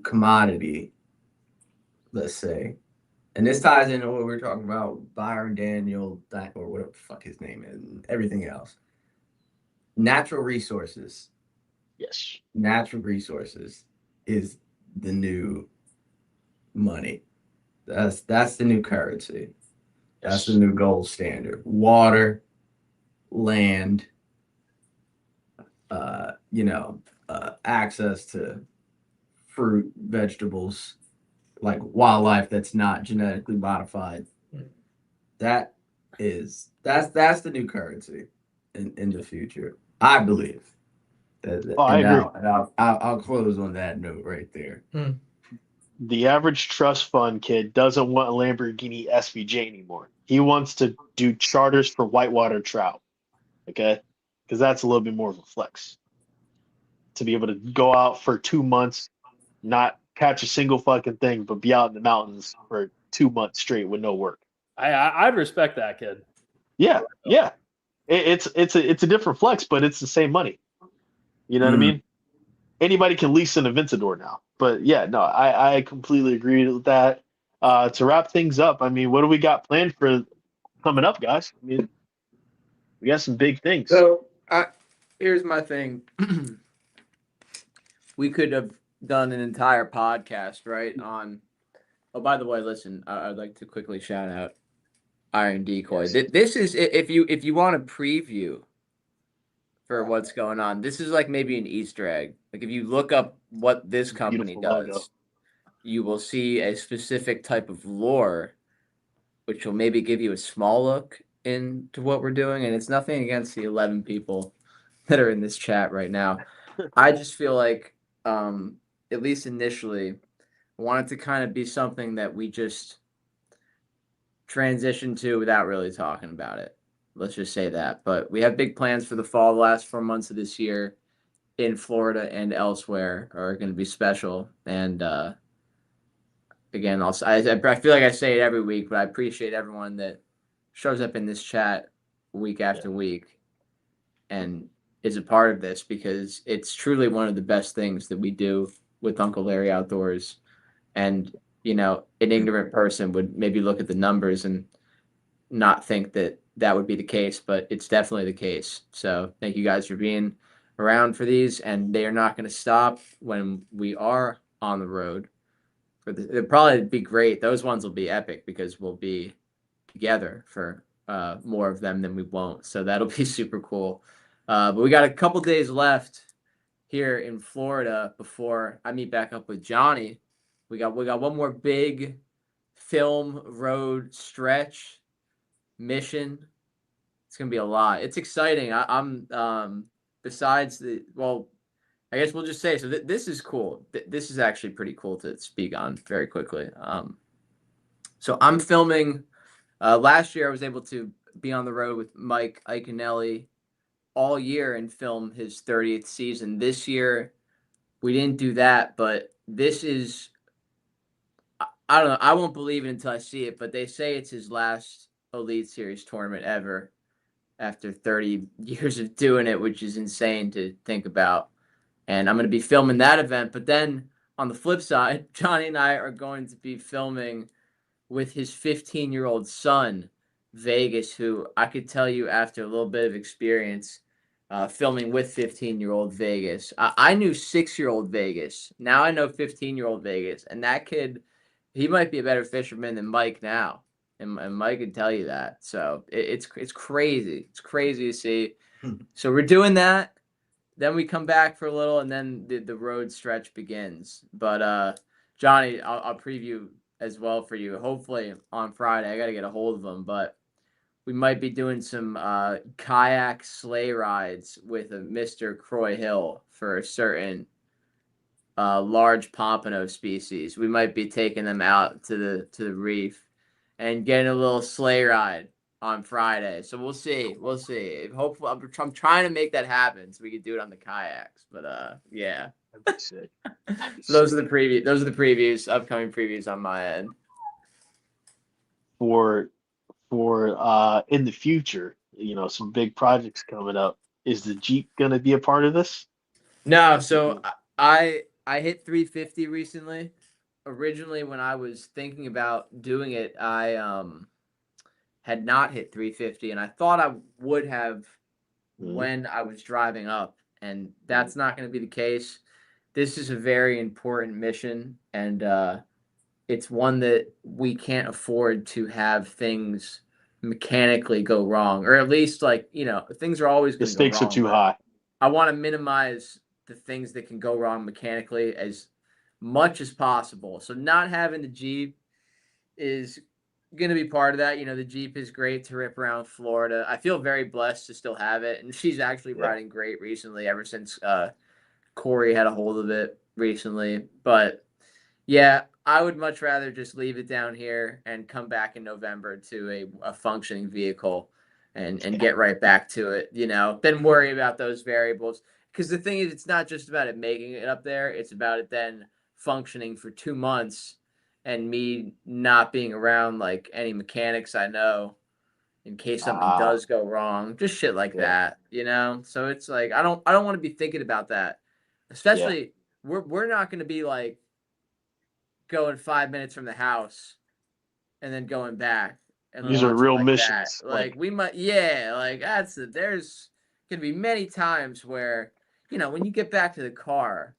commodity, let's say. And this ties into what we were talking about, Byron Daniel, or whatever the fuck his name is, and everything else. Natural resources. Yes. Natural resources is the new money. That's the new currency. That's the new gold standard. Water, land, access to fruit, vegetables, like wildlife that's not genetically modified. That's the new currency in the future. I believe. Oh, I agree. I'll close on that note right there. The average trust fund kid doesn't want a Lamborghini SVJ anymore. He wants to do charters for whitewater trout. Okay, because that's a little bit more of a flex to be able to go out for 2 months, not catch a single fucking thing, but be out in the mountains for 2 months straight with no work. I'd respect that kid. Yeah, yeah. It's a different flex, but it's the same money. You know what I mean? Anybody can lease an Aventador now. But yeah, no, I completely agree with that. To wrap things up, I mean, what do we got planned for coming up, guys? I mean, we got some big things. So here's my thing. We could have done an entire podcast, right? On. Oh, by the way, listen, I'd like to quickly shout out Iron Decoy. This is if you want a preview for what's going on. This is like maybe an Easter egg. Like if you look up what this company does, logo. you will see a specific type of lore, which will maybe give you a small look into what we're doing. And it's nothing against the 11 people that are in this chat right now. I just feel like, at least initially, I want it to kind of be something that we just transition to without really talking about it. Let's just say that. But we have big plans for the fall. The last 4 months of this year in Florida and elsewhere are going to be special. And again, I feel like I say it every week, but I appreciate everyone that shows up in this chat week after week and is a part of this, because it's truly one of the best things that we do with Uncle Larry Outdoors. And, you know, an ignorant person would maybe look at the numbers and not think that that would be the case, but it's definitely the case. So thank you guys for being around for these, and they are not going to stop when we are on the road. It'll probably be great. Those ones will be epic because we'll be together for more of them than we won't. So that'll be super cool. But we got a couple days left here in Florida before I meet back up with Johnny. We got one more big film road stretch mission. It's gonna be a lot. It's exciting. I'm besides I guess we'll just say so. This is cool. This is actually pretty cool to speak on very quickly. So I'm filming. Last year I was able to be on the road with Mike Iaconelli all year and film his 30th season. This year we didn't do that, but this is, I don't know. I won't believe it until I see it, but they say it's his last Elite Series tournament ever after 30 years of doing it, which is insane to think about. And I'm going to be filming that event. But then on the flip side, Johnny and I are going to be filming with his 15-year-old son, Vegas, who I could tell you after a little bit of experience filming with 15-year-old Vegas. I knew 6-year-old Vegas. Now I know 15-year-old Vegas. And that kid, he might be a better fisherman than Mike now. And Mike can tell you that. So it's crazy. It's crazy to see. So we're doing that. Then we come back for a little, and then the road stretch begins. But Johnny, I'll preview as well for you. Hopefully on Friday. I got to get a hold of him, but we might be doing some kayak sleigh rides with a Mr. Croy Hill for a certain large pompano species. We might be taking them out to the reef and getting a little sleigh ride on Friday. So we'll see. We'll see. Hopefully, I'm trying to make that happen so we can do it on the kayaks. But yeah. That'd be sick. So those are the previews, upcoming previews on my end. For in the future, you know, some big projects coming up. Is the Jeep gonna be a part of this? No, so I hit 350 recently. Originally, when I was thinking about doing it, I had not hit 350, and I thought I would have when I was driving up, and that's not going to be the case. This is a very important mission, and it's one that we can't afford to have things mechanically go wrong, or at least, like, you know, things are always going to go wrong. The stakes are too high. I want to minimize the things that can go wrong mechanically as much as possible. So not having the Jeep is going to be part of that. You know, the Jeep is great to rip around Florida. I feel very blessed to still have it, and she's actually riding great recently ever since Corey had a hold of it recently. But yeah, I would much rather just leave it down here and come back in November to a functioning vehicle and get right back to it, you know, than worry about those variables. Because the thing is, it's not just about it making it up there. It's about it then functioning for 2 months and me not being around like any mechanics I know in case something does go wrong, just shit like that, you know? So it's like, I don't want to be thinking about that, especially we're not going to be like going 5 minutes from the house and then going back. And these are real like missions. that. Like we might, like there's going to be many times where, you know, when you get back to the car,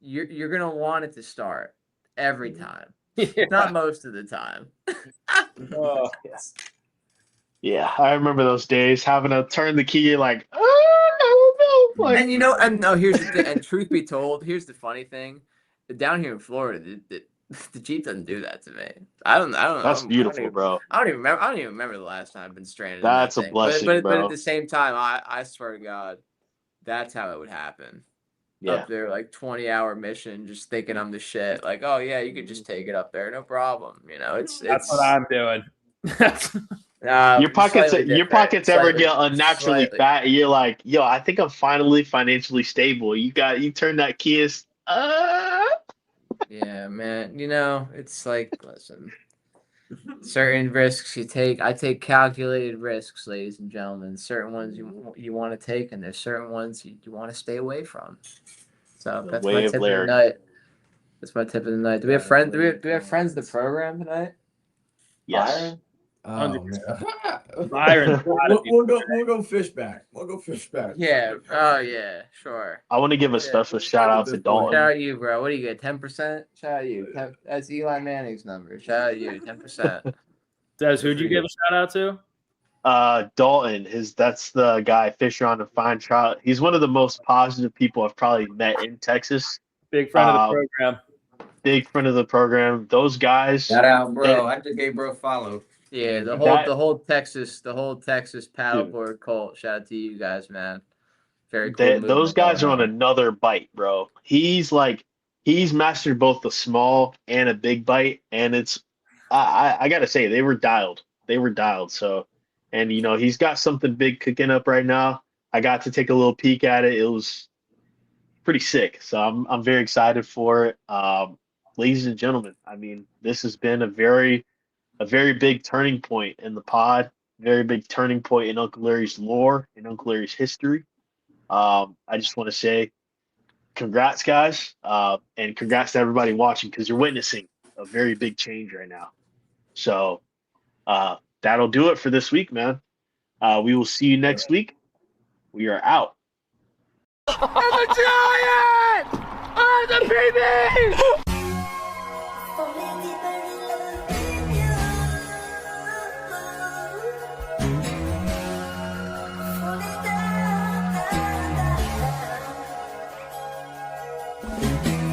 you're going to want it to start every time. Not most of the time. Oh. Yeah, I remember those days having to turn the key like, I don't know. Like, And you know, and no, here's the thing, and truth be told, here's the funny thing. Down here in Florida, the Jeep doesn't do that to me. I don't know. that's beautiful, bro. I don't even remember the last time I've been stranded. That's in a that thing. blessing, but bro. at the same time, I swear to God, that's how it would happen. Yeah. Up there, like 20-hour mission, just thinking I'm the shit. Like, oh yeah, you could just take it up there, no problem. You know, it's That's what I'm doing. Your pockets ever get unnaturally Slightly. fat? You're like, yo, I think I'm finally financially stable. You turn that key. Yeah, man. You know, it's like, listen, certain risks you take. I take calculated risks, ladies and gentlemen. Certain ones you want to take, and there's certain ones you want to stay away from. So that's my tip of the night. That's my tip of the night. Do we have friends? Do we have friends in the program tonight? Yes. Byron? Oh, man. Byron, we'll go fish back. We'll go fish back. Yeah. Oh yeah. Sure. I want to give a special shout out to Shout Dalton. out you, bro. What do you get? 10%? Shout out you. That's Eli Manning's number. Shout out you. 10%. Des, who'd you give a shout out to? Dalton, that's the guy Fisher on the Fine Trout. He's one of the most positive people I've probably met in Texas. Big friend of the program. Big friend of the program. Those guys. Shout out, bro. I just gave bro a follow. Yeah, the whole Texas paddleboard cult. Shout out to you guys, man. Very cool. Those guys are on another bite, bro. He's mastered both the small and a big bite, and it's I gotta say they were dialed. So, and you know he's got something big cooking up right now. I got to take a little peek at it. It was pretty sick. So I'm very excited for it. Ladies and gentlemen, I mean this has been a very big turning point in the pod. Very big turning point in Uncle Larry's lore, in Uncle Larry's history. I just want to say congrats, guys, and congrats to everybody watching because you're witnessing a very big change right now. So that'll do it for this week, man. We will see you next week. We are out. I'm a giant! I'm the baby! Thank you.